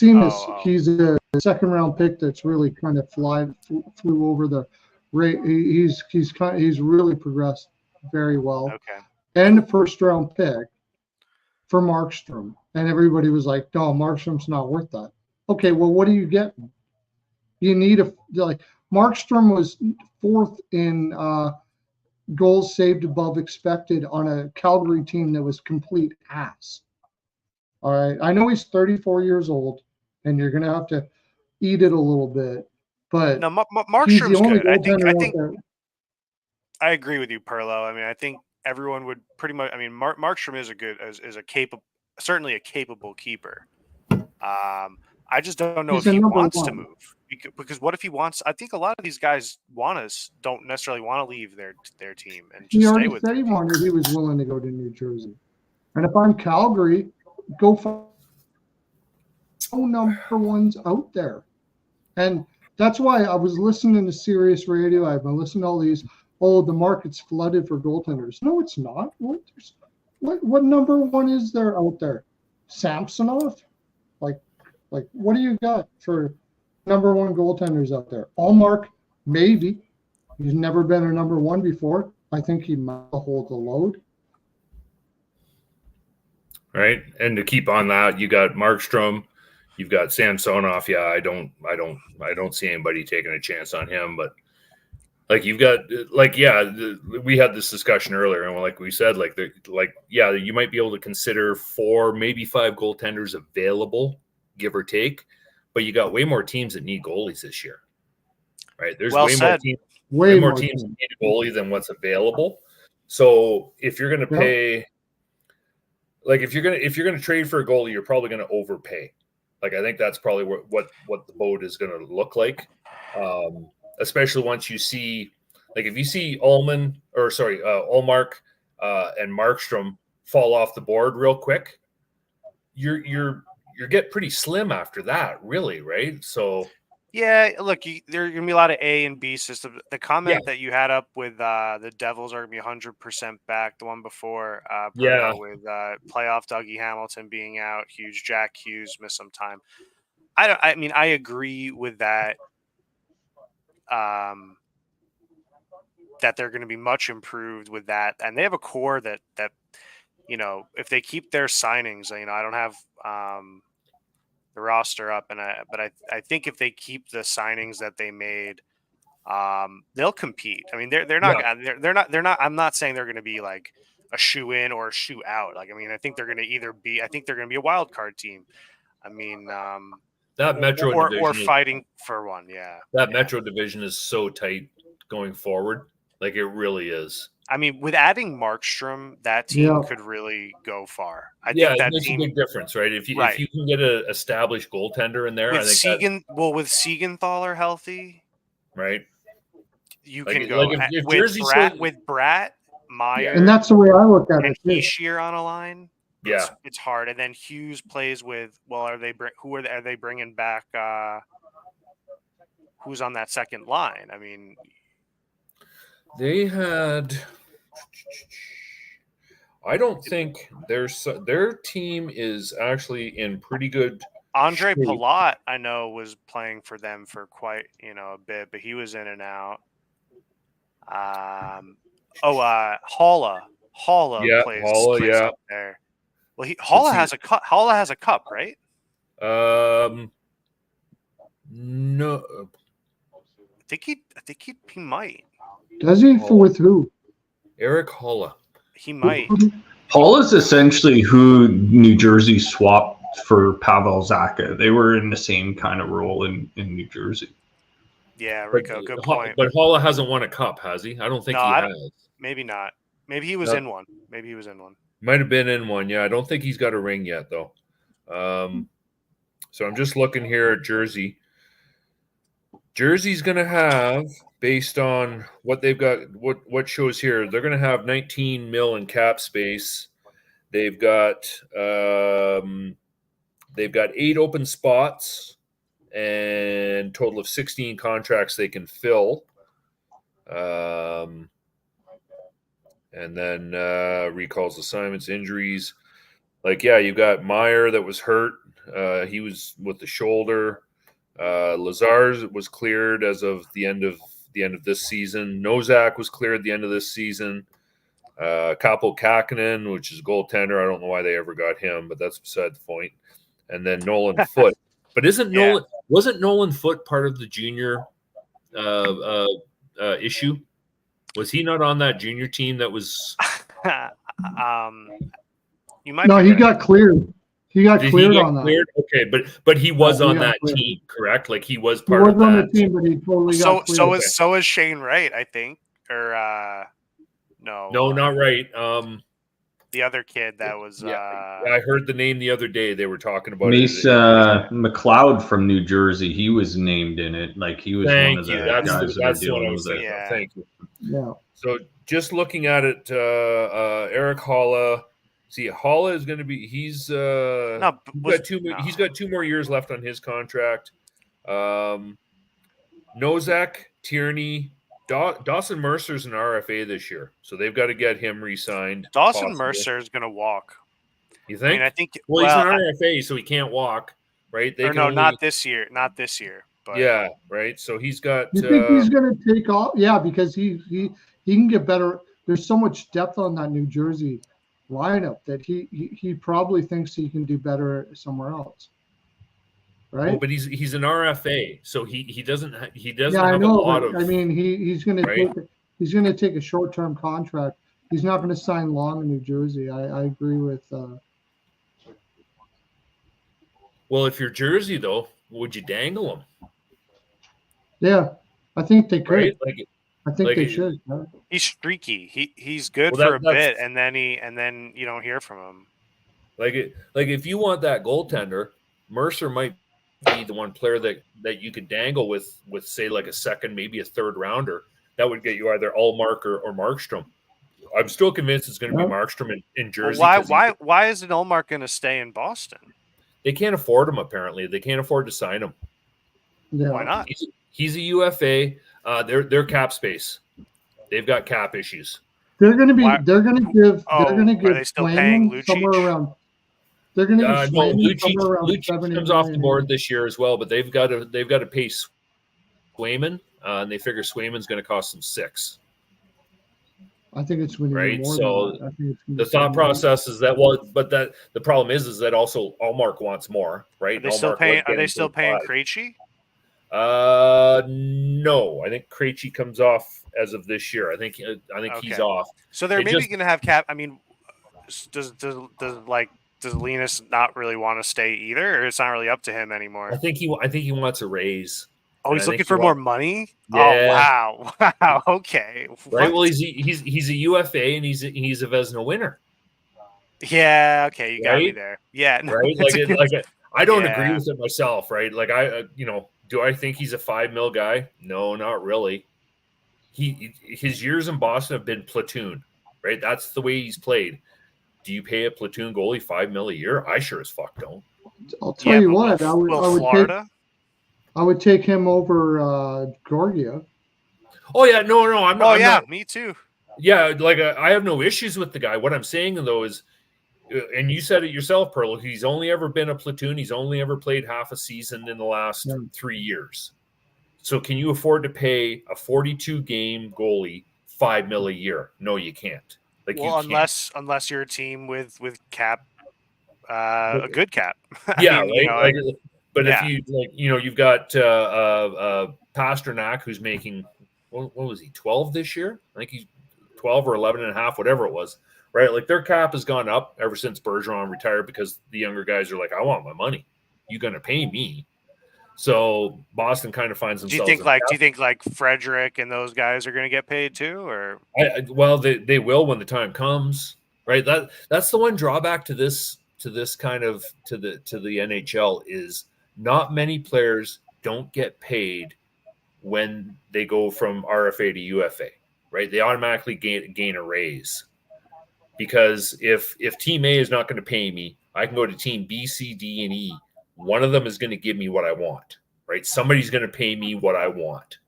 Oh. He's a second-round pick that's really kind of flew over the rate. He's really progressed very well. Okay. And the first-round pick for Markstrom, and everybody was like, "No, Markstrom's not worth that." Okay, well, what are you getting? You need Markstrom was 4th in goals saved above expected on a Calgary team that was complete ass. All right, I know he's 34 years old, and you're going to have to eat it a little bit, but no, Markstrom's good. I think I agree with you, Perlo. I mean, I think everyone would pretty much. I mean, Markstrom certainly a capable keeper. I just don't know if he wants to move, because what if he wants? I think a lot of these guys don't necessarily want to leave their team and just stay with them. He was willing to go to New Jersey, and if I'm Calgary, go for number 1s out there, and that's why I was listening to Sirius Radio. I've been listening to all these. Oh, the market's flooded for goaltenders. No, it's not. What number 1 is there out there? Samsonov? Like what do you got for number 1 goaltenders out there? Allmark, maybe. He's never been a number 1 before. I think he might hold the load. right? And to keep on that, you got Markstrom, you've got Samsonov. Yeah, I don't see anybody taking a chance on him, but like you've got we had this discussion earlier, and like we said, you might be able to consider 4, maybe 5 goaltenders available, give or take, but you got way more teams that need goalies this year, right? There's way more teams that need a goalie than what's available. So if you're going to pay, like if you're going to trade for a goalie, you're probably going to overpay. Like I think that's probably what the boat is going to look like. Especially once you see, like if you see Ullmark and Markstrom fall off the board real quick, you're get pretty slim after that, really, right? So yeah, look, there are gonna be a lot of A and B systems. The comment that you had up with the Devils are gonna be 100% back. The one before, with playoff Dougie Hamilton being out, huge Jack Hughes missed some time. I mean, I agree with that. That they're going to be much improved with that, and they have a core that if they keep their signings, I don't have the roster up, but I think if they keep the signings that they made, they'll compete. I mean, they're not. I'm not saying they're going to be like a shoe in or a shoe out. Like, I mean, I think they're going to be a wild card team. I mean, that Metro division or fighting for one. Yeah, that Metro division is so tight going forward. Like it really is. I mean, with adding Markstrom, that team could really go far. I think that makes team, a big difference, right? If you can get an established goaltender in there, with I think with Siegenthaler healthy, right? You can go with Bratt, Meyer, and that's the way I look at it. Ishier on a line. Yeah, it's hard. And then Hughes plays with. Well, are they bringing back? Who's on that second line? I mean, they had. I don't think their team is actually in pretty good. Andre Palat, I know, was playing for them for quite a bit, but he was in and out. Halla plays up there. Well, Halla has a cup. Halla has a cup, right? No. I think he might. Does he? With who? Eric Halla. He might. Halla is essentially who New Jersey swapped for Pavel Zacha. They were in the same kind of role in New Jersey. Yeah, Rico, good point. But Halla hasn't won a cup, has he? I don't think he has. Maybe not. Maybe he was in one. Might have been in one. Yeah, I don't think he's got a ring yet, though. So I'm just looking here at Jersey. Jersey's going to have, based on what they've got, what shows here, they're going to have 19 mil in cap space. They've got 8 open spots and total of 16 contracts they can fill. And then recalls, assignments, injuries. You've got Meyer that was hurt. He was with the shoulder. Lazar was cleared as of the end of this season. Nozak was cleared at the end of this season. Kaapo Kähkönen, which is a goaltender. I don't know why they ever got him, but that's beside the point. And then Nolan Foote. But wasn't Nolan Foote part of the junior issue? Was he not on that junior team that was? You might. No, he got cleared. He got cleared on that. Okay, but he was on that team, correct? Like he was part of that. On the team, but he totally got cleared. So is Shane Wright, I think, or no, not Wright. The other kid that was. I heard the name the other day. They were talking about Mace McLeod from New Jersey. He was named in it. Like he was one of the guys that were dealing with it. Yeah. Thank you. Yeah. So just looking at it, Eric Halla. See, Halla is going to be. He's got 2 more years left on his contract. Nozak, Tierney, Dawson Mercer's an RFA this year, so they've got to get him re-signed. Dawson Mercer is going to walk. You think? I think. Well, he's an RFA, so he can't walk, right? Not this year. Not this year. But yeah, right. So he's got. You think he's going to take off? Yeah, because he can get better. There's so much depth on that New Jersey lineup that he probably thinks he can do better somewhere else. Right. Oh, but he's an RFA, so he doesn't have I know, a lot of. I mean, he's going to take a short-term contract. He's not going to sign long in New Jersey. I agree with. Well, if you're Jersey, though, would you dangle him? Yeah, I think they could. Right? I think they should. Right? He's streaky. He's good for a bit, and then you don't hear from him. Like if you want that goaltender, Mercer might be the one player that you could dangle with say like a second, maybe a third rounder. That would get you either Ullmark or Markstrom. I'm still convinced it's going to be Markstrom in Jersey. Well, why isn't Ullmark going to stay in Boston? They can't afford him. Apparently, they can't afford to sign him. Yeah. Why not? He's a UFA. They're cap space. They've got cap issues. They're going to be. They're going to give. They're going to give. Are they still paying Lucic? Somewhere around. They're going to give Lucic comes off the board this year as well, but they've got to pay Swayman, and they figure Swayman's going to cost them $6. I think it's winning right. More so than that. The thought process is that but that the problem is that also Ullmark wants more, right? Are they still paying? Are they still paying Krejci? No, I think Krejci comes off as of this year. I think he's off. So they're maybe going to have cap. I mean, does Linus not really want to stay either, or it's not really up to him anymore? I think he wants a raise. Oh, he's looking for more money. Yeah. Oh, wow. Okay. Right. Well, he's a UFA and he's a Vezina winner. Yeah. Okay, you got me there. Yeah. No, right. I don't agree with it myself. Right. Like do I think he's a $5 million guy? No, not really. His years in Boston have been platoon. Right. That's the way he's played. Do you pay a platoon goalie $5 million a year? I sure as fuck don't. I'll tell you what. I would take him over Georgiev. Oh yeah, no, I'm not. Oh yeah, me too. Yeah, I have no issues with the guy. What I'm saying though is, and you said it yourself, Pearl. He's only ever been a platoon. He's only ever played half a season in the last 3 years. So can you afford to pay a 42-game goalie $5 million a year? No, you can't. Unless you're a team with cap, a good cap. Yeah, but if you've got Pasternak, who's making what was he 12 this year? I think he's 12 or 11 and a half, whatever it was. Right, like their cap has gone up ever since Bergeron retired because the younger guys are like, I want my money. You're going to pay me. So Boston kind of finds themselves. Do you think like Frederick and those guys are going to get paid too, or? They will when the time comes, right? That's the one drawback to this kind of to the NHL is not many players don't get paid when they go from RFA to UFA, right? They automatically gain a raise because if Team A is not going to pay me, I can go to Team B, C, D, and E. One of them is going to give me what I want, right? Somebody's going to pay me what I want.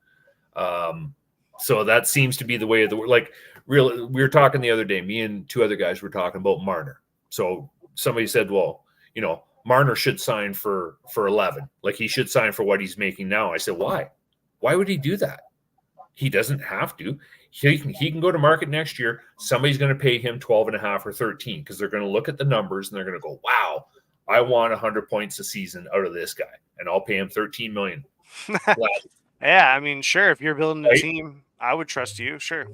So that seems to be the way of the world. We were talking the other day, me and two other guys were talking about Marner. So somebody said, well, Marner should sign for 11. Like he should sign for what he's making now. I said, why? Why would he do that? He doesn't have to. He can go to market next year. Somebody's going to pay him 12 and a half or 13 because they're going to look at the numbers and they're going to go, wow, I want 100 points a season out of this guy, and I'll pay him $13 million. Yeah, I mean, sure. If you're building a team, I would trust you. Sure.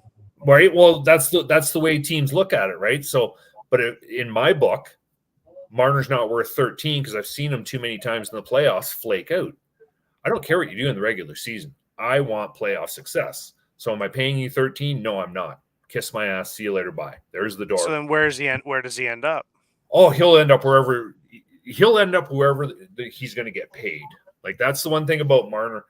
Right. Well, that's the way teams look at it, right? So, but in my book, Marner's not worth 13 because I've seen him too many times in the playoffs flake out. I don't care what you do in the regular season. I want playoff success. So am I paying you 13? No, I'm not. Kiss my ass. See you later. Bye. There's the door. So then where does he end up? Oh, he'll end up wherever he's going to get paid. Like that's the one thing about Marner.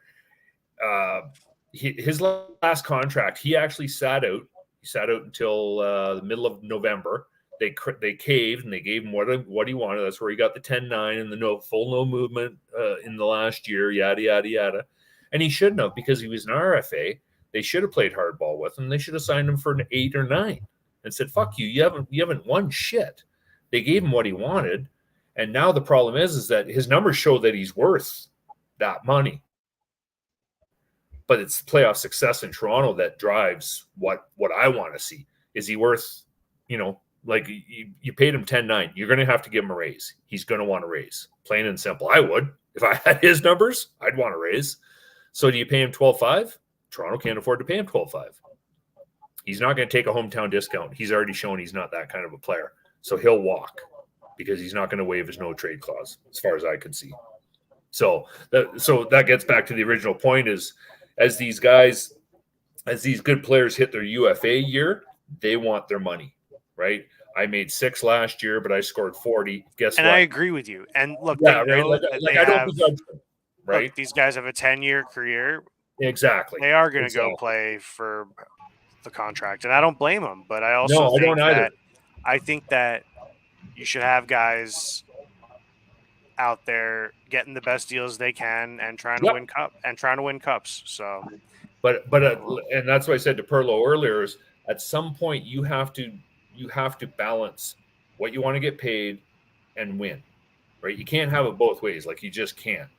His last contract, he actually sat out. He sat out until the middle of November. They caved and they gave him what he wanted. That's where he got the 10-9 and the no movement in the last year. Yada yada yada. And he shouldn't have because he was an RFA. They should have played hardball with him. They should have signed him for an 8 or 9 and said, "Fuck you! You haven't won shit." They gave him what he wanted, and now the problem is that his numbers show that he's worth that money. But it's playoff success in Toronto that drives what I want to see. Is he worth, Like you paid him 10-9. You're going to have to give him a raise. He's going to want a raise. Plain and simple. I would. If I had his numbers, I'd want a raise. So do you pay him 12.5? Toronto can't afford to pay him 12.5. He's not going to take a hometown discount. He's already shown he's not that kind of a player. So he'll walk because he's not going to waive his no trade clause, as far as I can see. So that gets back to the original point is as these good players hit their UFA year, they want their money, right? I made 6 last year, but I scored 40. Guess what? And I agree with you. And look, yeah, right. Like I don't begrudge them, right? Look, these guys have a 10-year career. Exactly. They are going to go play for the contract, and I don't blame them. But I also think that you should have guys out there getting the best deals they can and trying to win cups. So, but and that's what I said to Perlo earlier is at some point you have to balance what you want to get paid and win, right? You can't have it both ways. Like you just can't.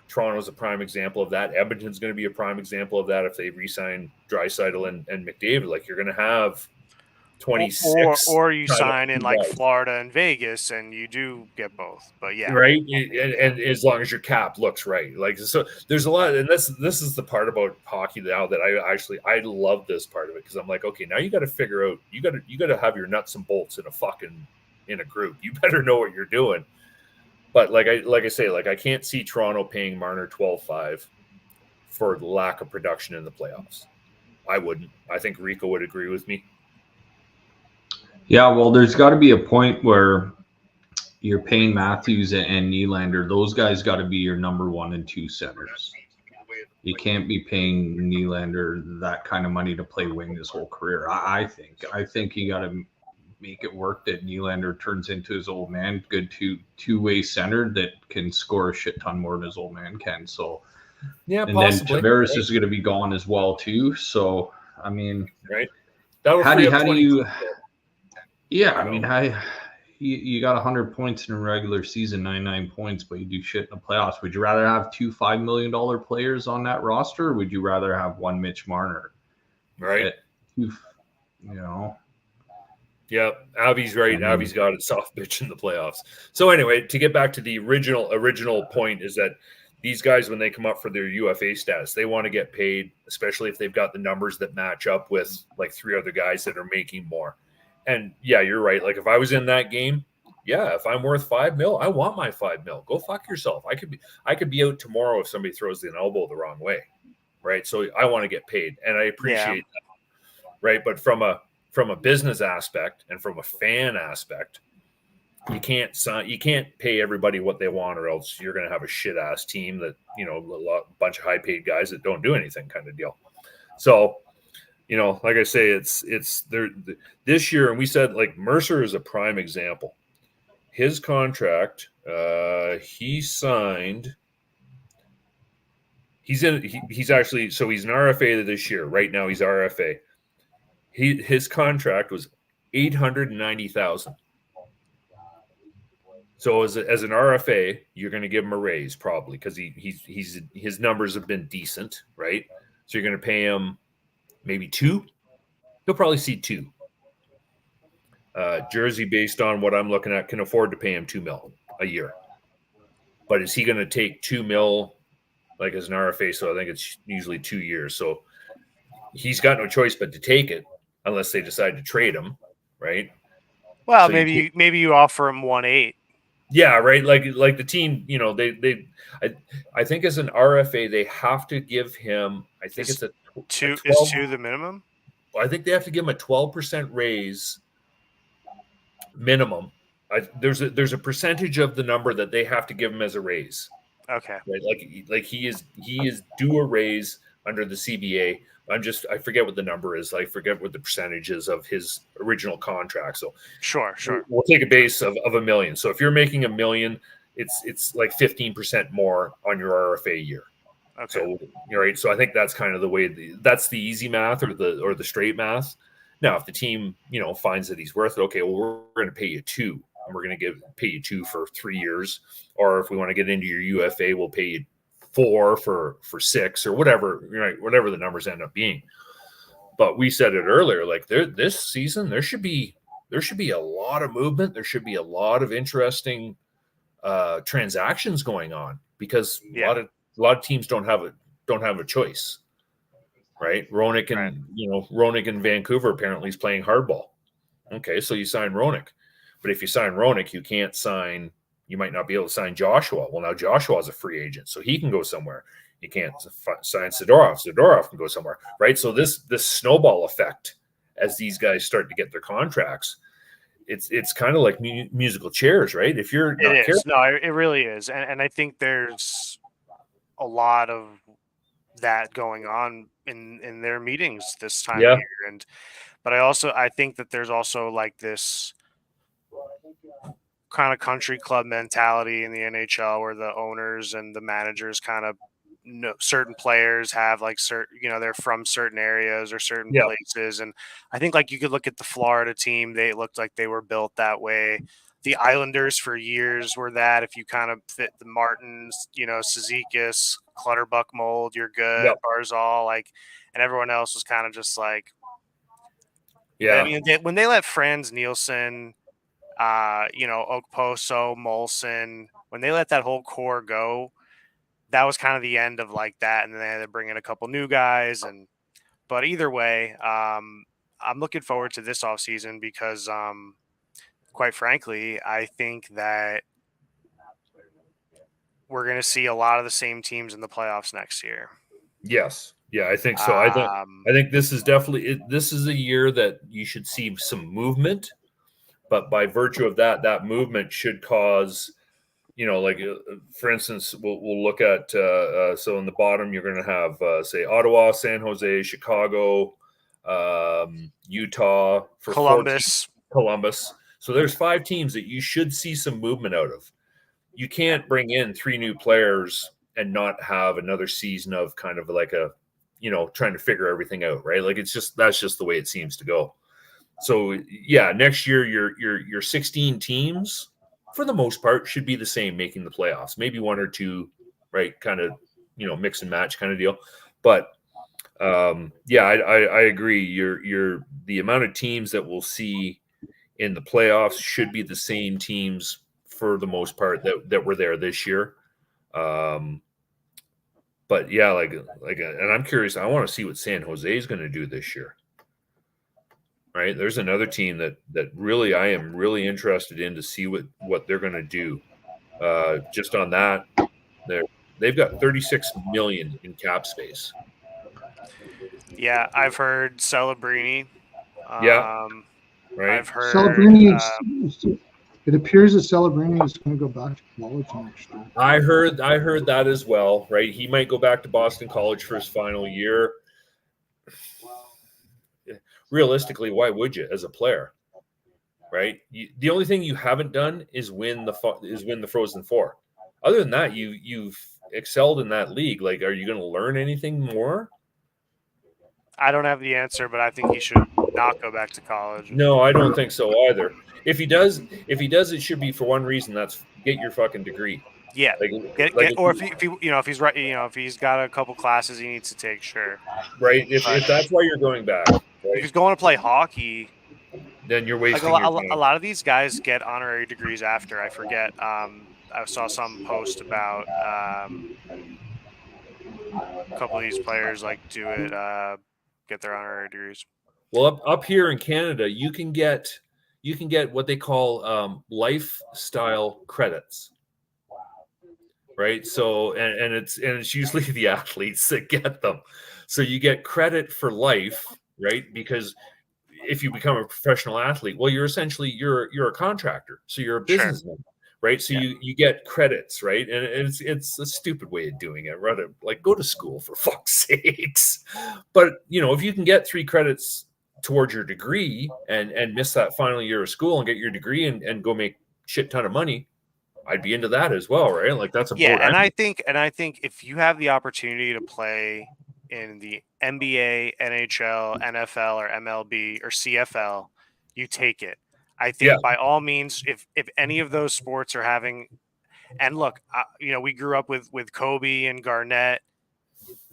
Toronto's a prime example of that. Edmonton's going to be a prime example of that if they re-sign Draisaitl and McDavid. Like you're going to have 26, or you sign in like Florida and Vegas, and you do get both. But yeah, right. And as long as your cap looks right, like so, there's a lot. And this is the part about hockey now that I love this part of it because I'm like, okay, now you got to figure out you got to have your nuts and bolts in a group. You better know what you're doing. But like I say, I can't see Toronto paying Marner 12.5 for lack of production in the playoffs. I wouldn't. I think Rico would agree with me. Yeah, well, there's got to be a point where you're paying Matthews and Nylander. Those guys got to be your number 1 and 2 centers. You can't be paying Nylander that kind of money to play wing his whole career. I think you got to make it work that Nylander turns into his old man, good two-way center that can score a shit ton more than his old man can. So, yeah, and possibly. then Tavares is going to be gone as well too. So, I mean, right? How do you? Yeah, I mean, you got 100 points in a regular season, 99 points, but you do shit in the playoffs. Would you rather have 2 $5 million players on that roster, or would you rather have one Mitch Marner? Right. Yeah, Abby's right. Abby's got a soft bitch in the playoffs. So anyway, to get back to the original point is that these guys, when they come up for their UFA status, they want to get paid, especially if they've got the numbers that match up with like 3 other guys that are making more. And yeah, you're right. Like if I was in that game, yeah, if I'm worth $5 million, I want my $5 million. Go fuck yourself. I could be out tomorrow if somebody throws an elbow the wrong way, right? So I want to get paid, and I appreciate that, right? But from a business aspect and from a fan aspect, you can't pay everybody what they want, or else you're going to have a shit ass team that a bunch of high paid guys that don't do anything kind of deal. So. Like I say, it's there this year, and we said like Mercer is a prime example. His contract, he signed. He's actually he's an RFA this year. Right now, he's RFA. His contract was $890,000. So as an RFA, you're going to give him a raise probably because his numbers have been decent, right? So you're going to pay him. Maybe 2. He'll probably see 2. Jersey, based on what I'm looking at, can afford to pay him $2 million a year. But is he going to take $2 million like as an RFA? So I think it's usually 2 years. So he's got no choice but to take it unless they decide to trade him, right? Well, so maybe you offer him 1.8. Yeah, right. Like the team, I think as an RFA they have to give him. I think it's a 2 is 2 the minimum. I think they have to give him a 12% raise minimum. There's a percentage of the number that they have to give him as a raise. Okay. Right? Like he is due a raise under the CBA. I forget what the number is. I forget what the percentage is of his original contract. So sure. We'll take a base of $1 million. So if you're making $1 million, it's like 15% more on your RFA year. Okay. So right. So I think that's kind of the way that's the easy math or the straight math. Now, if the team finds that he's worth it, okay, well we're going to pay you 2, and we're going to pay you 2 for 3 years, or if we want to get into your UFA, we'll pay you 4 for 6 or whatever, right? Whatever the numbers end up being. But we said it earlier, like this season, there should be there should be a lot of movement. There should be a lot of interesting transactions going on, because a lot of teams don't have a choice, right? Roenick in Vancouver apparently is playing hardball. Okay, so you sign Roenick, but if you sign Roenick, you might not be able to sign Joshua. Well, now Joshua is a free agent, so he can go somewhere. You can't sign Sidorov. Sidorov can go somewhere, right? So this snowball effect, as these guys start to get their contracts, it's kind of like musical chairs, right? If you're not careful, no, it really is, and I think there's a lot of that going on in their meetings this time of year, but I think that there's also like this kind of country club mentality in the NHL where the owners and the managers kind of know certain players have like certain, they're from certain areas or certain places. And I think like you could look at the Florida team, they looked like they were built that way. The Islanders for years were that. If you kind of fit the Martins, Cizikas, Clutterbuck mold, you're good. Barzal, and everyone else was kind of just like, I mean, when they let Franz Nielsen, Okposo, Molson, when they let that whole core go, that was kind of the end of like that. And then they had to bring in a couple new guys. But either way, I'm looking forward to this offseason because, quite frankly, I think that we're going to see a lot of the same teams in the playoffs next year. Yes. Yeah, I think so. I think this is definitely this is a year that you should see some movement, but by virtue of that movement should cause, for instance, we'll look at so in the bottom you're going to have say Ottawa, San Jose, Chicago, Utah, for Columbus. So there's 5 teams that you should see some movement out of. You can't bring in 3 new players and not have another season of kind of like a, trying to figure everything out, right? Like that's just the way it seems to go. So yeah, next year your 16 teams for the most part should be the same, making the playoffs. Maybe 1 or 2, right? Kind of, mix and match kind of deal. But I agree. You're the amount of teams that we'll see in the playoffs should be the same teams for the most part that were there this year. But yeah, and I'm curious. I want to see what San Jose is going to do this year. Right, there's another team that really I am really interested in to see what they're going to do. Just on that, they've got $36 million in cap space. Yeah, I've heard Celebrini. Right. I've heard Celebrini. It appears that Celebrini is going to go back to college next year. I heard that as well. Right, he might go back to Boston College for his final year. Realistically, why would you as a player, right? The only thing you haven't done is win the Frozen Four. Other than that, you've excelled in that league. Like, are you going to learn anything more? I don't have the answer, but I think he should not go back to college. No, I don't think so either. If he does, it should be for one reason. That's get your fucking degree. Yeah, if he's right, if he's got a couple classes he needs to take, sure. Right. If that's why you're going back. Right? If he's going to play hockey, then you're wasting a your lot of these guys get honorary degrees after. I forget. I saw some post about a couple of these players do it, get their honorary degrees. Well, up here in Canada, you can get what they call lifestyle credits. Right. So and it's usually the athletes that get them. So you get credit for life. Right, because if you become a professional athlete, well, you're a contractor, so you're a businessman, right? So you get credits, right? And it's a stupid way of doing it. Rather, go to school for fuck's sakes. But if you can get 3 credits towards your degree and miss that final year of school and get your degree and go make shit ton of money, I'd be into that as well, right? Like that's a and I think if you have the opportunity to play in the NBA, NHL, NFL, or MLB or CFL, you take it. I think by all means, if any of those sports are having, and look, we grew up with Kobe and Garnett,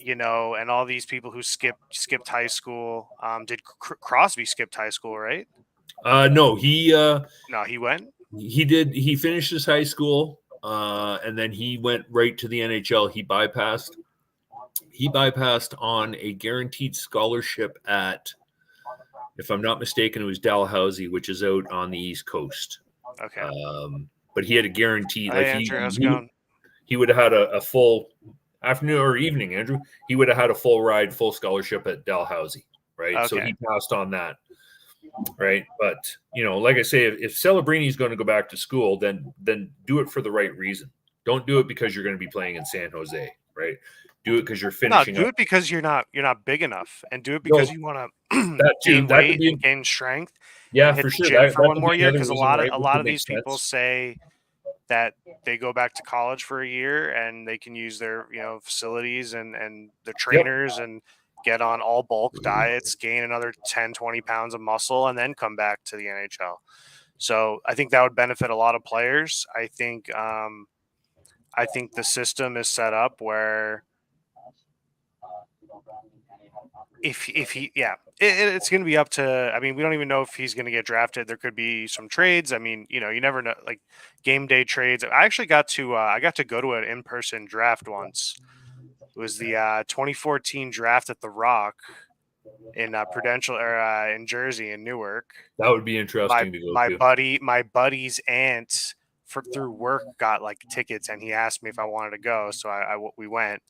and all these people who skipped high school. Did Crosby skipped high school, right? No, he went. He did. He finished his high school, and then he went right to the NHL. He bypassed on a guaranteed scholarship at, if I'm not mistaken, it was Dalhousie, which is out on the East Coast. Okay. But he had a guaranteed. Hey, Andrew, how's it going? He would have had a full afternoon or evening, Andrew. He would have had a full ride, full scholarship at Dalhousie, right? Okay. So he passed on that, right? But like I say, if Celebrini is going to go back to school, then do it for the right reason. Don't do it because you're going to be playing in San Jose, right? Do it because you're finishing. No, do it because you're not big enough, and do it because you want to gain weight and gain strength. Yeah, hit for the sure. gym for one more year, because a lot of these sense. people say that they go back to college for a year and they can use their facilities and their trainers and get on all bulk diets, gain another 10, 20 pounds of muscle, and then come back to the NHL. So I think that would benefit a lot of players. I think the system is set up where it's going to be up to, I mean, we don't even know if he's going to get drafted. There could be some trades. I mean, you never know, like game day trades. I actually got to go to an in-person draft once. It was the 2014 draft at the Rock in Prudential or in Jersey, in Newark. That would be interesting to go to. My buddy's aunt through work got like tickets, and he asked me if I wanted to go. So we went.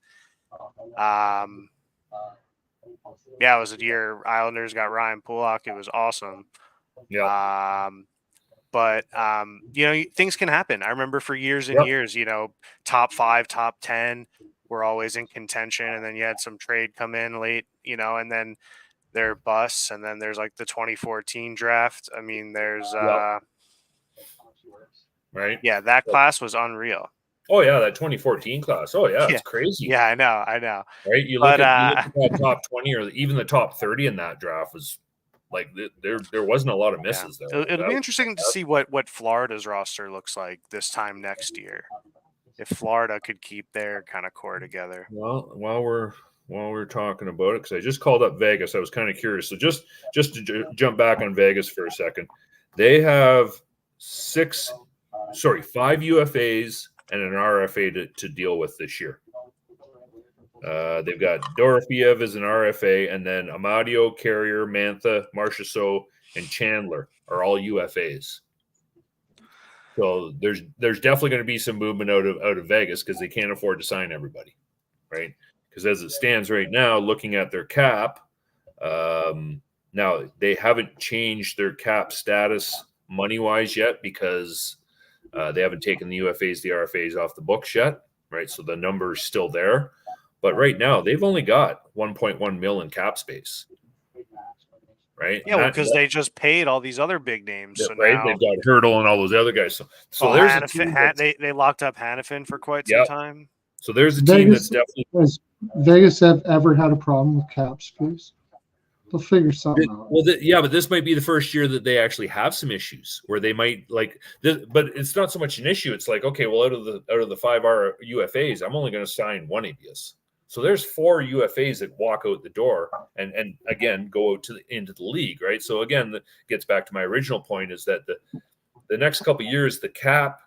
Yeah, it was a year Islanders got Ryan Pulock. It was awesome. Yeah. But things can happen. I remember for years and years, top 5, top 10 were always in contention, and then you had some trade come in late, and then they're busts, and then there's like the 2014 draft. I mean, there's right. Yeah, that class was unreal. Oh yeah, that 2014 class. Oh yeah, it's crazy. Yeah, I know. Right? You look at the top 20 or even the top 30 in that draft was like there wasn't a lot of misses there. It'll be interesting to see what Florida's roster looks like this time next year. If Florida could keep their kind of core together. Well, while we're talking about it, because I just called up Vegas, I was kind of curious. So just to jump back on Vegas for a second, they have 5 UFAs and an RFA to deal with this year. They've got Dorofiev as an RFA, and then Amadio, Carrier, Mantha, Marchessault, and Chandler are all UFAs. So there's definitely going to be some movement out of Vegas because they can't afford to sign everybody, right? Because as it stands right now, looking at their cap, now they haven't changed their cap status money-wise yet because they haven't taken the UFAs, the RFAs off the books yet, right? So the number is still there. But right now, they've only got 1.1 mil in cap space, right? Yeah, because they just paid all these other big names. So right, now they've got Hurdle and all those other guys. So there's they locked up Hannafin for quite some time. So there's a team that's definitely. Has Vegas have ever had a problem with cap space? They'll figure something out. Well, but this might be the first year that they actually have some issues where they might like this, but it's not so much an issue. It's like, okay, well, out of the 5 UFAs, I'm only going to sign one ABS. So there's 4 UFAs that walk out the door and again go out into the league, right? So again, that gets back to my original point is that the next couple of years, the cap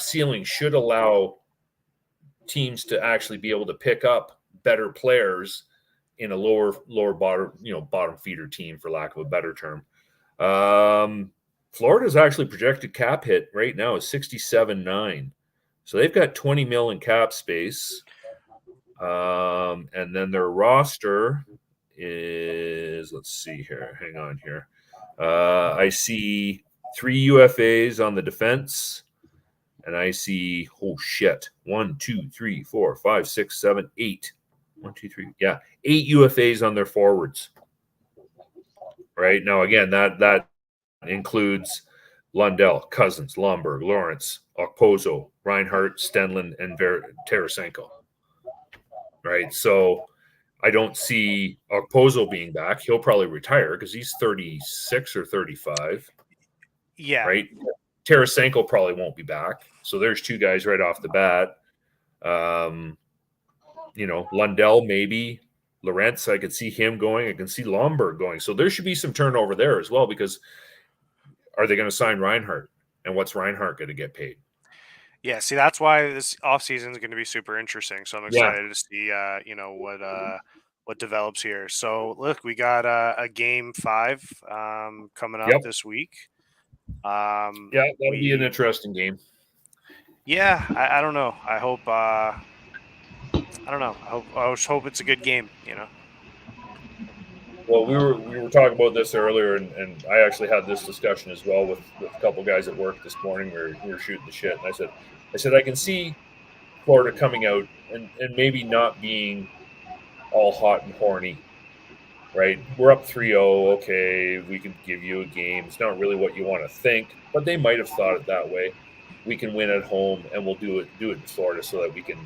ceiling should allow teams to actually be able to pick up better players in a lower bottom feeder team, for lack of a better term. Florida's actually projected cap hit right now is 67.9. So they've got 20 mil in cap space. And then their roster is, let's see here. Hang on here. I see 3 UFAs on the defense. And I see, 1, 2, 3, 4, 5, 6, 7, 8. 1, 2, 3. Yeah. 8 UFAs on their forwards. Right now, again, that includes Lundell, Cousins, Lomberg, Lawrence, Okposo, Reinhart, Stenlund, and Tarasenko. Right. So I don't see Okposo being back. He'll probably retire because he's 36 or 35. Yeah. Right. Tarasenko probably won't be back. So there's 2 guys right off the bat. Lundell, maybe. Lorentz, I could see him going. I can see Lomberg going. So there should be some turnover there as well because, are they going to sign Reinhart? And what's Reinhart going to get paid? Yeah, see, that's why this offseason is going to be super interesting. So I'm excited to see, what develops here. So look, we got a game 5 coming up this week. That'll be an interesting game. Yeah, I don't know. I hope. I don't know. I just hope it's a good game. Well, we were talking about this earlier, and I actually had this discussion as well with a couple guys at work this morning. We were shooting the shit, and I said I can see Florida coming out and maybe not being all hot and horny, right? We're up 3-0. Okay, we can give you a game. It's not really what you want to think, but they might have thought it that way. We can win at home, and we'll do it in Florida so that we can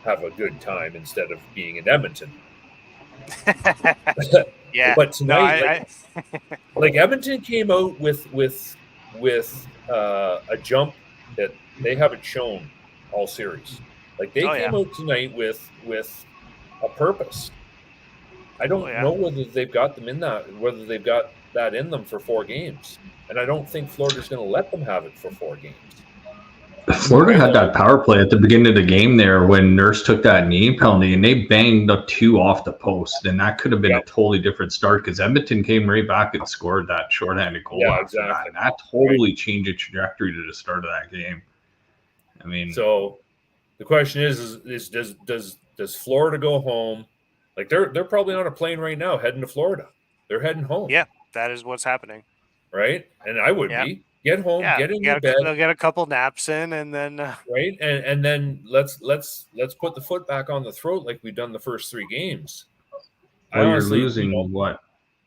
have a good time instead of being in Edmonton. Yeah, but tonight, like Edmonton came out with a jump that they haven't shown all series. Like they came out tonight with a purpose. I don't know whether they've got them in that, whether they've got that in them for 4 games, and I don't think Florida's going to let them have it for 4 games. Florida had that power play at the beginning of the game there when Nurse took that knee penalty, and they banged the 2 off the post, and that could have been a totally different start because Edmonton came right back and scored that shorthanded goal. Yeah, exactly. That totally changed the trajectory to the start of that game. I mean, so the question is does Florida go home? Like they're probably on a plane right now heading to Florida. They're heading home. Yeah, that is what's happening. Right, and I would be. Get home, get in your bed. They'll get a couple naps in, and then right, and then let's put the foot back on the throat like we've done the first 3 games. Well, you're losing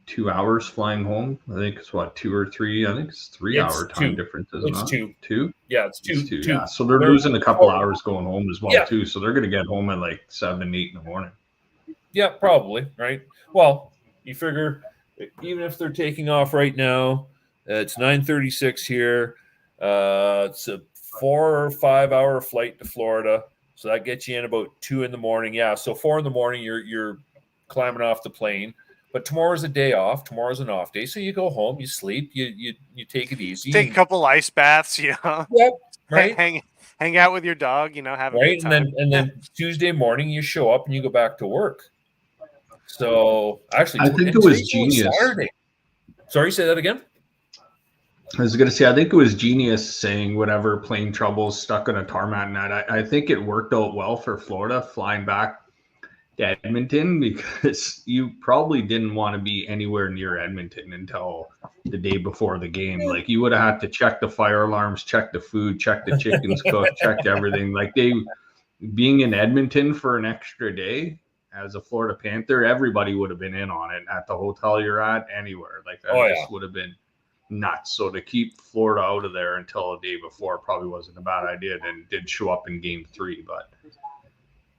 2 hours flying home. I think it's 2 or 3. I think it's 3-hour time difference. Isn't it's it? 2. Yeah, it's 2. It's 2. Yeah, so they're losing a couple hours going home as well too. So they're going to get home at like 7, 8 in the morning. Yeah, probably. Right. Well, you figure even if they're taking off right now. It's 9:36 here. It's a 4 or 5 hour flight to Florida, so that gets you in about 2 in the morning. Yeah, so 4 in the morning, you're climbing off the plane. But tomorrow's a day off. Tomorrow's an off day, so you go home, you sleep, you take it easy. Take a couple ice baths, Yep, right. Hang out with your dog, have a good time. And then Tuesday morning, you show up and you go back to work. So actually, I think it was genius. Saturday. Sorry, say that again. I was going to say, I think it was genius saying whatever plane troubles stuck on a tarmac night. I think it worked out well for Florida flying back to Edmonton because you probably didn't want to be anywhere near Edmonton until the day before the game. Like you would have had to check the fire alarms, check the food, check the chickens cooked, check everything. Like being in Edmonton for an extra day as a Florida Panther, everybody would have been in on it at the hotel you're at, anywhere. Like that just would have been nuts. So to keep Florida out of there until a day before probably wasn't a bad idea. Then did show up in game 3, but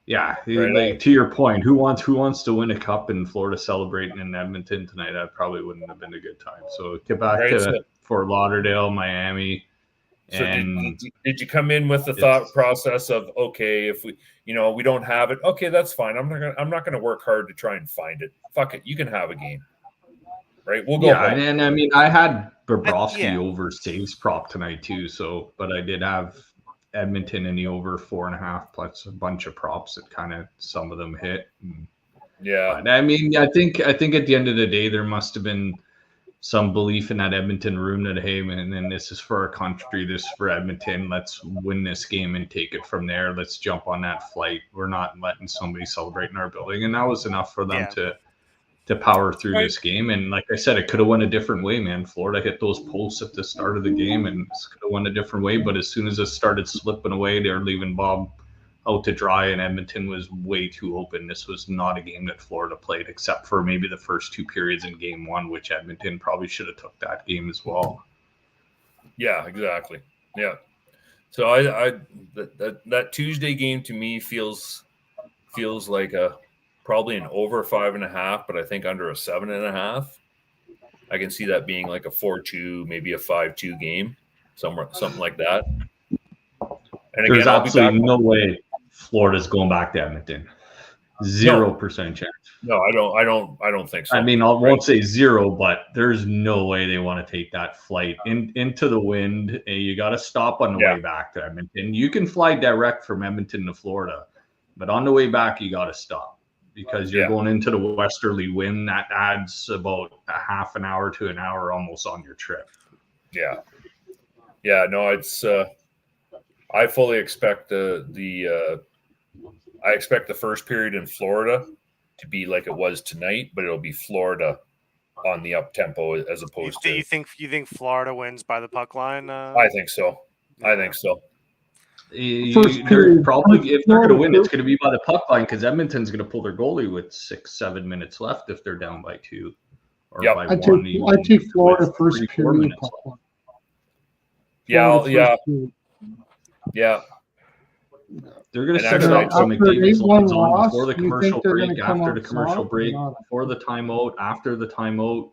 yeah, like, to your point, who wants to win a cup in Florida celebrating in Edmonton tonight? That probably wouldn't have been a good time. So get back to Fort Lauderdale, Miami. So did you come in with the thought process of, okay, if we don't have it, okay, that's fine. I'm not gonna work hard to try and find it. Fuck it, you can have a game. Right, we'll go. Yeah, and I mean, I had Bobrovsky over saves prop tonight too. So, but I did have Edmonton in the over 4.5 plus a bunch of props that kind of some of them hit. Yeah, but, I mean, I think at the end of the day, there must have been some belief in that Edmonton room that, hey, man, and this is for our country, this is for Edmonton. Let's win this game and take it from there. Let's jump on that flight. We're not letting somebody celebrate in our building, and that was enough for them to power through this game. And like I said, it could have went a different way, man. Florida hit those posts at the start of the game and it could have went a different way. But as soon as it started slipping away, they were leaving Bob out to dry and Edmonton was way too open. This was not a game that Florida played, except for maybe the first 2 periods in game 1, which Edmonton probably should have took that game as well. Yeah, exactly. Yeah. So I that Tuesday game to me feels like probably an over 5.5, but I think under a 7.5. I can see that being like a 4-2, maybe a 5-2 game, something like that. And there's absolutely no way Florida's going back to Edmonton. 0% chance. No, I don't think so. I mean, I won't say zero, but there's no way they want to take that flight into the wind. You got to stop on the way back to Edmonton. You can fly direct from Edmonton to Florida, but on the way back, you got to stop because you're going into the westerly wind. That adds about a half an hour to an hour almost on your trip. Yeah. No, it's. I fully expect I expect the first period in Florida to be like it was tonight, but it'll be Florida on the up tempo as opposed to. You think Florida wins by the puck line? I think so. I think so. They're probably, if they're going to win, it's going to be by the puck line because Edmonton's going to pull their goalie with 6-7 minutes left if they're down by 2 or by 1. I take Florida first period. Yeah. They're going to set it up so McDavid's lines on before the commercial break, after the commercial break, before the timeout, after the timeout.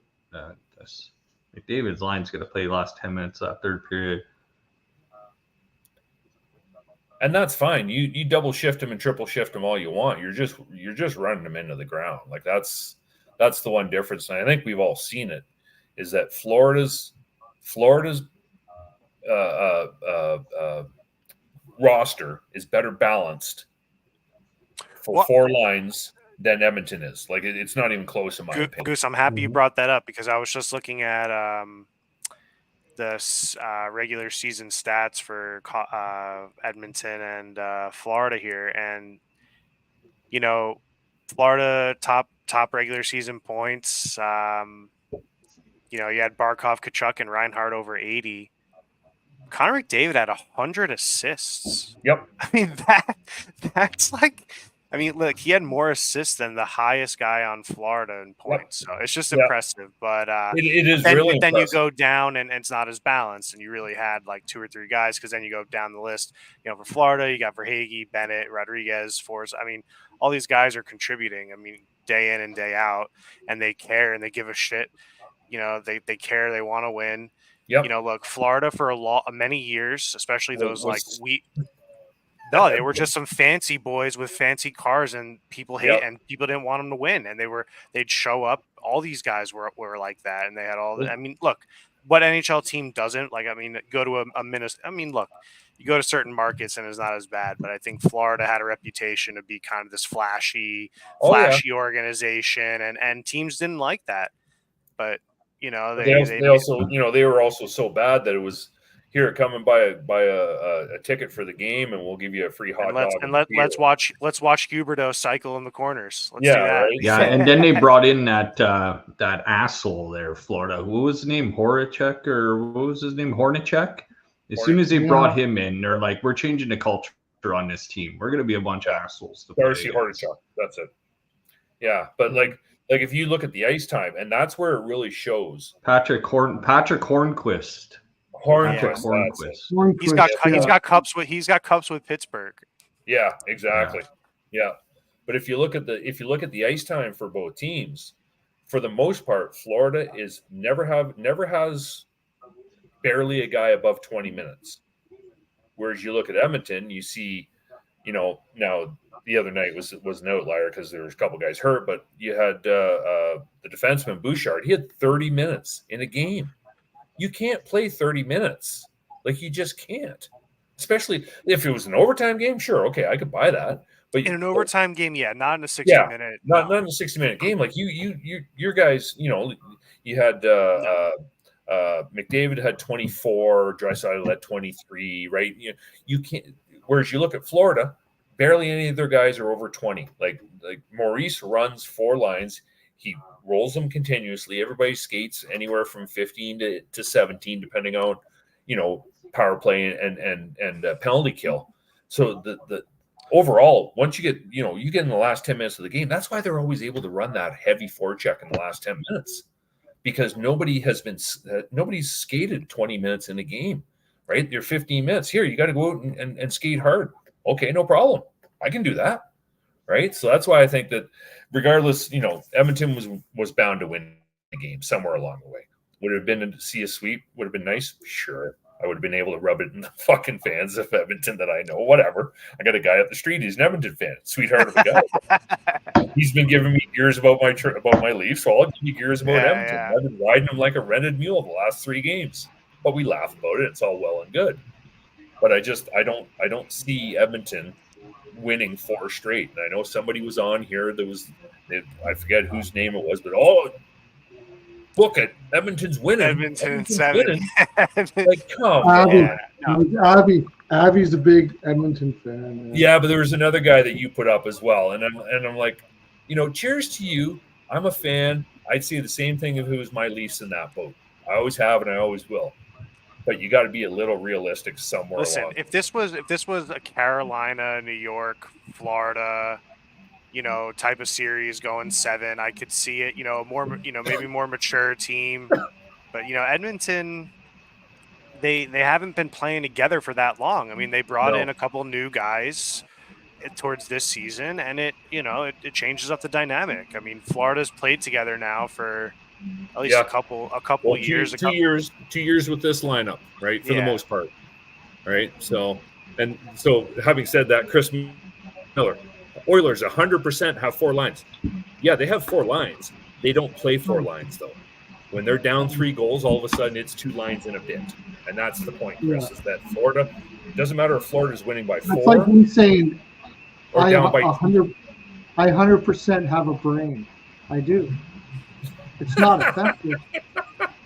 McDavid's line's going to play the last 10 minutes of that third period. And that's fine. You double shift them and triple shift them all you want. You're just running them into the ground. Like that's the one difference. And I think we've all seen it, is that Florida's roster is better balanced for 4 lines than Edmonton is. Like it's not even close in my opinion. Goose, I'm happy you brought that up because I was just looking at the regular season stats for Edmonton and Florida here, and Florida top regular season points. You had Barkov, Kachuk, and Reinhart over 80. Connor McDavid had 100 assists. Yep. I mean that's like, look, he had more assists than the highest guy on Florida in points. So it's just impressive. But it is then, really then impressive. you go down and it's not as balanced, and you really had like 2 or 3 guys, because then you go down the list. For Florida, you got Verhaeghe, Bennett, Rodriguez, Forrest. All these guys are contributing. Day in and day out, and they care and they give a shit. They care. They want to win. Yep. Look, Florida for many years, especially those they were just some fancy boys with fancy cars, and people and people didn't want them to win, and they'd show up. All these guys were like that, and they had all. Look, what NHL team doesn't go to a Minnesota. Look, you go to certain markets and it's not as bad, but I think Florida had a reputation to be kind of this flashy organization, and teams didn't like that, but. They were also so bad that it was, here, come and buy a ticket for the game, and we'll give you a free hot dog. Let's watch Huberdeau cycle in the corners. Let's do that. Right? Yeah, and then they brought in that asshole there, Florida. What was his name? Horacek, or what was his name? Hornacek. As soon as they brought him in, they're like, we're changing the culture on this team. We're going to be a bunch of assholes. Darcy Hornacek. That's it. Yeah, but like if you look at the ice time, and that's where it really shows. Patrick Hornquist. He's got cups with Pittsburgh. Yeah, exactly. Yeah. But if you look at the ice time for both teams, for the most part, Florida is never has barely a guy above 20 minutes. Whereas you look at Edmonton, you see, now the other night was an outlier because there was a couple guys hurt, but you had the defenseman Bouchard. He had 30 minutes in a game. You can't play 30 minutes. Like, you just can't. Especially if it was an overtime game, sure, okay, I could buy that. But in an overtime game, not in a 60-minute. Not in a 60-minute game. Like your guys, you had McDavid had 24, Draisaitl had 23, right? You can't. Whereas you look at Florida, barely any of their guys are over 20. Like Maurice runs 4 lines. He rolls them continuously. Everybody skates anywhere from 15 to 17, depending on, power play and penalty kill. So the overall, once you get in the last 10 minutes of the game, that's why they're always able to run that heavy forecheck in the last 10 minutes, because nobody's skated 20 minutes in a game, right? You're 15 minutes here. You got to go out and skate hard. Okay, no problem. I can do that. Right. So that's why I think that regardless, Edmonton was bound to win the game somewhere along the way. Would it have been to see a sweep? Would have been nice? Sure. I would have been able to rub it in the fucking fans of Edmonton that I know. Whatever. I got a guy up the street. He's an Edmonton fan. Sweetheart of a guy. He's been giving me gears about my Leafs, so I'll give you gears about Edmonton. Yeah. I've been riding him like a rented mule the last 3 games. But we laugh about it. It's all well and good. But I don't see Edmonton winning 4 straight. And I know somebody was on here that was, I forget whose name it was, but book it. Edmonton's winning. Edmonton's 7. Winning. Like, come on. Abby's a big Edmonton fan. Man. Yeah, but there was another guy that you put up as well. And I'm like, cheers to you. I'm a fan. I'd say the same thing if it was my Leafs in that boat. I always have and I always will. But you got to be a little realistic somewhere. Listen, along. if this was a Carolina, New York, Florida, type of series going 7, I could see it. More, maybe more mature team. But Edmonton, they haven't been playing together for that long. I mean, they brought in a couple new guys towards this season, and it changes up the dynamic. I mean, Florida's played together now for at least a couple years. 2 years with this lineup, right? For the most part, right? So having said that, Chris Miller, Oilers 100% have 4 lines. Yeah, they have 4 lines. They don't play 4 lines though. When they're down 3 goals, all of a sudden it's 2 lines in a bit, and that's the point, Chris. Is that Florida? It doesn't matter if Florida's winning by 4. It's like me saying, or down by I 100% have a brain. I do. It's not effective.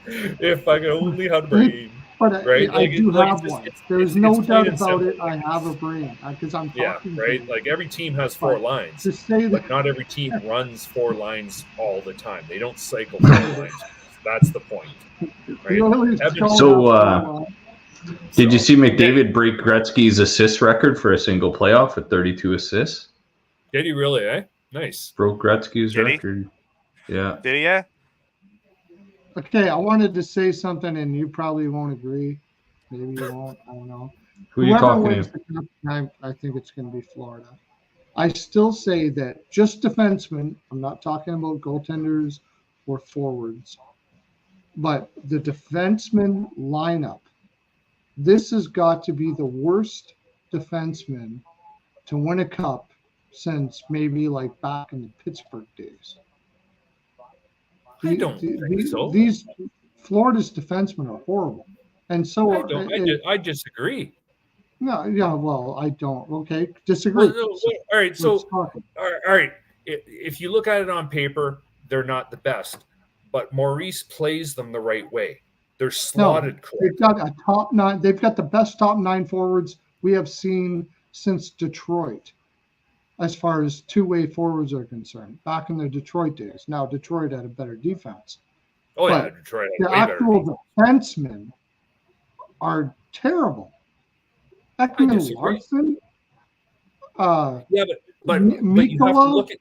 If I could only have a brain. But right? I do have one. There's no doubt about it. I have a brain because I'm talking. Yeah, right. Like every team has 4 lines, but not every team runs 4 lines all the time. They don't cycle 4 lines. That's the point. Right? So, did you see McDavid break Gretzky's assist record for a single playoff at 32 assists? Did he really? Nice. Broke Gretzky's record. Yeah. Did he? Yeah. Okay, I wanted to say something, and you probably won't agree. Maybe you won't. I don't know. Who are you talking to? I think it's going to be Florida. I still say that just defensemen. I'm not talking about goaltenders or forwards, but the defenseman lineup. This has got to be the worst defenseman to win a cup since maybe like back in the Pittsburgh days. I don't think so. These Florida's defensemen are horrible, and so I disagree. No, yeah, well, I don't. Okay, disagree. All right, so all right. If you look at it on paper, they're not the best, but Maurice plays them the right way. They're slotted correctly. They've got a top 9. They've got the best top 9 forwards we have seen since Detroit, as far as 2-way forwards are concerned, back in the Detroit days. Now, Detroit had a better defense. Oh, yeah, Detroit had the actual defensemen are terrible. Ekman Larson. But you have to look at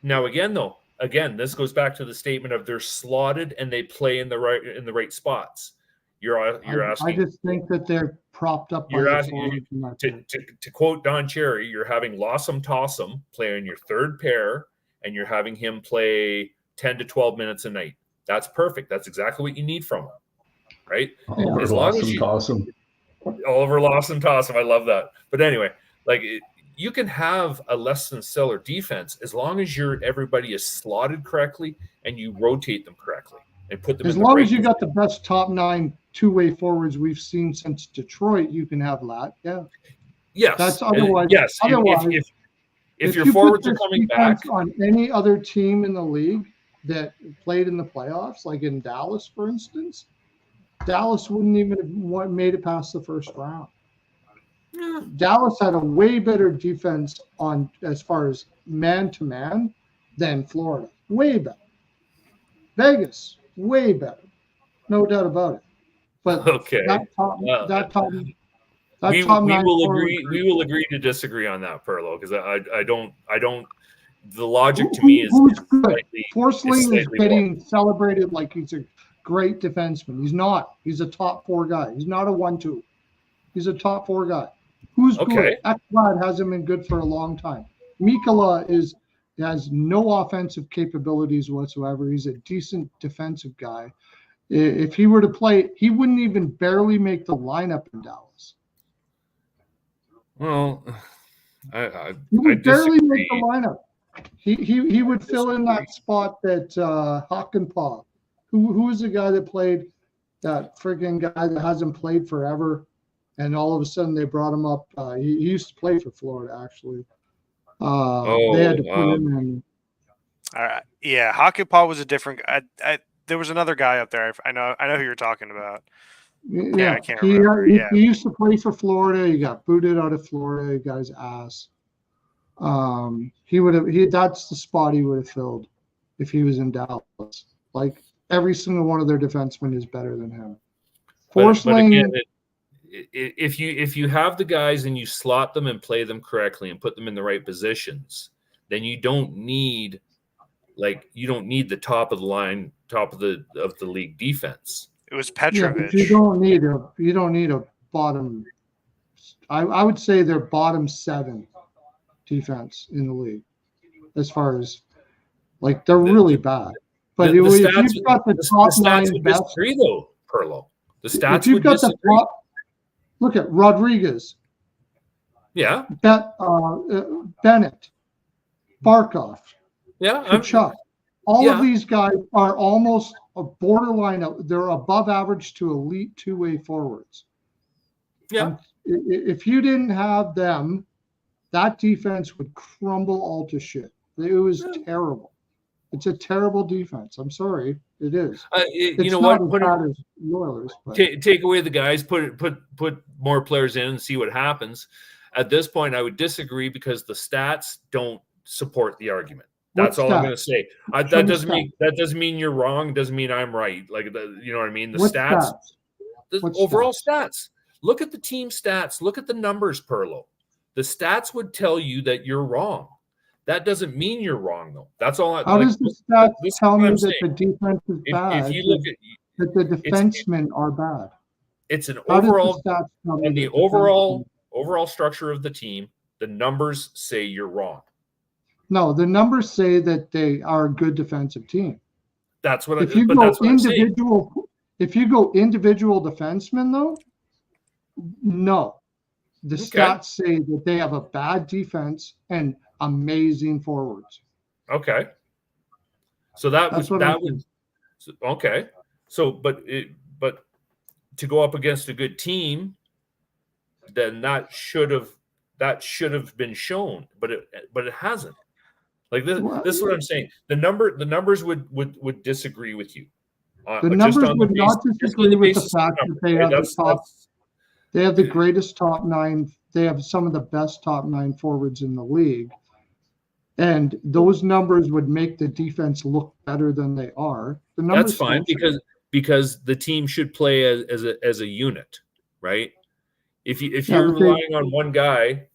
now again, though. Again, this goes back to the statement of they're slotted and they play in the right spots. You're asking. I just think that they're propped up. You're asking to quote Don Cherry. You're having Lawsome Tossum play on your 3rd pair, and you're having him play 10 to 12 minutes a night. That's perfect. That's exactly what you need from him, right? As long as Oliver Lawson Tossum. I love that. But anyway, you can have a less than stellar defense as long as everybody is slotted correctly and you rotate them correctly and put them. As long as you got the best top 9 2-way forwards we've seen since Detroit, you can have that. Yeah. Yes. That's otherwise. Yes. Otherwise, if your forwards are coming back on any other team in the league that played in the playoffs, like in Dallas, for instance, Dallas wouldn't even have made it past the first round. Dallas had a way better defense on as far as man-to-man than Florida. Way better. Vegas, way better. No doubt about it. But okay, we will agree to disagree on that, Perlo, because I don't. The logic to me is who's good. Forsling is getting celebrated like he's a great defenseman. He's not. He's a top 4 guy. He's not a 1-2. He's a top 4 guy. Who's good? Ekblad hasn't been good for a long time. Mikkola has no offensive capabilities whatsoever. He's a decent defensive guy. If he were to play, he wouldn't even barely make the lineup in Dallas. Well, he would barely make the lineup. He would fill in that spot that Hockenpah, who was the guy that played, that friggin' guy that hasn't played forever, and all of a sudden they brought him up. He used to play for Florida, actually. They had to put him in. All right. Yeah, Hockenpah was a different. There was another guy up there. I know who you're talking about. Yeah, I can't remember. He used to play for Florida. He got booted out of Florida. He got his ass. He would have. That's the spot he would have filled if he was in Dallas. Like every single one of their defensemen is better than him. But again, if you have the guys and you slot them and play them correctly and put them in the right positions, then you don't need the top of the line, top of the league defense. It was Petrovic. Yeah, you don't need a bottom. I would say they're bottom 7 defense in the league, as far as they're really bad. But if you've got the top 9 best, disagree though, Perlo. The stats if you've got the top, look at Rodriguez. Yeah. Bennett, Barkov. Yeah. Kachuk. All of these guys are almost a borderline. They're above average to elite two-way forwards. Yeah. If you didn't have them, that defense would crumble all to shit. It was terrible. It's a terrible defense. I'm sorry, it is. You know what? Take away the guys, put more players in, and see what happens. At this point, I would disagree because the stats don't support the argument. That's all I'm going to say. That doesn't mean you're wrong. Doesn't mean I'm right. You know what I mean? The stats, the overall stats. Look at the team stats. Look at the numbers, Perlo. The stats would tell you that you're wrong. That doesn't mean you're wrong, though. That's all. How does the stats tell me that the defense is bad? If you look at that the defensemen are bad. It's an overall and the overall structure of the team. The numbers say you're wrong. No, the numbers say that they are a good defensive team. That's what. If you go individual defensemen, though, no, the stats say that they have a bad defense and amazing forwards. Okay. So okay. So, but to go up against a good team, then that should have been shown, but it hasn't. This is what I'm saying. The numbers would disagree with you. The numbers would not disagree with the fact that they have the top. They have the greatest top 9. They have some of the best top 9 forwards in the league, and those numbers would make the defense look better than they are. That's fine because the team should play as a unit, right? If you're relying on one guy,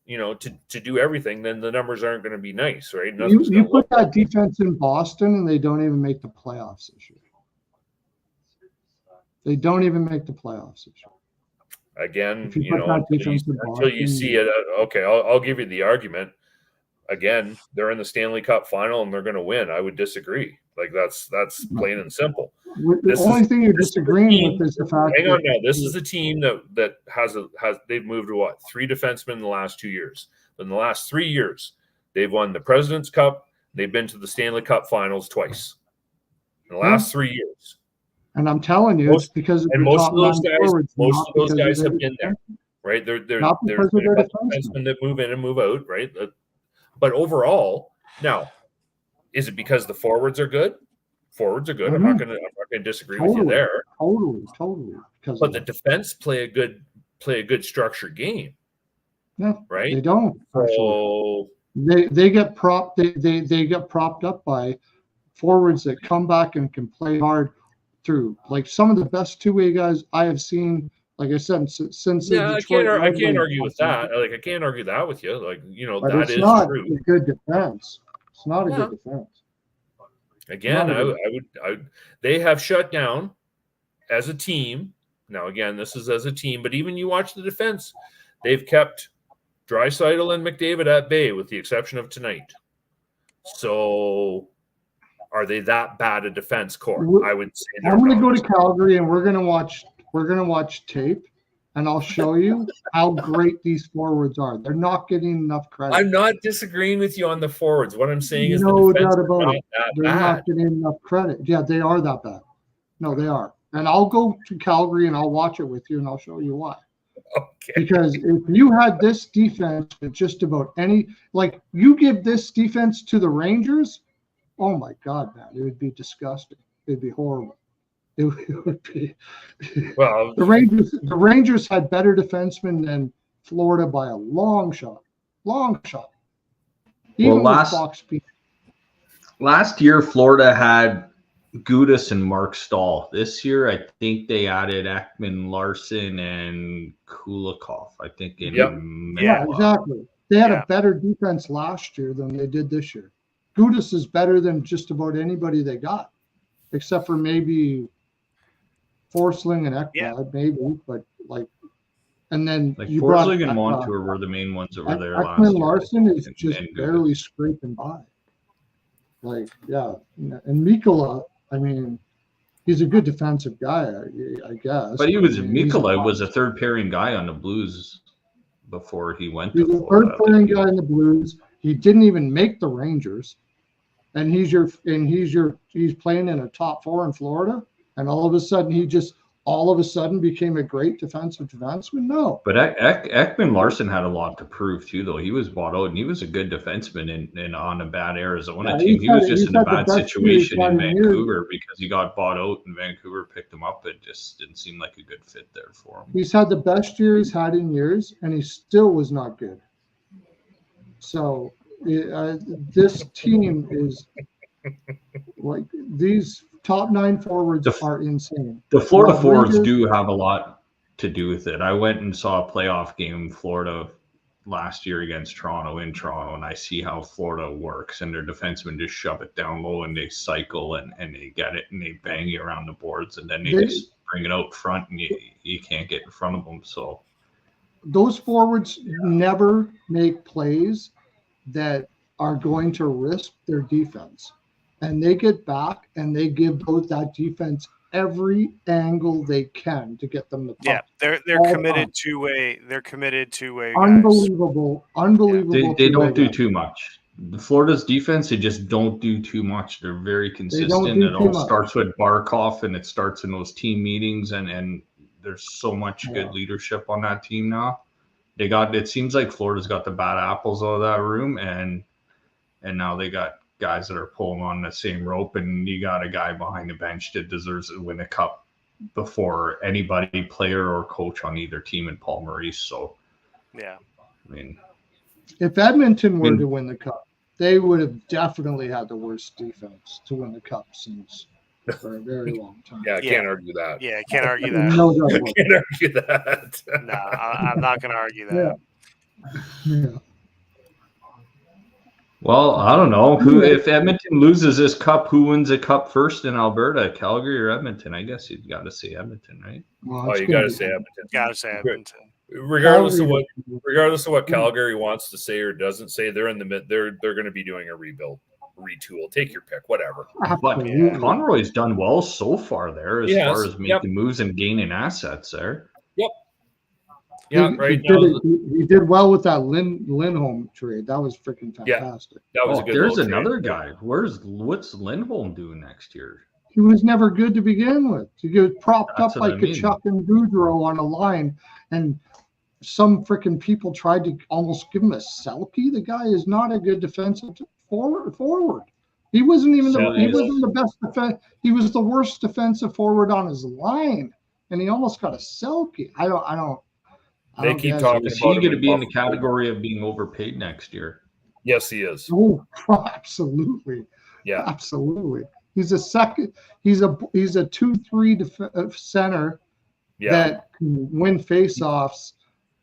to do everything, then the numbers aren't going to be nice, right? You put that defense in Boston, and they don't even make the playoffs this year. They don't even make the playoffs this year. Again, until you see it. Okay, I'll give you the argument. Again, they're in the Stanley Cup final and they're going to win. I would disagree. That's plain and simple. The only thing you're disagreeing with is the fact. Hang on now. This is a team that has they've moved to what? 3 defensemen in the last 2 years. In the last 3 years, they've won the President's Cup. They've been to the Stanley Cup finals twice in the last 3 years. And I'm telling you, it's because of most of those guys have been there, right? There's defensemen that move in and move out, right? But overall, now, is it because the forwards are good? Forwards are good. I'm not going to disagree with you there. Totally. But the defense play a good structured game. Yeah, right. They don't. So they get propped. They get propped up by forwards that come back and can play hard through. Like some of the best two-way guys I have seen. Like I said, since I can't argue with that. I can't argue that with you. But that is not true. A good defense. It's not a good defense. Again, I would. They have shut down as a team. Now, again, this is as a team, but even you watch the defense, they've kept Draisaitl and McDavid at bay, with the exception of tonight. So, Are they that bad a defense core? I would say I'm going to go to Calgary and we're going to watch tape, and I'll show you how great these forwards are. They're not getting enough credit. I'm not disagreeing with you on the forwards. What I'm saying is no the defense doubt about it. They're bad. not getting enough credit. Yeah, they are that bad. No, they are. And I'll go to Calgary and I'll watch it with you and I'll show you why. Okay. Because if you had this defense with just about any, like you give this defense to the Rangers, oh my God, man, it would be disgusting. It'd be horrible. It would be. Well, the Rangers had better defensemen than Florida by a long shot. Long shot. Even last year, Florida had Gudas and Mark Stahl. This year, I think they added Ekman Larson and Kulikov. I think. Yeah, exactly. They had a better defense last year than they did this year. Gudas is better than just about anybody they got, except for maybe Forsling and Ekblad, maybe. But and then Forsling and Montour were the main ones that were there last year. Ekman Larson is just barely scraping by. And Mikkola, I mean, he's a good defensive guy, I guess. But Mikkola was a third pairing guy on the Blues before he went to Florida. He's a third pairing guy in the Blues. He didn't even make the Rangers, and he's playing in a top four in Florida, and all of a sudden became a great defensive defenseman. No, but Ekman Larson had a lot to prove too, though. He was bought out, and he was a good defenseman in on a bad Arizona team. He was just in a bad situation in Vancouver because he got bought out, and Vancouver picked him up. It just didn't seem like a good fit there for him. He's had the best year he's had in years, and he still was not good. So this team is like these top 9 forwards are insane. The Florida forwards do have a lot to do with it. I went and saw a playoff game in Florida last year against Toronto in Toronto, and I see how Florida works, and their defensemen just shove it down low and they cycle and they get it and they bang you around the boards, and then they just bring it out front and you can't get in front of them. So those forwards never make plays that are going to risk their defense. And they get back and they give that defense every angle they can to get them the puck. Yeah, they're committed to a unbelievable. They don't do too much. The Florida's defense, they just don't do too much. They're very consistent. It all starts with Barkov, and it starts in those team meetings, and there's so much good leadership on that team now. It seems like Florida's got the bad apples out of that room, and now they got guys that are pulling on the same rope, and you got a guy behind the bench that deserves to win a cup before anybody, player or coach on either team in Paul Maurice. So, yeah, I mean, if Edmonton were to win the cup, they would have definitely had the worst defense to win the cup since for a very long time. Yeah, I can't argue that. Yeah, I can't argue that. No, I can't argue that. No, I'm not going to argue that. Yeah. Well, I don't know. If Edmonton loses this cup, who wins a cup first in Alberta, Calgary or Edmonton? I guess you've got to say Edmonton, right? Well, you got to say Edmonton. Got to say Edmonton. Regardless of what Calgary wants to say or doesn't say, they're in the mid. They're going to be doing a rebuild, retool. Take your pick, whatever. But Conroy's done well so far there as far as making moves and gaining assets there. Yep. Yeah, he did well with that Lindholm trade. That was freaking fantastic. Yeah, that was a good. There's another guy. What's Lindholm doing next year? He was never good to begin with. He was propped up like Kachuk and Gaudreau on a line, and some freaking people tried to almost give him a Selke. The guy is not a good defensive forward. He wasn't even the best defense. He was the worst defensive forward on his line, and he almost got a Selke. I don't. They keep talking about. Is he going to be in the category of being overpaid next year? Yes, he is. Oh, absolutely. Yeah, absolutely. He's a second. He's a 2-3 center that can win faceoffs.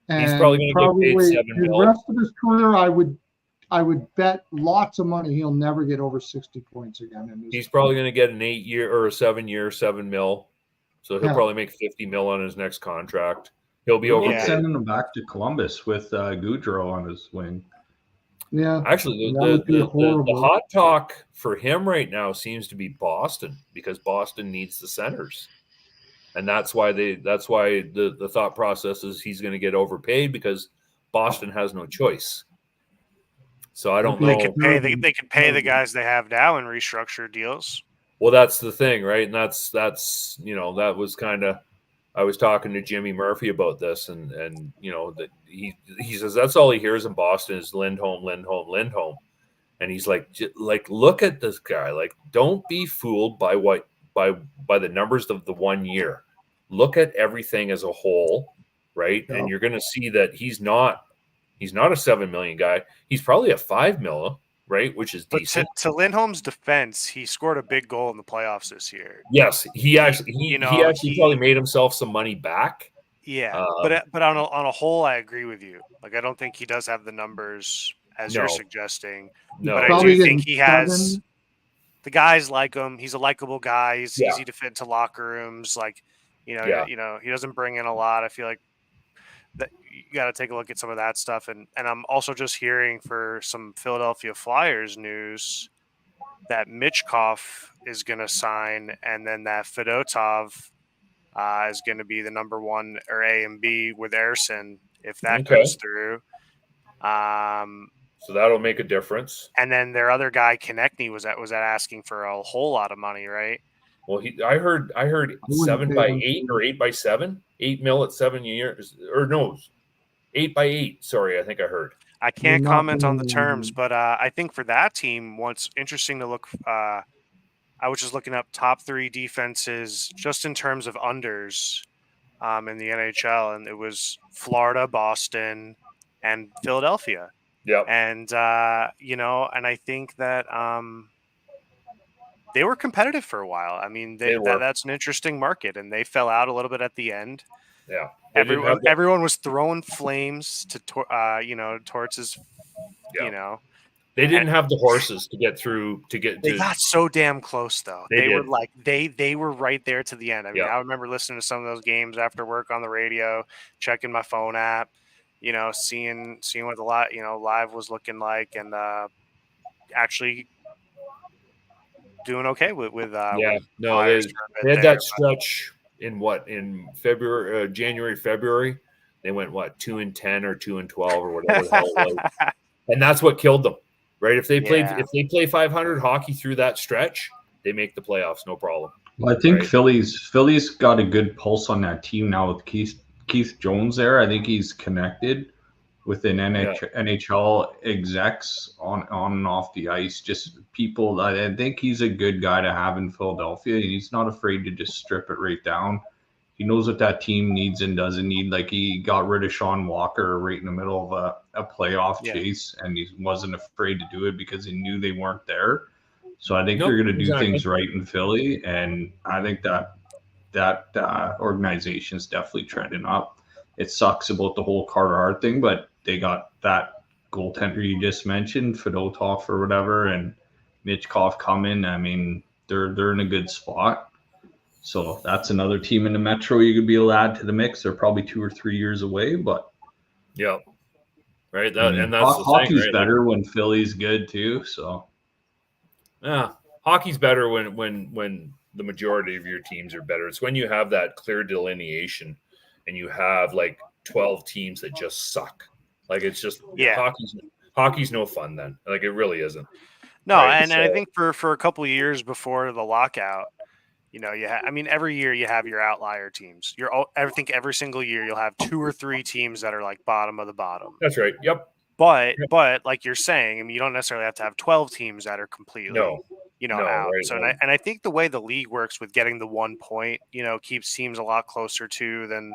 And he's probably going to get paid $7 million. The rest of his career, I would bet lots of money he'll never get over 60 points again. He's probably going to get an 8-year or a 7-year, $7 million. So he'll probably make $50 million on his next contract. He'll be over. Sending him back to Columbus with Gaudreau on his wing. Yeah. Actually, the hot talk for him right now seems to be Boston, because Boston needs the centers. And that's why the thought process is he's going to get overpaid because Boston has no choice. So I don't know. They could pay the guys they have now and restructure deals. Well, that's the thing, right? And that's that was kind of, I was talking to Jimmy Murphy about this, and that he says that's all he hears in Boston is Lindholm. And he's like, look at this guy. Like, don't be fooled by the numbers of the 1 year. Look at everything as a whole, right? Yeah. And you're going to see that he's not a 7 million guy. He's probably a 5 million, right? Which is decent. To Lindholm's defense, he scored a big goal in the playoffs this year. Yes, he actually probably made himself some money back. Yeah, but on a whole, I agree with you. Like, I don't think he does have the numbers as you're suggesting. No, but I do think he has. The guys like him. He's a likable guy. He's easy to fit into locker rooms. Like, he doesn't bring in a lot. I feel like that you got to take a look at some of that stuff. And I'm also just hearing for some Philadelphia Flyers news that Michkov is going to sign, and then that Fedotov is going to be the number one or A and B with Ersson if that goes through. So that'll make a difference. And then their other guy, Konechny, was asking for a whole lot of money, right? Well, I heard 7 by 8 or 8 by 7, 8 mil at 7 years, or no, 8 by 8. Sorry, I think I heard. I can't comment on the terms, but I think for that team, what's interesting to look, I was just looking up top 3 defenses just in terms of unders in the NHL, and it was Florida, Boston, and Philadelphia. Yeah, and and I think that they were competitive for a while. I mean, that's an interesting market, and they fell out a little bit at the end. Yeah, everyone was throwing flames to towards his. Yeah. They didn't have the horses to get through. They got so damn close, though. They were like they were right there to the end. I mean, I remember listening to some of those games after work on the radio, checking my phone app, seeing what the live was looking like, and actually doing okay with they had that stretch in February, January, February. They went 2-10 or 2-12 or whatever the hell it was, and that's what killed them. Right? If they play 500 hockey through that stretch, they make the playoffs, no problem. Well, I think Philly's got a good pulse on that team now with Keith Jones there. I think he's connected within NHL execs on and off the ice. Just people that I think he's a good guy to have in Philadelphia. He's not afraid to just strip it right down. He knows what that team needs and doesn't need. Like, he got rid of Sean Walker right in the middle of a playoff chase, and he wasn't afraid to do it because he knew they weren't there. So I think they're going to do things right in Philly, and I think that organization's definitely trending up. It sucks about the whole Carter Hart thing, but they got that goaltender you just mentioned, Fedotov or whatever, and Michkov coming. I mean, they're in a good spot. So that's another team in the Metro you could be able to add to the mix. They're probably 2 or 3 years away, but right. And that's hockey's the thing, right? Better when Philly's good too. So hockey's better when the majority of your teams are better. It's when you have that clear delineation and you have like 12 teams that just suck. Like, it's just hockey's no fun then. Like, it really isn't. No, right? And I think for a couple of years before the lockout, every year you have your outlier teams. I think every single year you'll have 2 or 3 teams that are like bottom of the bottom. That's right. Yep. But like you're saying, I mean, you don't necessarily have to have 12 teams that are completely, out. Right, so, and I think the way the league works with getting the 1 point, keeps teams a lot closer to than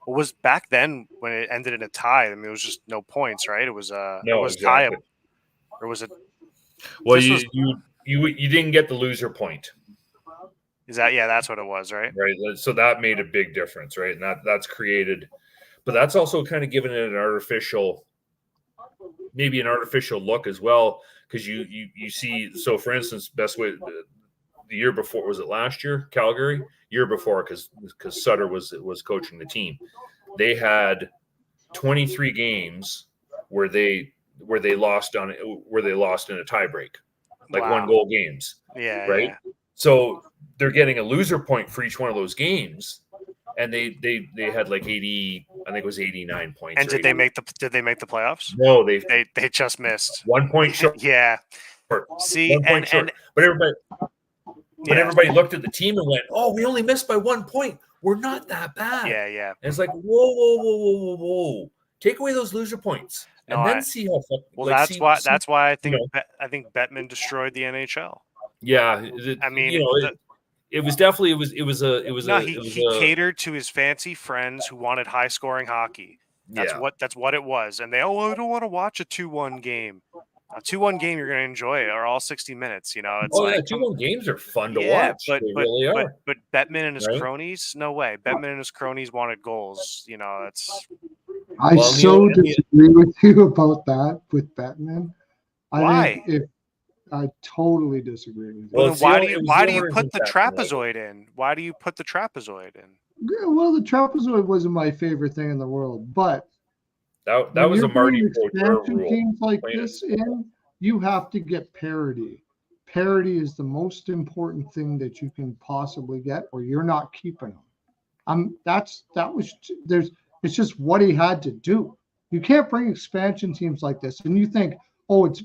what was back then when it ended in a tie. I mean, it was just no points, right? It was exactly. tie. Or was it? Well, you didn't get the loser point. Is that that's what it was, right? Right. So that made a big difference, right? And that's created, but that's also kind of given it an artificial look as well, because you see. So, for instance, best way the year before, was it last year? Calgary, year before, because Sutter was coaching the team. They had 23 games where they where they lost in a tiebreak, like 1-goal games. Yeah. Right. Yeah. So they're getting a loser point for each one of those games, and they had like 80, I think it was 89 points. And did they make the playoffs? No, they just missed 1 point short. Yeah. See, but everybody looked at the team and went, "Oh, we only missed by 1 point. We're not that bad." Yeah, yeah. And it's like, whoa. Take away those loser points, and then see how. Well, that's why I think I think Bettman destroyed the NHL. Yeah, I mean, it was definitely he catered to his fancy friends who wanted high scoring hockey. That's what it was. And I don't want to watch a 2-1 game. A 2-1 game you're going to enjoy or all 60 minutes. It's 2-1 games are fun to watch. But they really are. But Bettman and his cronies, no way. Bettman and his cronies wanted goals. I disagree with you about that with Bettman. Why? I totally disagree with you. Well, why do you put the trapezoid in? Why do you put the trapezoid in? Yeah, well, the trapezoid wasn't my favorite thing in the world, but that was a Marty expansion teams like this in, you have to get parity. Parity is the most important thing that you can possibly get, or you're not keeping them. It's just what he had to do. You can't bring expansion teams like this, and you think, oh, it's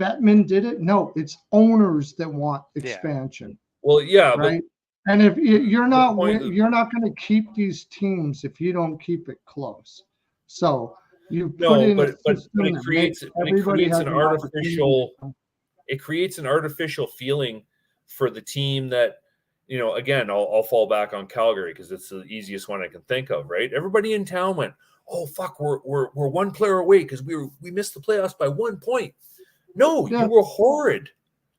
Bettman did it. No, it's owners that want expansion. Well, yeah, right. And if you're not going to keep these teams if you don't keep it close. So you put in but it creates an artificial feeling for the team that, again, I'll fall back on Calgary because it's the easiest one I can think of, right? Everybody in town went, "Oh fuck, we're 1 player away because we missed the playoffs by 1 point." No, you were horrid.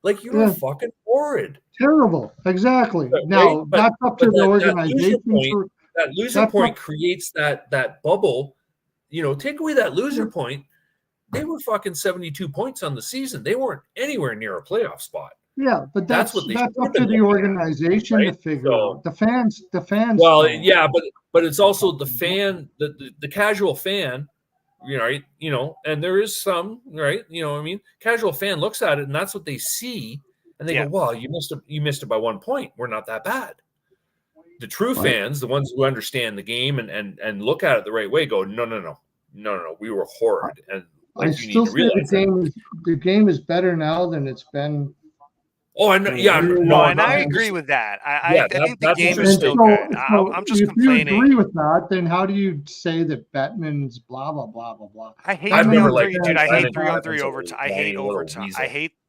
Like you were fucking horrid. Terrible. Exactly. Now that's up to the organization. That loser point creates that bubble. Take away that loser point. They were fucking 72 points on the season. They weren't anywhere near a playoff spot. Yeah, but that's up to the organization to figure out. The fans. Well, yeah, but it's also the fan, the casual fan. Right, and there is some, right, casual fan looks at it and that's what they see, and they go, "Well, you missed it by 1 point. We're not that bad." The true fans, the ones who understand the game and look at it the right way, go, "No, we were horrid." And I still think the game is better now than it's been. Oh, I know. Yeah, and I agree with that. I think the game is still good. I'm just complaining. If you agree with that, then how do you say that Bettman's blah blah blah blah blah? I hate 3-on-3, dude. I hate 3-on-3 overtime. I hate overtime.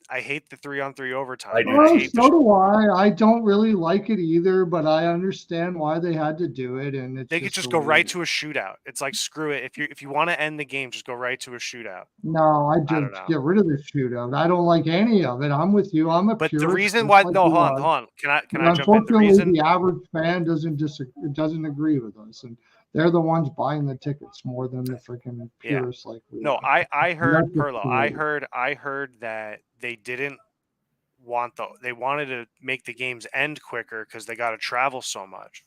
I hate the 3-on-3 overtime. Well, so do I. I don't really like it either, but I understand why they had to do it. And they could just go right to a shootout. It's like, screw it. If you want to end the game, just go right to a shootout. No, I just get rid of the shootout. I don't like any of it. I'm with you. I'm a But purist. The reason why, hold on. Can I jump in? The reason the average fan doesn't agree with us, and they're the ones buying the tickets more than the freaking purists like we. No, I heard Perlo. I heard that they didn't want they wanted to make the games end quicker because they got to travel so much.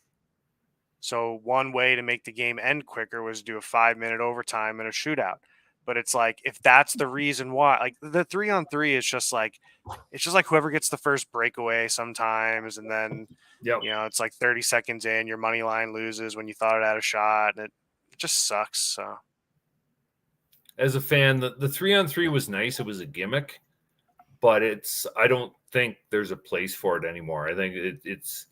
So one way to make the game end quicker was do a 5-minute overtime and a shootout. But it's like, if that's the reason why, like the 3-on-3 is just like, it's just like whoever gets the first breakaway sometimes. And then, it's like 30 seconds in, your money line loses when you thought it had a shot. And it just sucks. So as a fan, the 3-on-3 was nice. It was a gimmick, but I don't think there's a place for it anymore. I think it's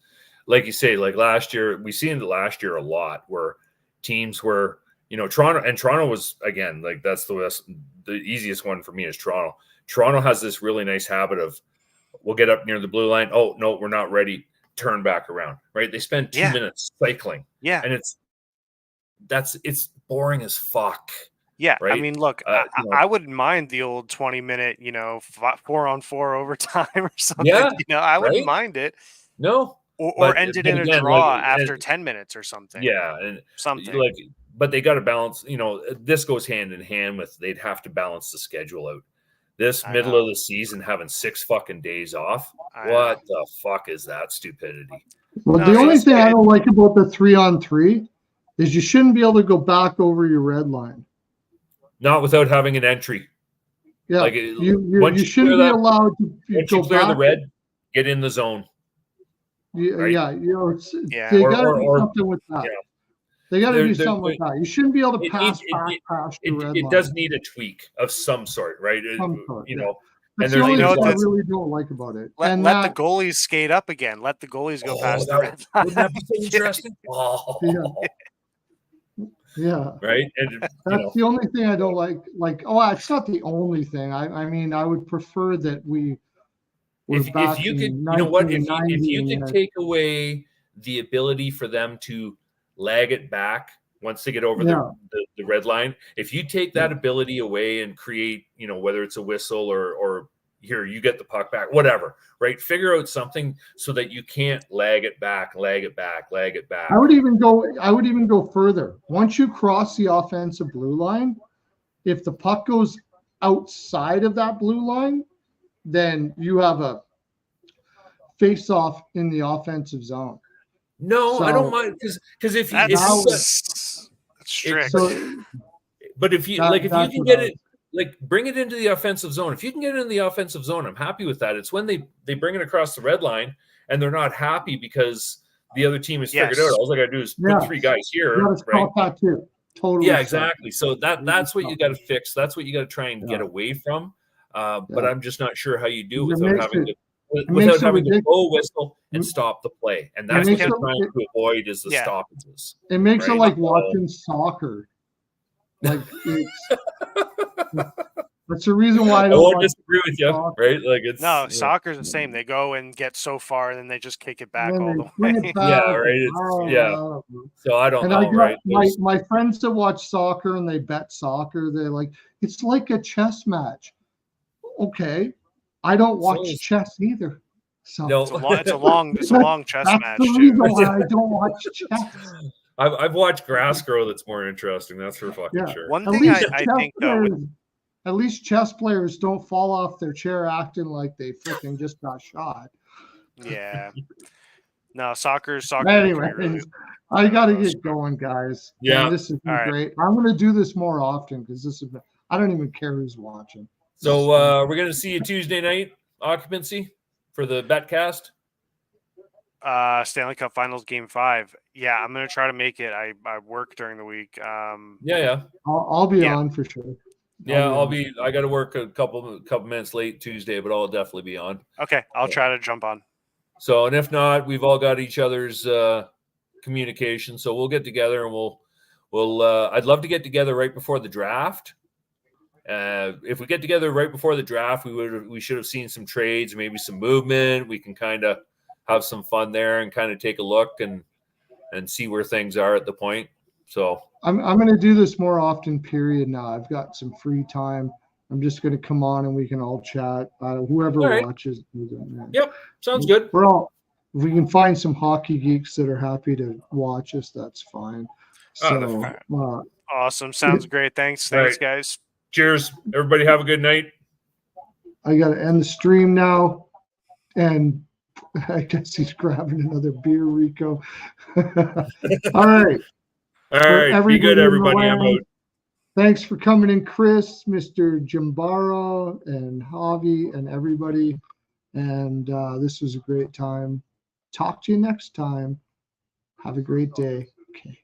like you say, like last year, we seen it last year a lot where teams were, Toronto was, again, like that's the easiest one for me is Toronto. Toronto has this really nice habit of, we'll get up near the blue line. Oh, no, we're not ready. Turn back around, right? They spend 2 minutes cycling. Yeah. And it's boring as fuck. Yeah. Right? I mean, look, I wouldn't mind the old 20-minute, 4-on-4 overtime or something. Yeah. I wouldn't mind it. No. Or end it in a draw after 10 minutes or something. Yeah. And something. But they got to balance, this goes hand in hand with, they'd have to balance the schedule out. This middle of the season having 6 fucking days off. What the fuck is that stupidity? Well, the only thing I don't like about the 3-on-3 is you shouldn't be able to go back over your red line. Not without having an entry. Yeah, Like you shouldn't be allowed to once go you clear back. the red, get in the zone. Right? Yeah, Yeah. they got to do something with that. Yeah. They got to do something with that. You shouldn't be able to pass the red line. It does need a tweak of some sort, right? You know, that's and the only there's thing I really don't like about it. Let the goalies skate up again. Let the goalies go past the red line. Wouldn't that be so interesting? Yeah. Right. And, that's the only thing I don't like. It's not the only thing. I mean, I would prefer that we. If you could, you know what? If you could take away the ability for them to lag it back once they get over the red line, if you take that ability away and create, you know, whether it's a whistle or here you get the puck back, whatever, right? Figure out something so that you can't lag it back. I would even go further. Once you cross the offensive blue line, if the puck goes outside of that blue line, then you have a face-off in the offensive zone. No, I don't mind because if that's strict. But if you if you can get it, like bring it into the offensive zone. If you can get it in the offensive zone, I'm happy with that. It's when they bring it across the red line and they're not happy because the other team has figured out. All I got to do is put 3 guys here. Right? That too. Totally. Yeah, exactly. So that's what you got to fix. That's what you got to try and get away from. But I'm just not sure how you do it without having to blow a whistle and stop the play. And that's what you're trying to avoid is the stoppages. It makes it like watching soccer. Like that's the reason why I won't disagree with you, right? Like soccer's the same. They go and get so far, and then they just kick it back all the way. Right. So I don't know, right? My friends that watch soccer and they bet soccer, they're like, it's like a chess match. Okay, I don't watch chess either. So no, it's a long chess match. That's the reason why I don't watch chess. I've watched grass grow. That's more interesting. That's for fucking sure. One thing I think though, at least chess players don't fall off their chair acting like they freaking just got shot. Yeah. No, soccer. Anyway, I got to get going, guys. Yeah, this has been great. I'm going to do this more often because I don't even care who's watching. So we're going to see you Tuesday night occupancy for the Betcast. Stanley Cup Finals Game 5. Yeah, I'm gonna try to make it. I work during the week. I'll be on for sure. I got to work a couple minutes late Tuesday, but I'll definitely be on. Okay, I'll try to jump on. So, and if not, we've all got each other's communication, so we'll get together and we'll. I'd love to get together right before the draft. If we get together right before the draft, we should have seen some trades, maybe some movement. We can kind of have some fun there and kind of take a look and see where things are at the point. So I'm going to do this more often. Period. Now I've got some free time. I'm just going to come on and we can all chat. Whoever watches. Yep, sounds good. If we can find some hockey geeks that are happy to watch us, that's fine. So awesome. Sounds great. Thanks, guys. Cheers, everybody. Have a good night. I got to end the stream now, and I guess he's grabbing another beer, Rico. All right. Be good, everybody. I'm out. Thanks for coming in, Chris, Mr. Jimbaro, and Javi, and everybody. And this was a great time. Talk to you next time. Have a great day. Okay.